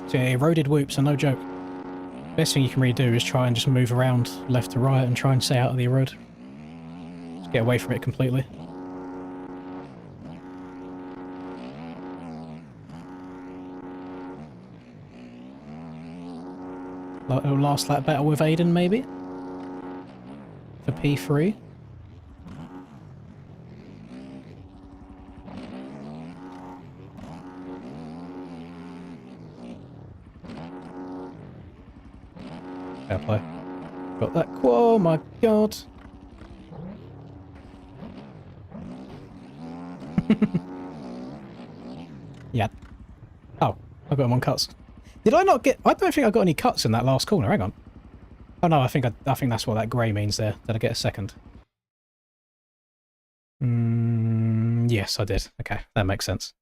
So yeah, eroded whoops are no joke. Best thing you can really do is try and just move around left to right and try and stay out of the road. Just get away from it completely. Like a last lap battle with Aiden, maybe? For P3. Fair play. Got that. Oh my god. Yeah. Oh, I got him on cuts. Did I not get... I don't think I got any cuts in that last corner. Hang on. Oh no, I think that's what that grey means there. Did I get a second? Yes, I did. Okay, that makes sense.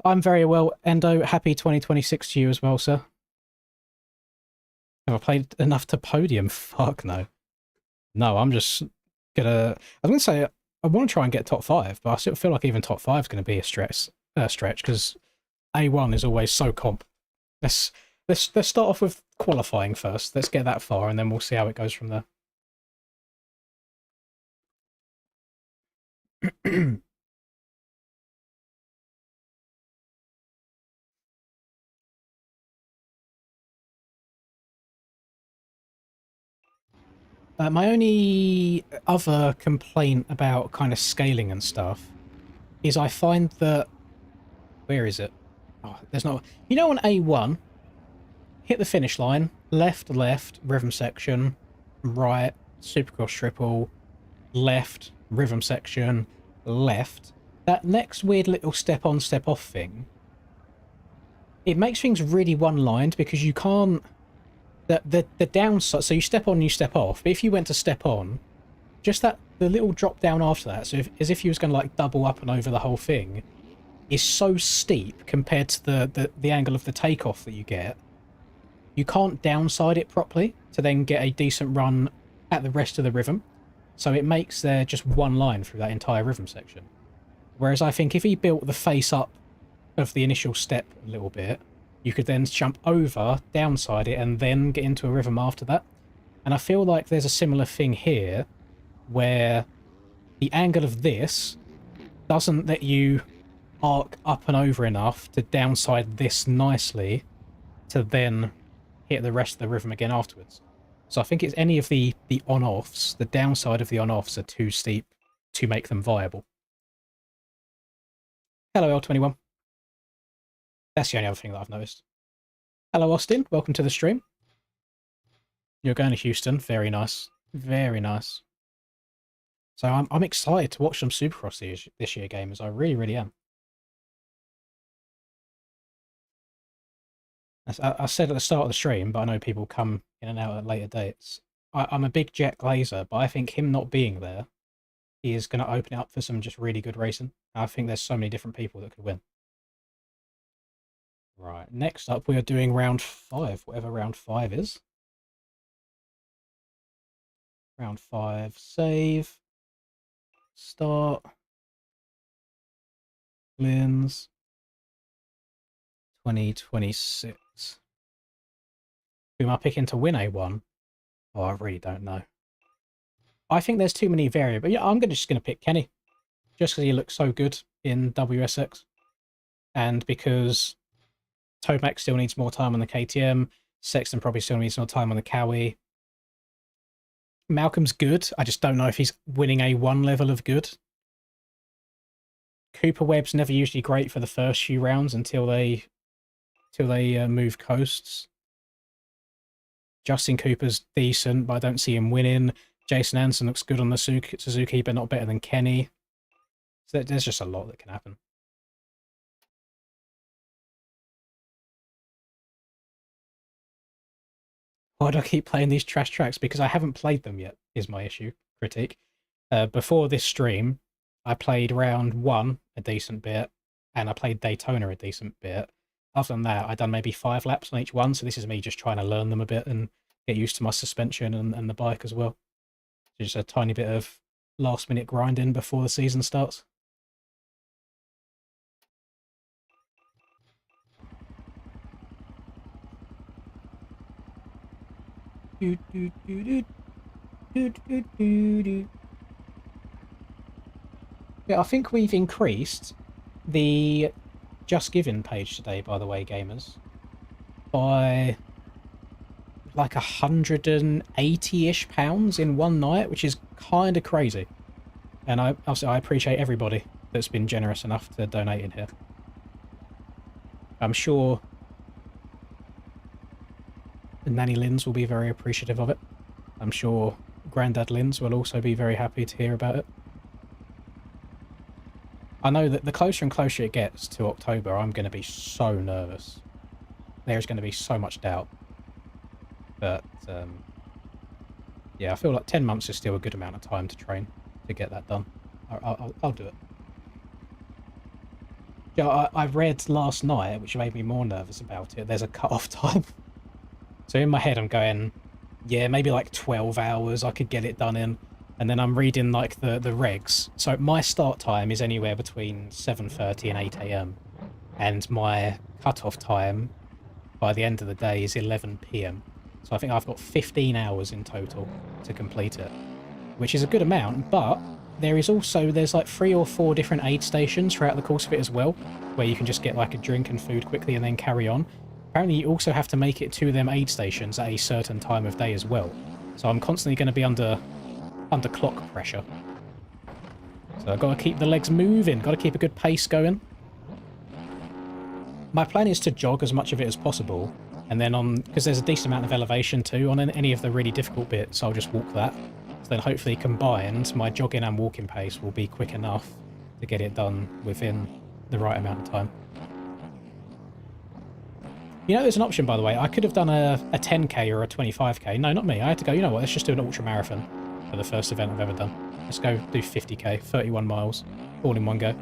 I'm very well, Endo. Happy 2026 to you as well, sir. Have I played enough to podium? Fuck no. No, I'm just gonna... I was gonna say, I want to try and get top 5, but I still feel like even top 5 is going to be a stretch, because A1 is always so comp. Let's start off with qualifying first. Let's get that far, and then we'll see how it goes from there. My only other complaint about kind of scaling and stuff is I find that... Where is it? Oh, there's not... You know on A1, hit the finish line, left, rhythm section, right, Supercross triple, left, rhythm section, left. That next weird little step on, step off thing, it makes things really one-lined because you can't... The downside, so you step on, you step off, but if you went to step on, just that, the little drop down after that, so as if you was going to like double up and over the whole thing, is so steep compared to the angle of the takeoff that you get. You can't downside it properly to then get a decent run at the rest of the rhythm. So it makes there just one line through that entire rhythm section. Whereas I think if he built the face up of the initial step a little bit, you could then jump over, downside it, and then get into a rhythm after that. And I feel like there's a similar thing here, where the angle of this doesn't let you arc up and over enough to downside this nicely to then hit the rest of the rhythm again afterwards. So I think it's any of the on-offs, the downside of the on-offs are too steep to make them viable. Hello, L21. That's the only other thing that I've noticed. Hello, Austin. Welcome to the stream. You're going to Houston. Very nice. Very nice. So I'm excited to watch some Supercross this year, gamers. I really, really am. I said at the start of the stream, but I know people come in and out at later dates. I'm a big Jet Glazer, but I think him not being there, he is going to open it up for some just really good racing. I think there's so many different people that could win. Right, next up we are doing round 5, whatever round 5 is. Round 5, save, start, wins, 2026. Who am I picking to win A1? Oh, I really don't know. I think there's too many variables. Yeah, I'm just going to pick Kenny. Just because he looks so good in WSX. And because Tomac still needs more time on the KTM. Sexton probably still needs more time on the Cowie. Malcolm's good. I just don't know if he's winning A1 level of good. Cooper Webb's never usually great for the first few rounds until they move coasts. Justin Cooper's decent, but I don't see him winning. Jason Anderson looks good on the Suzuki, but not better than Kenny. So there's just a lot that can happen. Why do I keep playing these trash tracks? Because I haven't played them yet, is my issue, critique. Before this stream, I played round 1 a decent bit, and I played Daytona a decent bit. Other than that, I've done maybe 5 laps on each one, so this is me just trying to learn them a bit and get used to my suspension and the bike as well. Just a tiny bit of last-minute grinding before the season starts. Yeah, I think we've increased the Just Giving page today, by the way, gamers, by like 180-ish pounds in one night, which is kind of crazy. And I appreciate everybody that's been generous enough to donate in here. I'm sure Nanny Linz will be very appreciative of it. I'm sure Grandad Linz will also be very happy to hear about it. I know that the closer and closer it gets to October, I'm going to be so nervous. There's going to be so much doubt. But, yeah, I feel like 10 months is still a good amount of time to train to get that done. I'll do it. Yeah, I read last night, which made me more nervous about it, there's a cut-off time. So in my head I'm going, yeah, maybe like 12 hours I could get it done in. And then I'm reading like the regs. So my start time is anywhere between 7:30 and 8 AM. And my cut-off time by the end of the day is 11 PM. So I think I've got 15 hours in total to complete it, which is a good amount. But there's like 3 or 4 different aid stations throughout the course of it as well, where you can just get like a drink and food quickly and then carry on. Apparently you also have to make it to them aid stations at a certain time of day as well. So I'm constantly going to be under clock pressure. So I've got to keep the legs moving, got to keep a good pace going. My plan is to jog as much of it as possible, and then because there's a decent amount of elevation too, on any of the really difficult bits, I'll just walk that. So then hopefully combined, my jogging and walking pace will be quick enough to get it done within the right amount of time. You know, there's an option, by the way. I could have done a 10k or a 25k. No, not me. I had to go, you know what, let's just do an ultra marathon for the first event I've ever done. Let's go do 50k, 31 miles, all in one go.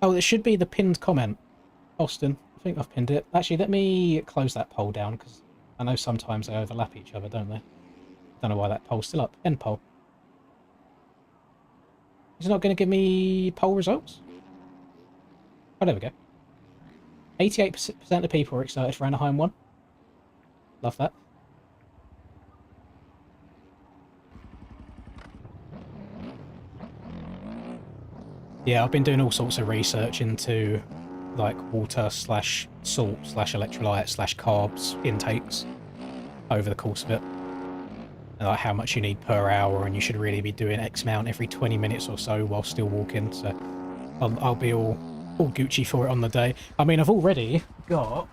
Oh, it should be the pinned comment. Austin, I think I've pinned it. Actually, let me close that poll down, because I know sometimes they overlap each other, don't they? Don't know why that poll's still up. End poll. Is it not going to give me poll results? Oh, there we go. 88% of people are excited for Anaheim 1. Love that. Yeah, I've been doing all sorts of research into like water slash salt slash electrolyte slash carbs intakes over the course of it. And like how much you need per hour, and you should really be doing X amount every 20 minutes or so while still walking. So I'll be all Gucci for it on the day. I mean, I've got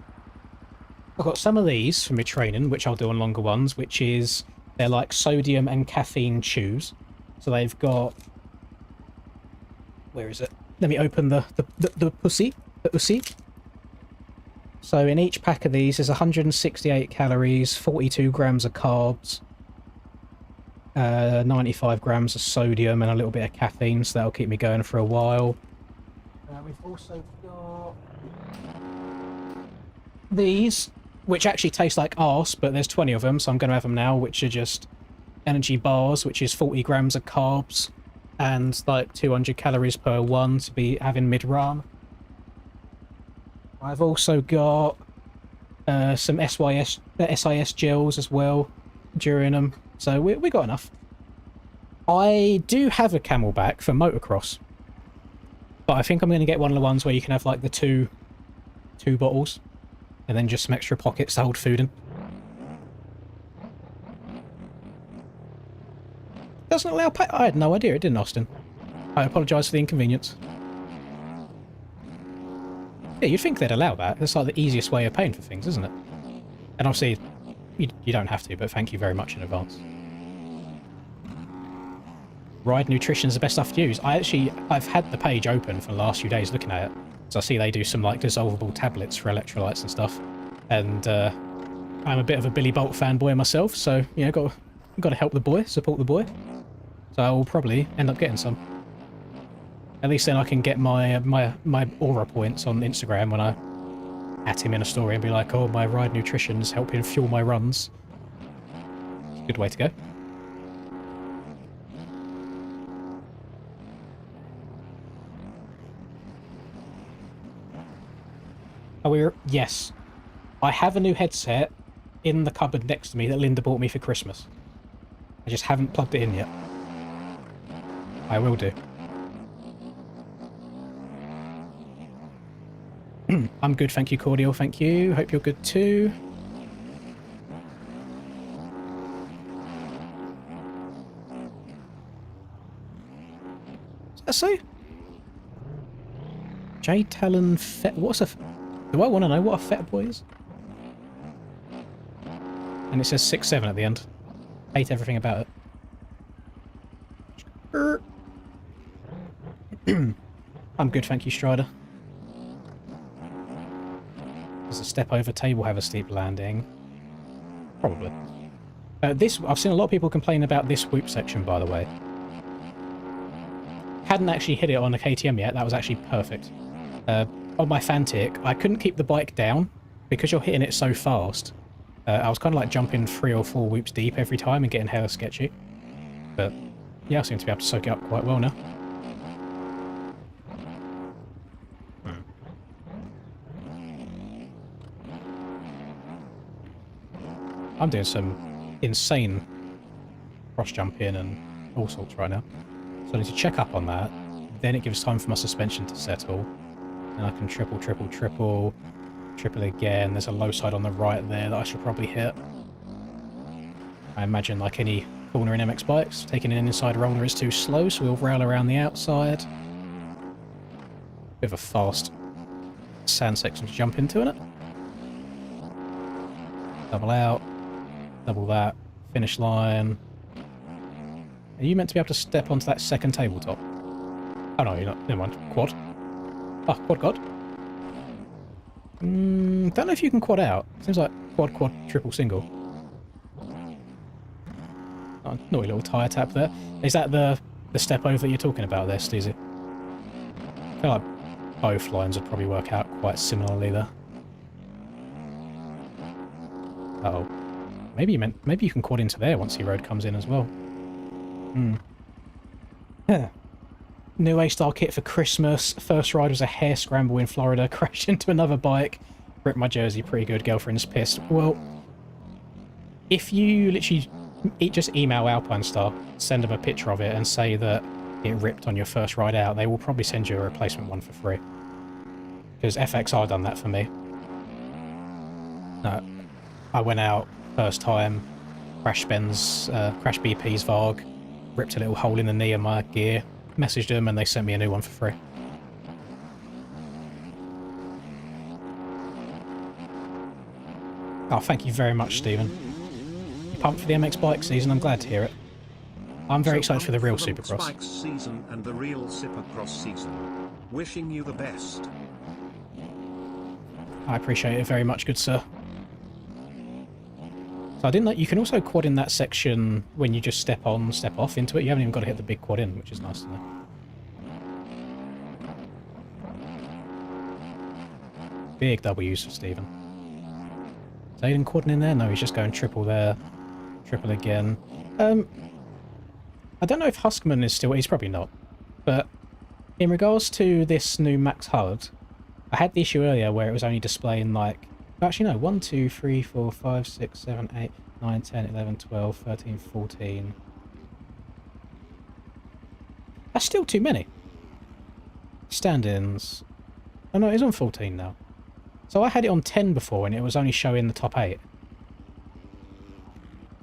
some of these for my training, which I'll do on longer ones, which is they're like sodium and caffeine chews. So they've got, where is it? Let me open the pussy. The pussy. So in each pack of these is 168 calories, 42 grams of carbs, 95 grams of sodium, and a little bit of caffeine, so that'll keep me going for a while. We've also got these, which actually taste like arse, but there's 20 of them, so I'm going to have them now, which are just energy bars, which is 40 grams of carbs and like 200 calories per one to be having mid-run. I've also got some SIS gels as well during them, so we got enough. I do have a Camelback for motocross, but I think I'm going to get one of the ones where you can have like the two bottles and then just some extra pockets to hold food in. Doesn't allow I had no idea it didn't, Austin. I apologise for the inconvenience. Yeah, you'd think they'd allow that. That's like the easiest way of paying for things, isn't it? And obviously, you don't have to, but thank you very much in advance. Ride Nutrition is the best stuff to use. I've had the page open for the last few days looking at it. So I see they do some like dissolvable tablets for electrolytes and stuff. And I'm a bit of a Billy Bolt fanboy myself, so you know, got to help the boy, support the boy. So I will probably end up getting some. At least then I can get my aura points on Instagram when I at him in a story and be like, oh, my Ride Nutrition is helping fuel my runs. Good way to go. Oh, yes. I have a new headset in the cupboard next to me that Linda bought me for Christmas. I just haven't plugged it in yet. I will do. I'm good, thank you, Cordial, thank you. Hope you're good too. Does that say? J Talon Fet. What's a? Do I want to know what a Fet boy is? And it says 6'7" at the end. Hate everything about it. I'm good, thank you, Strider. Does a step over table have a steep landing? Probably. I've seen a lot of people complain about this whoop section, by the way. Hadn't actually hit it on a KTM yet. That was actually perfect. On my Fantic, I couldn't keep the bike down because you're hitting it so fast. I was kind of like jumping 3 or 4 whoops deep every time and getting hella sketchy. But yeah, I seem to be able to soak it up quite well now. I'm doing some insane cross jumping and all sorts right now. So I need to check up on that. Then it gives time for my suspension to settle. And I can triple again. There's a low side on the right there that I should probably hit. I imagine, like any corner in MX bikes, taking an inside roller is too slow, so we'll rail around the outside. Bit of a fast sand section to jump into, innit? Double out. Double that. Finish line. Are you meant to be able to step onto that second tabletop? Oh no, you're not. Never mind. Quad. Ah, quad god. Don't know if you can quad out. Seems like quad, quad, triple, single. Oh, naughty little tyre tap there. Is that the step over that you're talking about there, Steezy? I feel like both lines would probably work out quite similarly there. Uh oh. Maybe you can quad into there once your road comes in as well. Yeah. New A-Star kit for Christmas. First ride was a hair scramble in Florida. Crashed into another bike. Ripped my jersey. Pretty good. Girlfriend's pissed. Well, if you literally just email Alpine Star, send them a picture of it and say that it ripped on your first ride out, they will probably send you a replacement one for free. Because FXR done that for me. No, I went out first time, crash BP's Varg, ripped a little hole in the knee of my gear, messaged them and they sent me a new one for free. Oh, thank you very much, Stephen. Pumped for the MX bike season, I'm glad to hear it. I'm very excited for the real Supercross. Bikes season and the real Supercross season. Wishing you the best. I appreciate it very much, good sir. So I didn't know you can also quad in that section when you just step on, step off into it. You haven't even got to hit the big quad in, which is nice to know. Big W's for Stephen. Is Aiden quadding in there? No, he's just going triple there. Triple again. I don't know if Huskman is still... He's probably not. But in regards to this new max HUD, I had the issue earlier where it was only displaying like... Actually, no. 1, 2, 3, 4, 5, 6, 7, 8, 9, 10, 11, 12, 13, 14... That's still too many. Stand-ins. Oh no, it is on 14 now. So I had it on 10 before and it was only showing the top 8.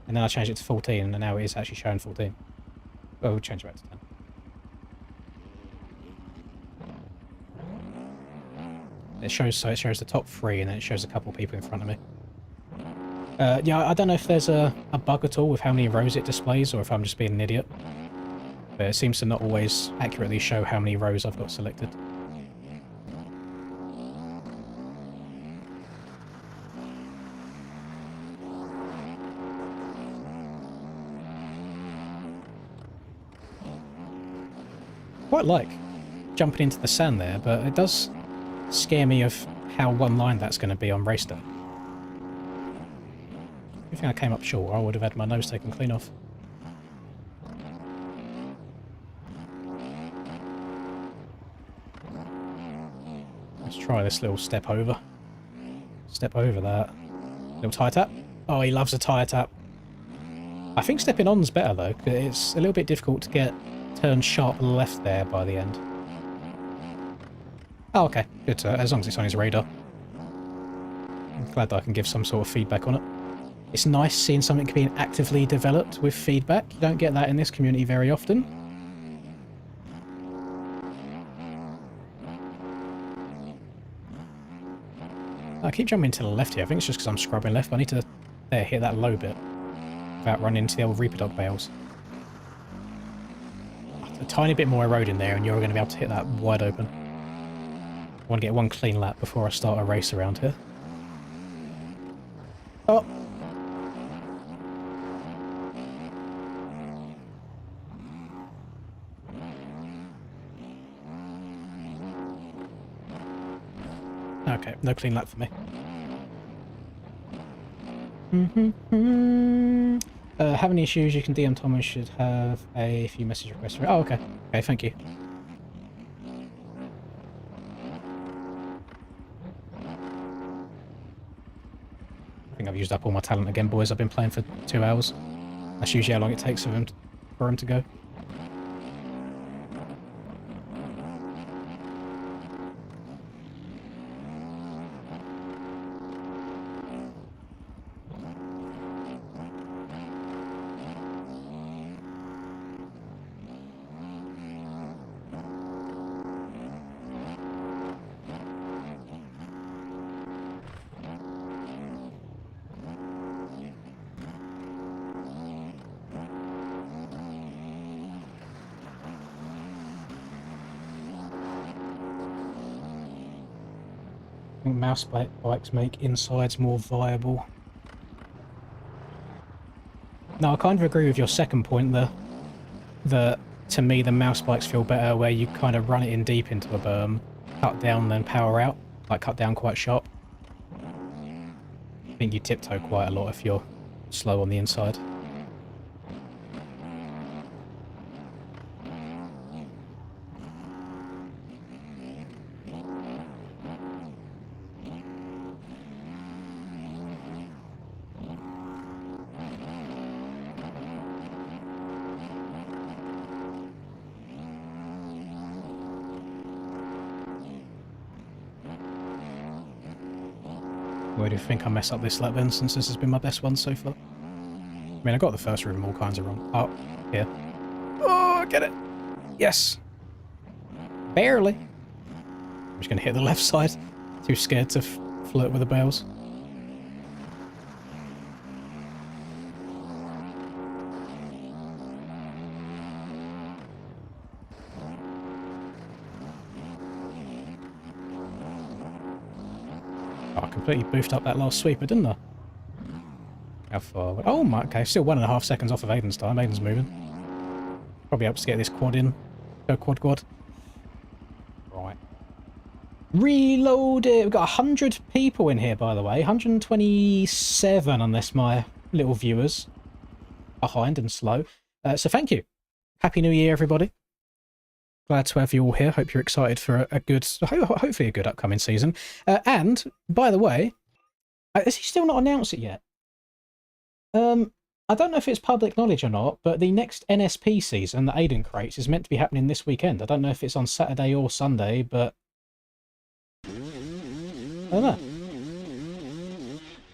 And then I changed it to 14 and now it is actually showing 14. Well, we'll change it back to 10. It shows the top 3 and then it shows a couple people in front of me. Yeah, I don't know if there's a bug at all with how many rows it displays or if I'm just being an idiot. But it seems to not always accurately show how many rows I've got selected. Quite like jumping into the sand there, but it does scare me of how one-lined that's going to be on race day. If I came up short, I would have had my nose taken clean off. Let's try this little step over. Step over that. Little tyre tap. Oh, he loves a tyre tap. I think stepping on's better though, because it's a little bit difficult to get turned sharp left there by the end. Oh, okay. Good, as long as it's on his radar. I'm glad that I can give some sort of feedback on it. It's nice seeing something being actively developed with feedback. You don't get that in this community very often. I keep jumping to the left here. I think it's just because I'm scrubbing left, but I need to hit that low bit without running into the old Reaper Dog bales. A tiny bit more road in there and you're going to be able to hit that wide open. I want to get one clean lap before I start a race around here. Oh! Okay, no clean lap for me. Have any issues, you can DM Thomas, should have a few message requests. Oh, okay. Okay, thank you. I think I've used up all my talent again, boys. I've been playing for 2 hours. That's usually how long it takes for him to go. think mouse bikes make insides more viable. No, I kind of agree with your second point there. That, to me, the mouse bikes feel better where you kind of run it in deep into a berm, cut down, then power out. Like, cut down quite sharp. I think you tiptoe quite a lot if you're slow on the inside. Where do you think I mess up this lap then, since this has been my best one so far? I mean, I got the first room all kinds of wrong. Oh, here. Oh, get it! Yes! Barely! I'm just gonna hit the left side. Too scared to flirt with the bales. Oh, I completely boofed up that last sweeper, didn't I? How far? Oh my, okay, still 1.5 seconds off of Aiden's time. Aiden's moving. Probably helps to get this quad in. Go quad. Right. Reload it! We've got 100 people in here, by the way. 127, unless my little viewers are behind and slow. So thank you. Happy New Year, everybody. Glad to have you all here. Hope you're excited for a good, hopefully a good upcoming season. And, by the way, has he still not announced it yet? I don't know if it's public knowledge or not, but the next NSP season, the Aiden Crates, is meant to be happening this weekend. I don't know if it's on Saturday or Sunday, but I don't know.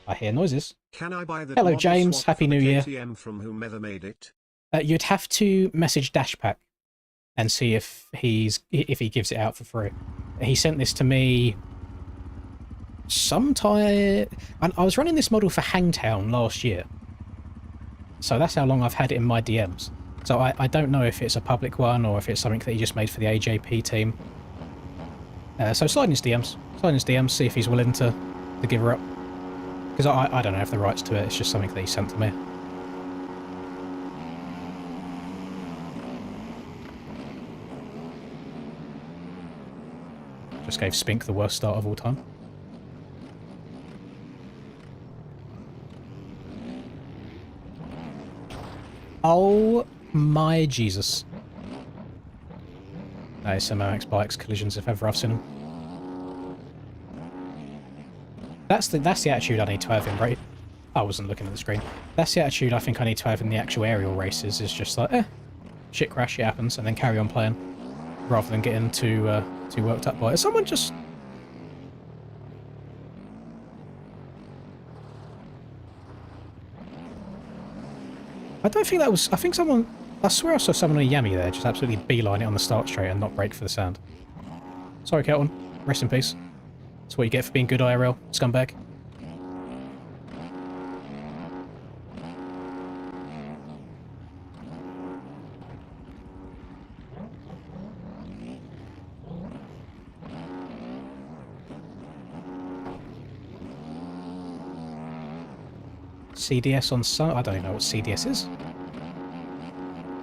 I hear noises. Can I buy the Hello, James. Happy New Year. KTM from whomever made it? You'd have to message Dashpack and see if he gives it out for free. He sent this to me sometime. And I was running this model for Hangtown last year. So that's how long I've had it in my DMs. So I don't know if it's a public one or if it's something that he just made for the AJP team. So slide in his DMs, see if he's willing to give her up. Because I don't have the rights to it, it's just something that he sent to me. Just gave Spink the worst start of all time. Oh my Jesus. That is some MX Bikes collisions if ever I've seen them. That's the attitude I need to have in race. I wasn't looking at the screen. That's the attitude I think I need to have in the actual aerial races, is just like, shit crash, it happens, and then carry on playing. Rather than getting too worked up by it. Someone just... I don't think that was... I think someone... I swear I saw someone on a Yami there just absolutely beeline it on the start straight and not brake for the sand. Sorry, Kelton. Rest in peace. That's what you get for being good IRL, scumbag. CDS on some... I don't even know what CDS is.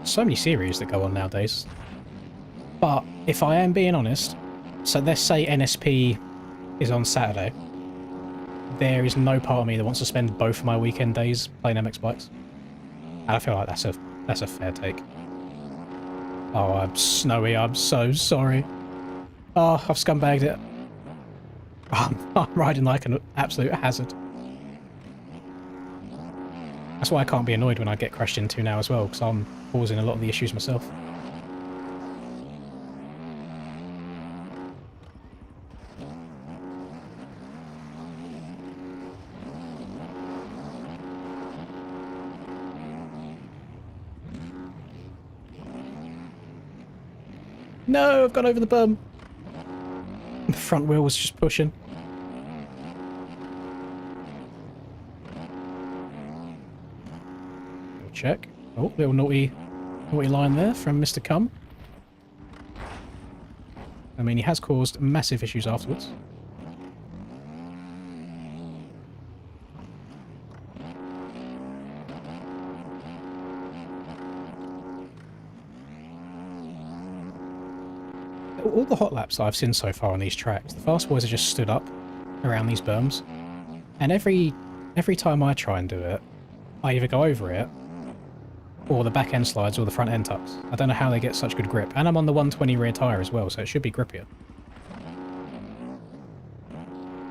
So many series that go on nowadays. But if I am being honest, so let's say NSP is on Saturday. There is no part of me that wants to spend both of my weekend days playing MX Bikes. And I feel like that's a fair take. Oh, I'm Snowy, I'm so sorry. Oh, I've scumbagged it. I'm riding like an absolute hazard. That's why I can't be annoyed when I get crashed into now as well, because I'm causing a lot of the issues myself. No, I've gone over the berm. The front wheel was just pushing. Check. Oh, little naughty line there from Mr. Cum. I mean, he has caused massive issues afterwards. all the hot laps that I've seen so far on these tracks, the fast boys are just stood up around these berms, and every time I try and do it, I either go over it, or the back end slides, or the front end tucks. I don't know how they get such good grip, and I'm on the 120 rear tyre as well, so it should be grippier.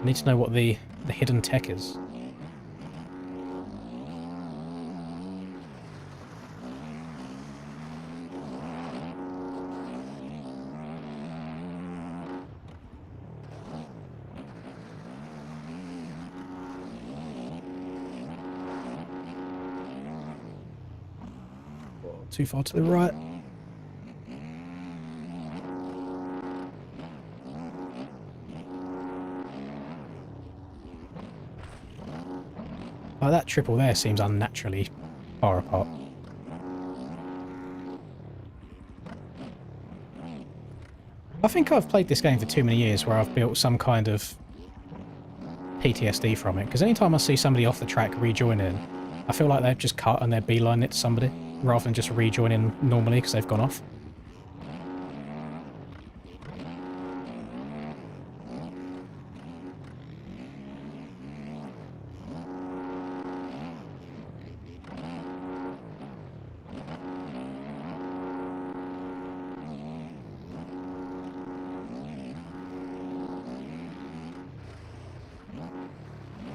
I need to know what the hidden tech is. Too far to the right. Oh, that triple there seems unnaturally far apart. I think I've played this game for too many years where I've built some kind of PTSD from it, because anytime I see somebody off the track rejoining, I feel like they've just cut and they're beelining it to somebody, rather than just rejoining normally because they've gone off.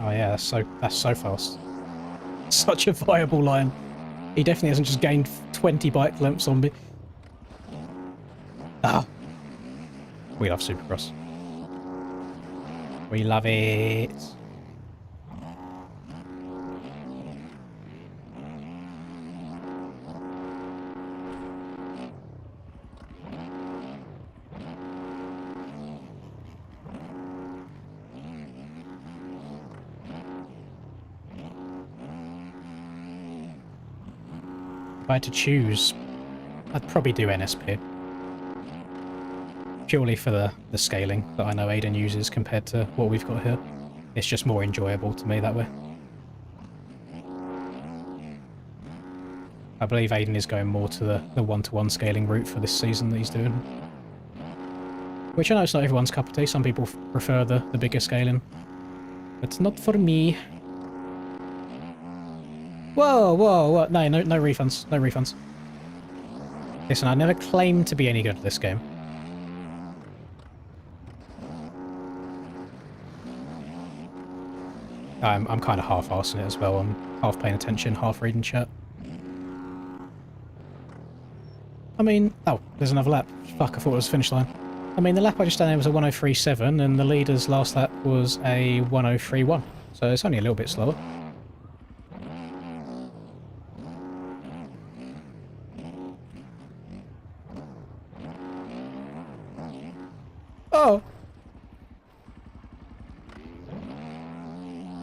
Oh yeah, that's so fast. Such a viable line. He definitely hasn't just gained 20 bike lengths on me. Ah. We love Supercross. We love it. If I had to choose, I'd probably do NSP. Purely for the scaling that I know Aiden uses compared to what we've got here. It's just more enjoyable to me that way. I believe Aiden is going more to the one-to-one scaling route for this season that he's doing. Which I know it's not everyone's cup of tea. Some people prefer the bigger scaling. But it's not for me. Whoa, whoa, whoa. No refunds. No refunds. Listen, I never claimed to be any good at this game. I'm kind of half-arsing it as well. I'm half paying attention, half reading chat. I mean... Oh, there's another lap. Fuck, I thought it was the finish line. I mean, the lap I just done there was a 103.7, and the leader's last lap was a 103.1. So it's only a little bit slower. Oh!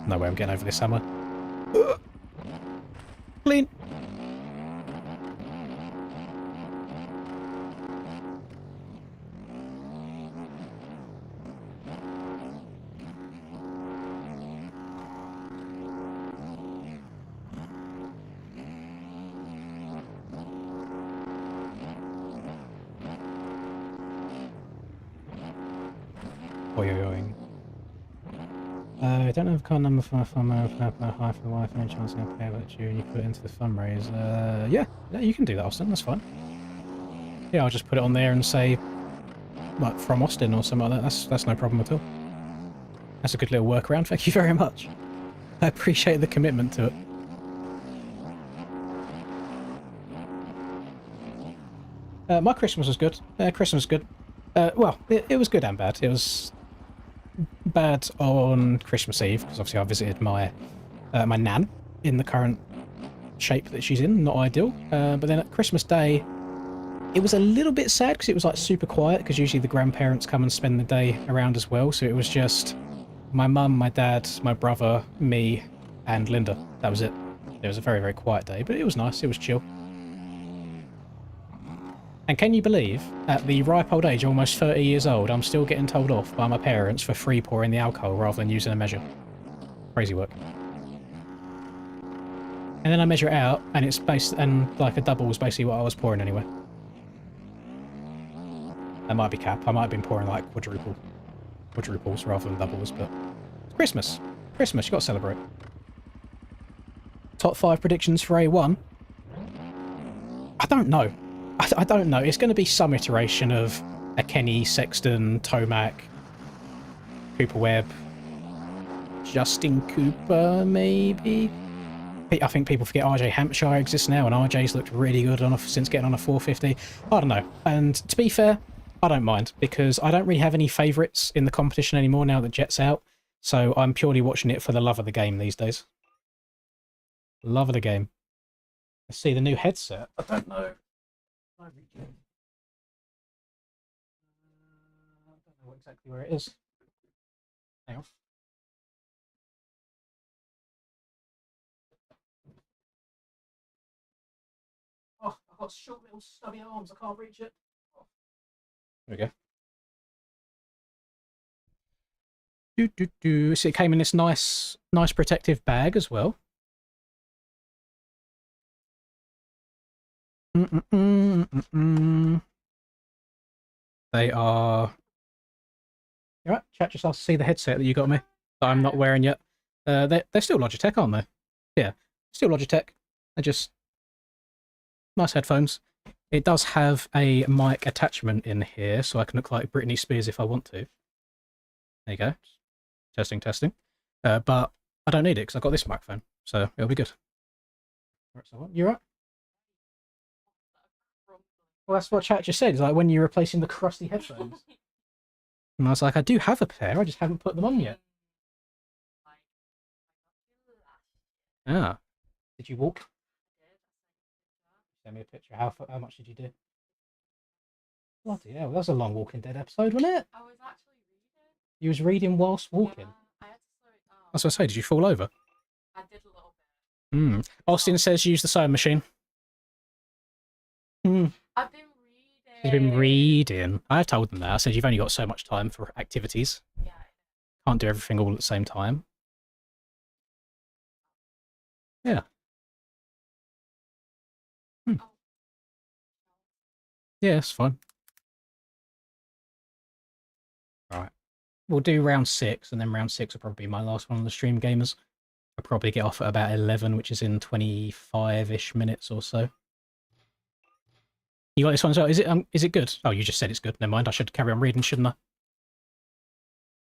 No way I'm getting over this, am I? Clean! I don't have a card number for my fundraiser, high for the wife, any chance I'll pay about you and you put it into the fundraiser. Yeah, you can do that, Austin, that's fine. Yeah, I'll just put it on there and say, like, from Austin or something like that. That's no problem at all. That's a good little workaround, thank you very much. I appreciate the commitment to it. My Christmas was good. Christmas was good. Well, it was good and bad. It was bad on Christmas Eve, because obviously I visited my my nan in the current shape that she's in. Not ideal. But then at Christmas Day, it was a little bit sad because it was like super quiet, because usually the grandparents come and spend the day around as well. So it was just my mum, my dad, my brother, me, and Linda. That was it. It was a very, very quiet day, but it was nice. It was chill. And can you believe, at the ripe old age, almost 30 years old, I'm still getting told off by my parents for free pouring the alcohol rather than using a measure. Crazy work. And then I measure it out, and it's based, and like a double was basically what I was pouring anyway. That might be cap. I might have been pouring like quadruples rather than doubles, but it's Christmas. Christmas, you got to celebrate. Top 5 predictions for A1. I don't know. I don't know. It's going to be some iteration of a Kenny, Sexton, Tomac, Cooper Webb, Justin Cooper, maybe? I think people forget RJ Hampshire exists now, and RJ's looked really good since getting on a 450. I don't know. And to be fair, I don't mind, because I don't really have any favourites in the competition anymore now that Jet's out. So I'm purely watching it for the love of the game these days. Love of the game. Let's see the new headset. I don't know. I don't know exactly where it is. Hang on. Oh, I've got short little stubby arms. I can't reach it. Oh. There we go. So it came in this nice protective bag as well. They are. You right? Chat just asked to see the headset that you got me that I'm not wearing yet. They're still Logitech, aren't they? Yeah, still Logitech. They're just nice headphones. It does have a mic attachment in here, so I can look like Britney Spears if I want to. There you go. Testing. But I don't need it because I've got this microphone, so it'll be good. You right? Well, that's what chat just said. It's like when you're replacing the crusty headphones. And I was like, I do have a pair, I just haven't put them on yet. Ah. Did you walk? Send me a picture. How much did you do? Bloody hell, that was a long Walking Dead episode, wasn't it? I was actually reading. You was reading whilst walking? Yeah, I had to slow it down. That's what I say, did you fall over? I did a little bit. Austin says use the sewing machine. I've been reading. She's been reading. I told them that. I said you've only got so much time for activities. Yeah. Can't do everything all at the same time. Yeah. Yeah, it's fine. Alright. We'll do round 6, and then round 6 will probably be my last one on the stream, gamers. I'll probably get off at about 11, which is in 25-ish minutes or so. You got this one as well? Is it good? Oh, you just said it's good. Never mind. I should carry on reading, shouldn't I?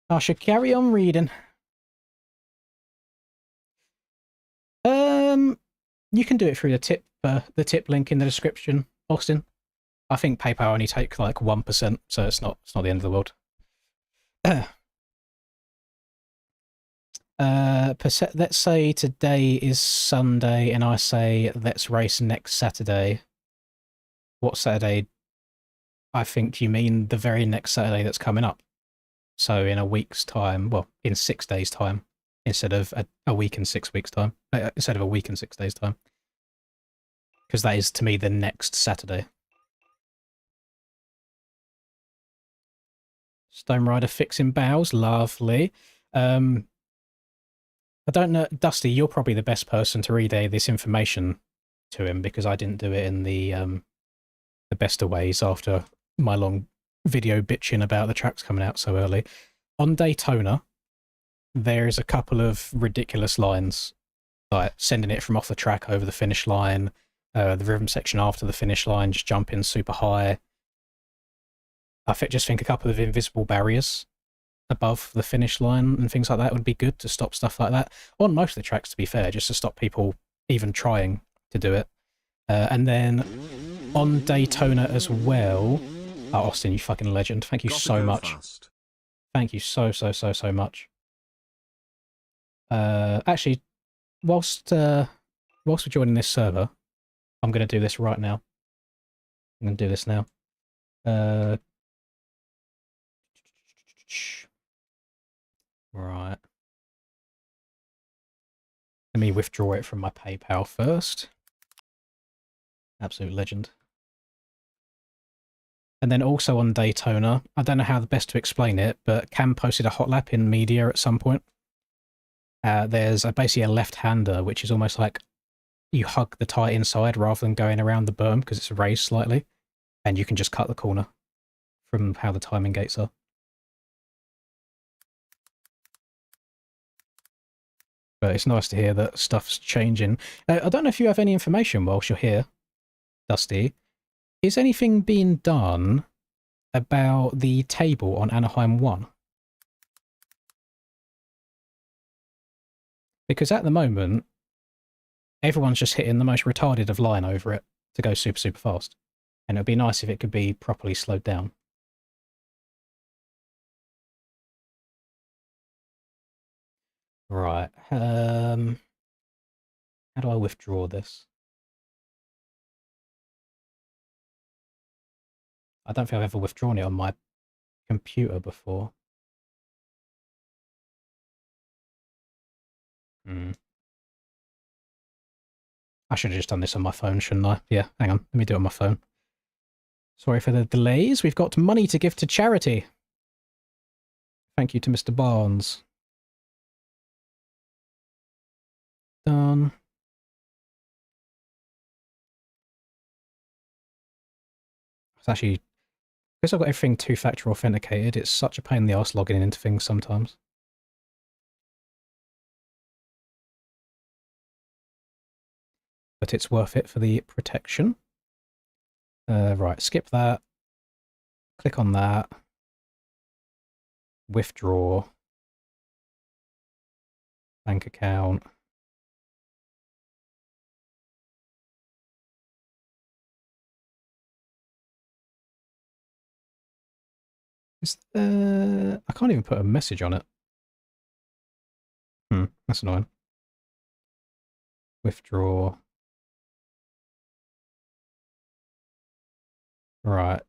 I should carry on reading. You can do it through the tip link in the description, Austin. I think PayPal only take like 1%, so it's not the end of the world. Let's say today is Sunday, and I say let's race next Saturday. What Saturday? I think you mean the very next Saturday that's coming up. So in a week's time, well, in 6 days' time, instead of a week and 6 weeks' time. Instead of a week and 6 days' time. Because that is, to me, the next Saturday. Stone Rider fixing bows, lovely. I don't know, Dusty, you're probably the best person to relay this information to him, because I didn't do it in the best of ways after my long video bitching about the tracks coming out so early. On Daytona, there's a couple of ridiculous lines, like sending it from off the track over the finish line, the rhythm section after the finish line, just jumping super high. I just think a couple of invisible barriers above the finish line and things like that would be good to stop stuff like that. On most of the tracks, to be fair, just to stop people even trying to do it. And then on Daytona as well... Oh, Austin, you fucking legend. Thank you so much. Thank you so much. Actually, whilst we're joining this server, I'm going to do this right now. I'm going to do this now. Right. Let me withdraw it from my PayPal first. Absolute legend. And then also on Daytona, I don't know how the best to explain it, but Cam posted a hot lap in media at some point. There's basically a left-hander, which is almost like you hug the tyre inside rather than going around the berm because it's raised slightly, and you can just cut the corner from how the timing gates are. But it's nice to hear that stuff's changing. I don't know if you have any information whilst you're here, Dusty. Is anything being done about the table on Anaheim 1? Because at the moment, everyone's just hitting the most retarded of line over it to go super, super fast. And it would be nice if it could be properly slowed down. Right. How do I withdraw this? I don't think I've ever withdrawn it on my computer before. I should have just done this on my phone, shouldn't I? Yeah, hang on. Let me do it on my phone. Sorry for the delays. We've got money to give to charity. Thank you to Mr. Barnes. Done. It's actually, because I've got everything two-factor authenticated, it's such a pain in the arse logging into things sometimes. But it's worth it for the protection. Right, skip that. Click on that. Withdraw. Bank account. I can't even put a message on it. That's annoying. Withdraw. Right.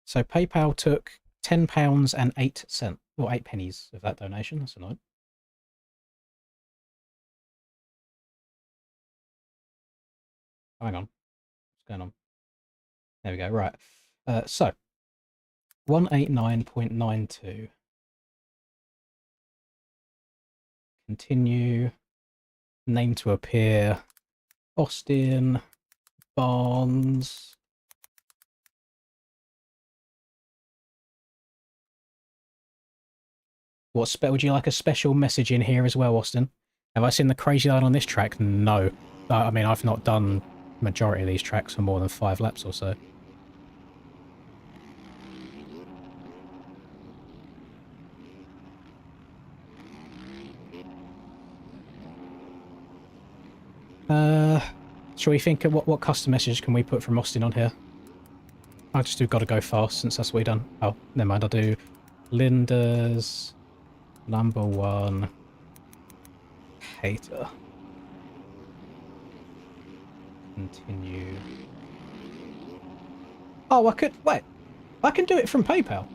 So PayPal took £10 and 8 cents, or 8 pennies of that donation. That's annoying. Oh, hang on. What's going on? There we go. Right. So 189.92. Continue. Name to appear. Austin Barnes. Would you like a special message in here as well, Austin? Have I seen the crazy line on this track? No. I mean, I've not done majority of these tracks for more than 5 laps or so. Shall we think of what custom message can we put from Austin on here? I just do gotta go fast since that's what we've done. Oh, never mind, I'll do Linda's #1 hater. Continue. Oh, wait. I can do it from PayPal.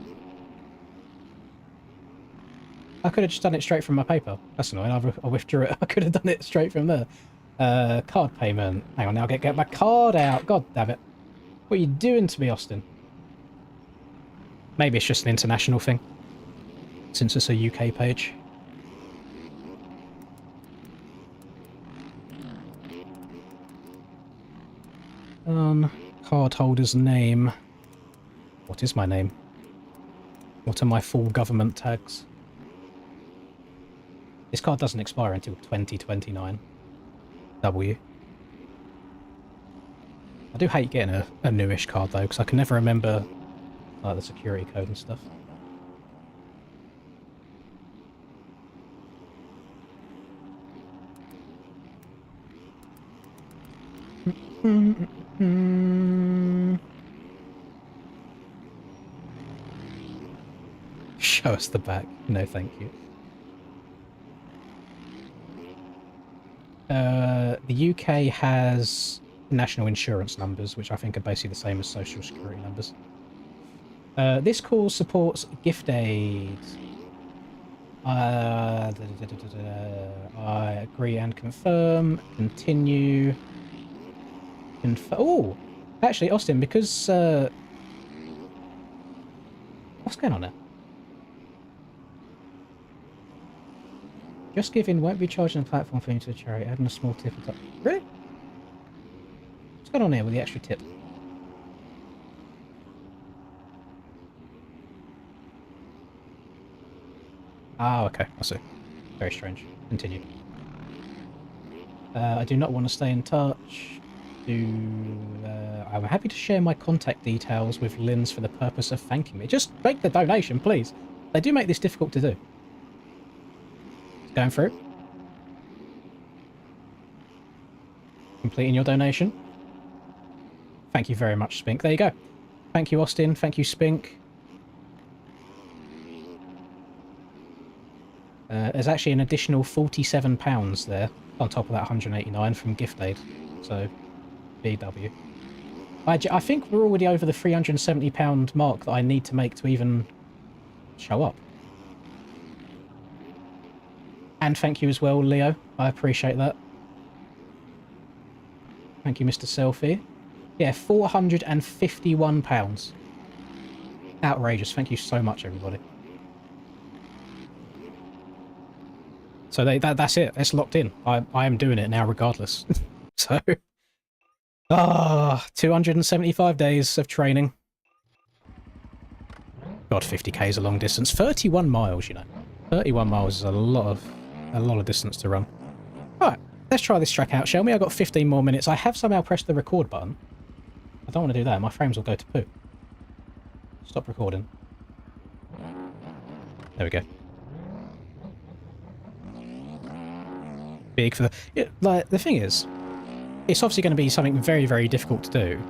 I could have just done it straight from my PayPal. That's annoying, I withdrew it. I could have done it straight from there. Card payment. Hang on, now I'll get my card out. God damn it. What are you doing to me, Austin? Maybe it's just an international thing, since it's a UK page. Cardholder's name. What is my name? What are my full government tags? This card doesn't expire until 2029. W. I do hate getting a newish card though, because I can never remember like the security code and stuff. Show us the back. No, thank you. The UK has national insurance numbers, which I think are basically the same as social security numbers. This call supports gift aid. I agree and confirm. Continue. Oh, actually, Austin, because what's going on there? Just giving won't be charging the platform fee to the charity. Adding a small tip. Really? What's going on here with the extra tip? Oh, okay. I see. Very strange. Continue. I do not want to stay in touch. I'm happy to share my contact details with Linz for the purpose of thanking me. Just make the donation, please. They do make this difficult to do. It's going through. Completing your donation. Thank you very much, Spink. There you go. Thank you, Austin. Thank you, Spink. There's actually an additional £47 there on top of that 189 from Gift Aid. So, BW. I think we're already over the £370 mark that I need to make to even show up. And thank you as well, Leo. I appreciate that. Thank you, Mr. Selfie. Yeah, £451. Outrageous. Thank you so much, everybody. So that's it. It's locked in. I am doing it now regardless. So, 275 days of training. God, 50k is a long distance. 31 miles, you know. 31 miles is a lot of distance to run. Alright, let's try this track out, shall we? I've got 15 more minutes. I have somehow pressed the record button. I don't want to do that. My frames will go to poo. Stop recording. There we go. Big for the... like, the thing is, it's obviously going to be something very, very difficult to do.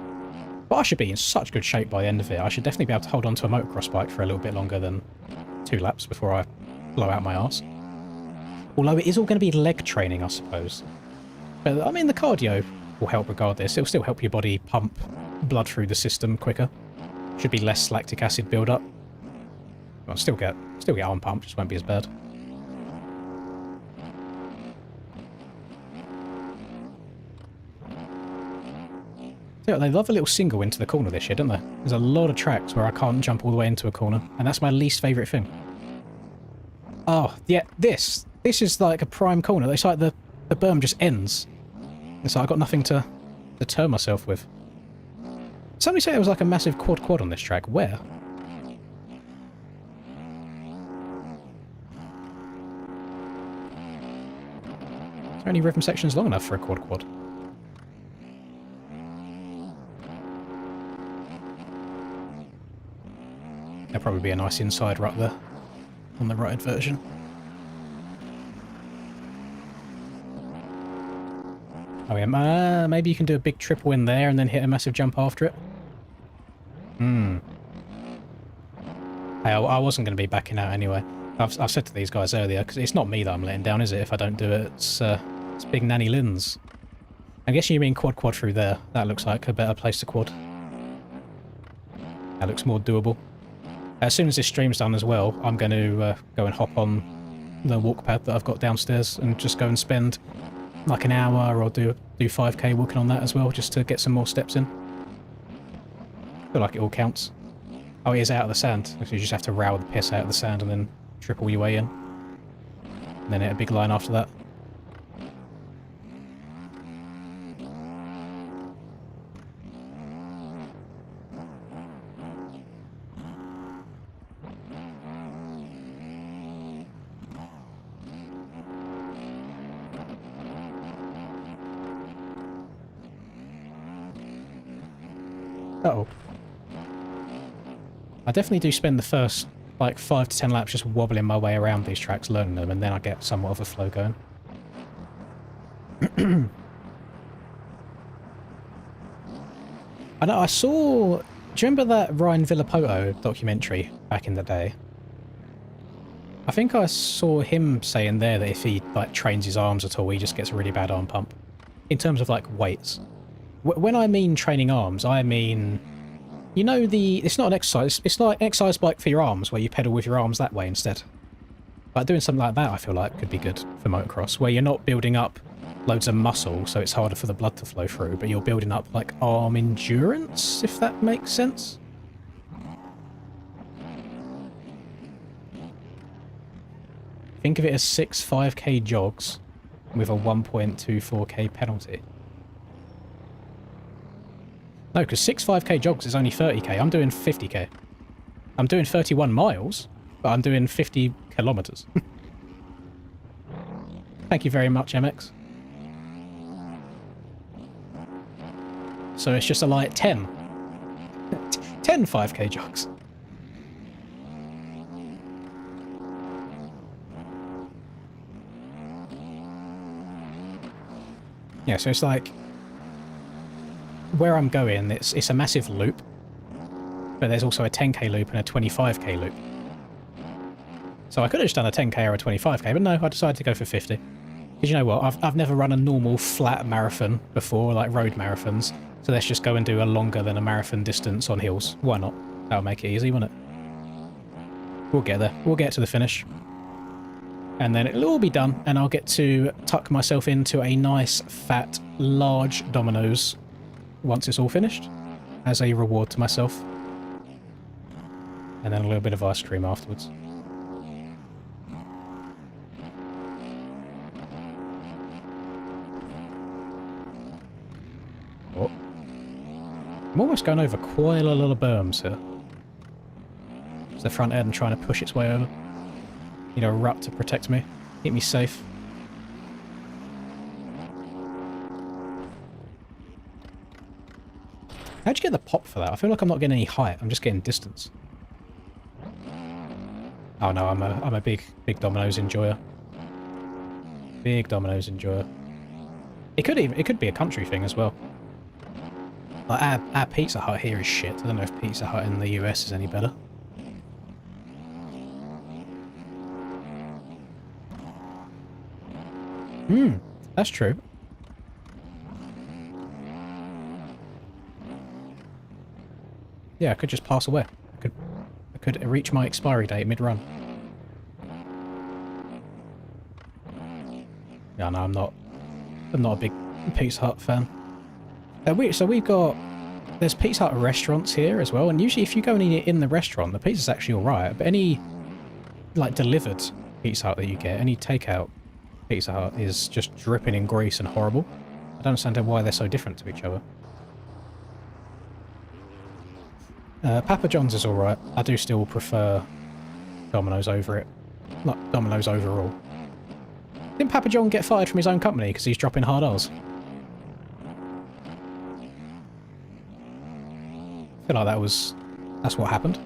But I should be in such good shape by the end of it. I should definitely be able to hold on to a motocross bike for a little bit longer than 2 laps before I blow out my arse. Although it is all going to be leg training, I suppose. But, I mean, the cardio will help regardless. It'll still help your body pump blood through the system quicker. Should be less lactic acid build-up. Well, still get arm pump, just won't be as bad. They love a little single into the corner this year, don't they? There's a lot of tracks where I can't jump all the way into a corner, and that's my least favourite thing. Oh, yeah, this is like a prime corner. It's like the berm just ends. It's like I've got nothing to turn myself with. Somebody said there was like a massive quad on this track. Where? Is there any rhythm sections long enough for a quad? There'll probably be a nice inside rut there on the rutted version. Oh yeah, maybe you can do a big triple in there and then hit a massive jump after it. Hey, I wasn't going to be backing out anyway. I've said to these guys earlier, because it's not me that I'm letting down, is it, if I don't do it? It's Big Nanny Linz. I guess you mean quad through there. That looks like a better place to quad. That looks more doable. As soon as this stream's done as well, I'm going to go and hop on the walk pad that I've got downstairs and just go and spend like an hour or do 5k walking on that as well, just to get some more steps in. I feel like it all counts. Oh, it is out of the sand. So you just have to row the piss out of the sand and then triple your way in. And then hit a big line after that. Uh-oh. I definitely do spend the first, like, 5 to 10 laps just wobbling my way around these tracks, learning them, and then I get somewhat of a flow going. I know, I saw... Do you remember that Ryan Villapoto documentary back in the day? I think I saw him saying there that if he, like, trains his arms at all, he just gets a really bad arm pump. In terms of, like, weights. When I mean training arms, I mean... You know it's not an exercise, it's like an exercise bike for your arms, where you pedal with your arms that way instead. But doing something like that, I feel like, could be good for motocross, where you're not building up loads of muscle, so it's harder for the blood to flow through, but you're building up, like, arm endurance, if that makes sense. Think of it as 6 5k jogs with a 1.24k penalty. No, because 6 5k jogs is only 30k. I'm doing 50k. I'm doing 31 miles. but I'm doing 50 kilometers. Thank you very much, MX. So it's just a light 10. 10 5k jogs. Yeah, so it's like where I'm going, it's a massive loop, but there's also a 10k loop and a 25k loop. So I could have just done a 10k or a 25k, but no, I decided to go for 50. Because you know what, I've never run a normal flat marathon before, like road marathons, so let's just go and do a longer than a marathon distance on hills. Why not? That'll make it easy, won't it? We'll get there. We'll get to the finish. And then it'll all be done, and I'll get to tuck myself into a nice, fat, large Domino's once it's all finished, as a reward to myself. And then a little bit of ice cream afterwards. Oh. I'm almost going over quite a lot of berms here. It's the front end trying to push its way over. Need a rut to protect me, keep me safe. How'd you get the pop for that? I feel like I'm not getting any height, I'm just getting distance. Oh no, I'm a big Domino's enjoyer. Big Domino's enjoyer. It could be a country thing as well. Like our Pizza Hut here is shit. I don't know if Pizza Hut in the US is any better. That's true. Yeah, I could just pass away. I could reach my expiry date mid-run. Yeah, no, I'm not a big Pizza Hut fan. So we've got... There's Pizza Hut restaurants here as well, and usually if you go and eat it in the restaurant, the pizza's actually alright, but any, like, delivered Pizza Hut that you get, any takeout Pizza Hut is just dripping in grease and horrible. I don't understand why they're so different to each other. Papa John's is alright. I do still prefer Domino's over it. Not Domino's overall. Didn't Papa John get fired from his own company because he's dropping hard R's? I feel like that's what happened.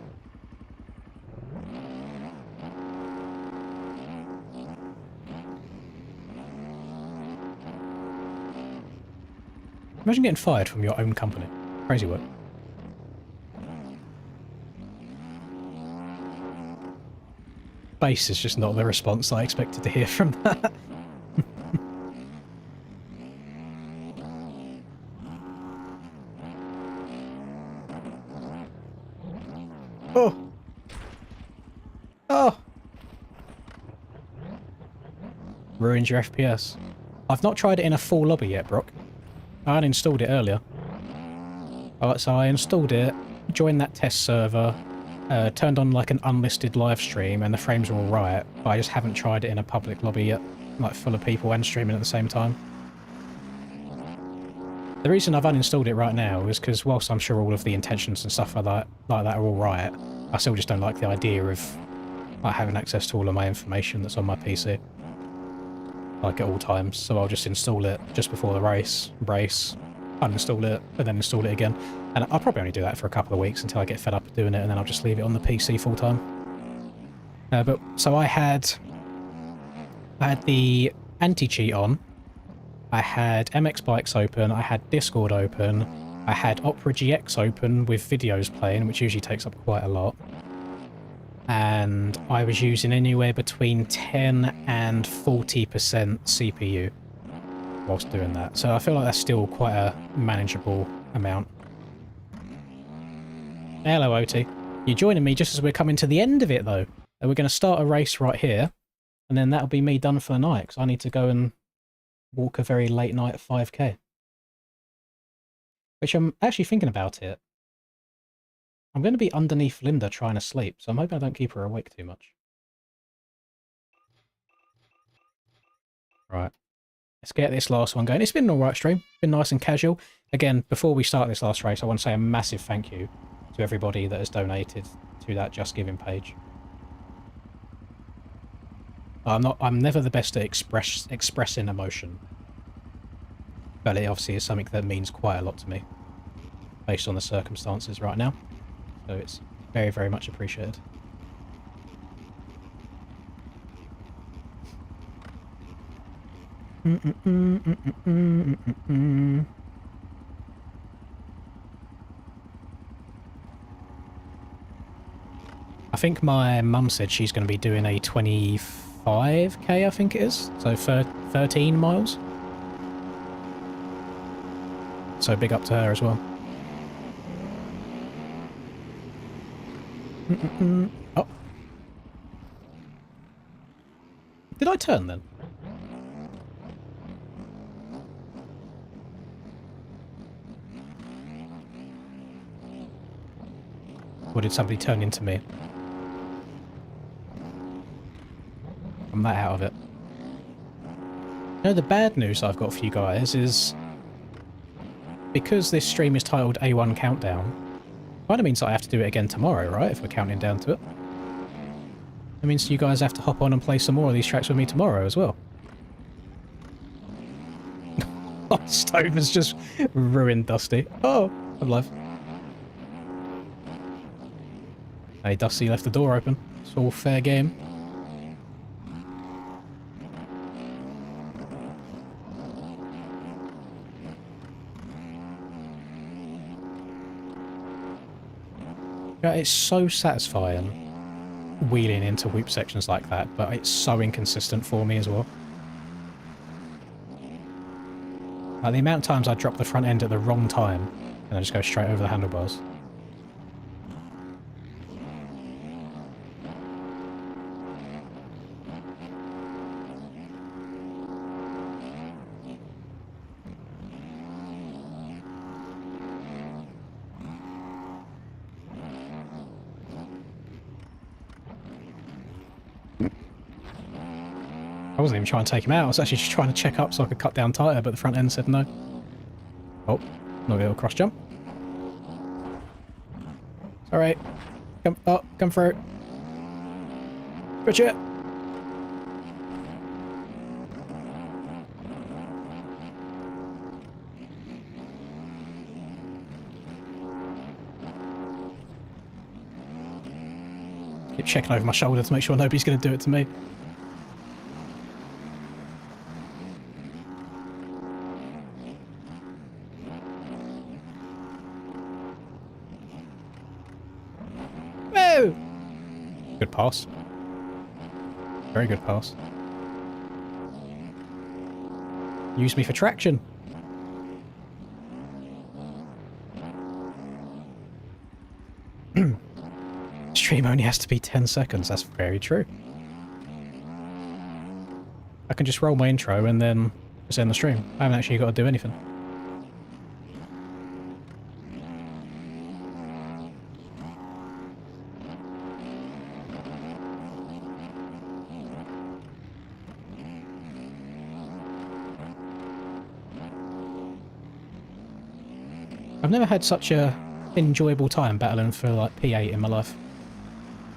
Imagine getting fired from your own company. Crazy work. Bass is just not the response I expected to hear from that. Oh! Oh! Ruined your FPS. I've not tried it in a full lobby yet, Brock. I uninstalled it earlier. Alright, so I installed it, joined that test server, turned on like an unlisted live stream, and the frames are all right, but I just haven't tried it in a public lobby yet, like full of people and streaming at the same time. The reason I've uninstalled it right now is because whilst I'm sure all of the intentions and stuff like that are all right, I still just don't like the idea of like having access to all of my information that's on my PC. Like at all times, so I'll just install it just before the race, uninstall it, and then install it again. And I'll probably only do that for a couple of weeks until I get fed up with doing it, and then I'll just leave it on the PC full time. But so I had the anti-cheat on, I had MX Bikes open, I had Discord open, I had Opera GX open with videos playing, which usually takes up quite a lot. And I was using anywhere between 10 and 40% CPU whilst doing that. So I feel like that's still quite a manageable amount. Hello, OT. You're joining me just as we're coming to the end of it, though. And we're going to start a race right here, and then that'll be me done for the night, because I need to go and walk a very late night 5k. Which I'm actually thinking about it. I'm going to be underneath Linda trying to sleep, so I'm hoping I don't keep her awake too much. Right. Let's get this last one going. It's been an alright stream. Been nice and casual. Again, before we start this last race, I want to say a massive thank you to everybody that has donated to that Just Giving page. I'm never the best at expressing emotion. But it obviously is something that means quite a lot to me. Based on the circumstances right now. So it's very, very much appreciated. I think my mum said she's going to be doing a 25k, I think it is. So 13 miles. So big up to her as well. Oh. Did I turn then? Or did somebody turn into me? I'm that out of it. You know, the bad news I've got for you guys is because this stream is titled A1 Countdown, kind of means that I have to do it again tomorrow, right? If we're counting down to it. That means you guys have to hop on and play some more of these tracks with me tomorrow as well. Oh, Stone has just ruined Dusty. Oh, I'm alive. Hey, Dusty left the door open. It's all fair game. Yeah, it's so satisfying wheeling into whoop sections like that, but it's so inconsistent for me as well. Like the amount of times I drop the front end at the wrong time and I just go straight over the handlebars. I wasn't even trying to take him out, I was actually just trying to check up so I could cut down tighter, but the front end said no. Oh, not a little cross jump. Alright. Come through. Gotcha! Keep checking over my shoulder to make sure nobody's going to do it to me. Good pass. Very good pass. Use me for traction. Stream only has to be 10 seconds. That's very true. I can just roll my intro and then just end the stream. I haven't actually got to do anything. I've never had such a enjoyable time battling for like P8 in my life.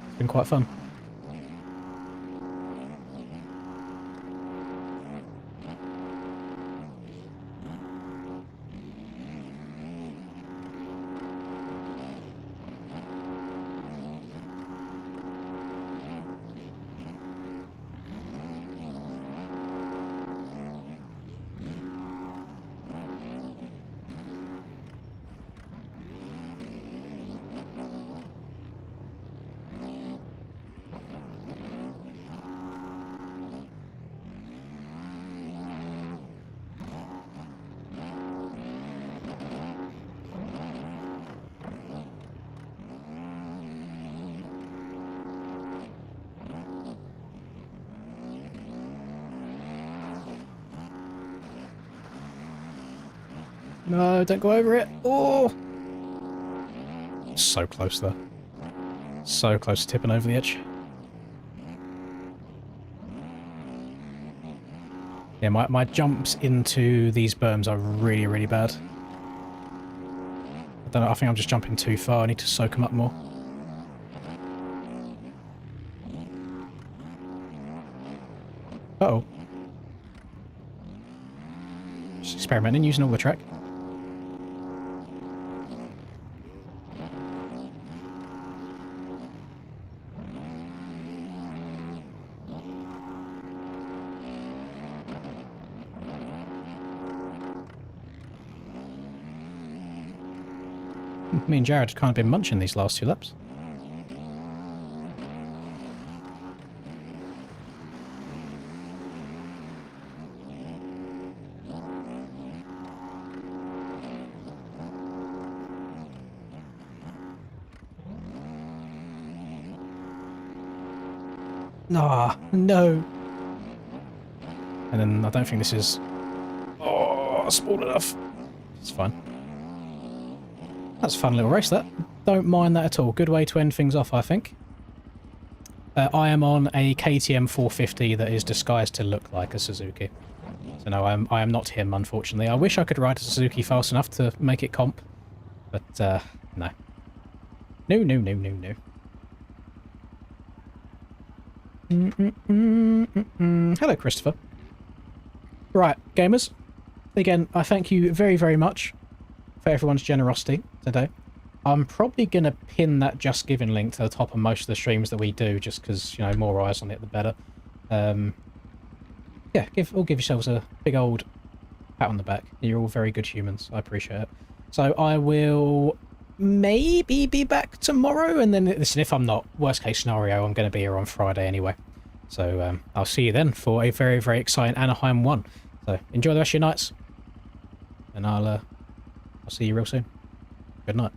It's been quite fun. No, don't go over it. Oh! So close there. So close to tipping over the edge. Yeah, my jumps into these berms are really, really bad. I don't know, I think I'm just jumping too far. I need to soak them up more. experimenting using all the track. Me and Jared have kind of been munching these last 2 laps. Ah, no. And then I don't think this is... Oh, small enough. It's fine. That's a fun little race, that. Don't mind that at all. Good way to end things off, I think. I am on a KTM 450 that is disguised to look like a Suzuki. So no, I am not him, unfortunately. I wish I could ride a Suzuki fast enough to make it comp. But, no. No, no, no, no, no. Hello, Christopher. Right, gamers. Again, I thank you very, very much for everyone's generosity today. I'm probably going to pin that Just Giving link to the top of most of the streams that we do, just because, you know, more eyes on it, the better. Yeah, all give yourselves a big old pat on the back. You're all very good humans. I appreciate it. So I will maybe be back tomorrow, and then, listen, if I'm not, worst case scenario, I'm going to be here on Friday anyway. So I'll see you then for a very, very exciting Anaheim 1. So enjoy the rest of your nights, and I'll see you real soon. Good night.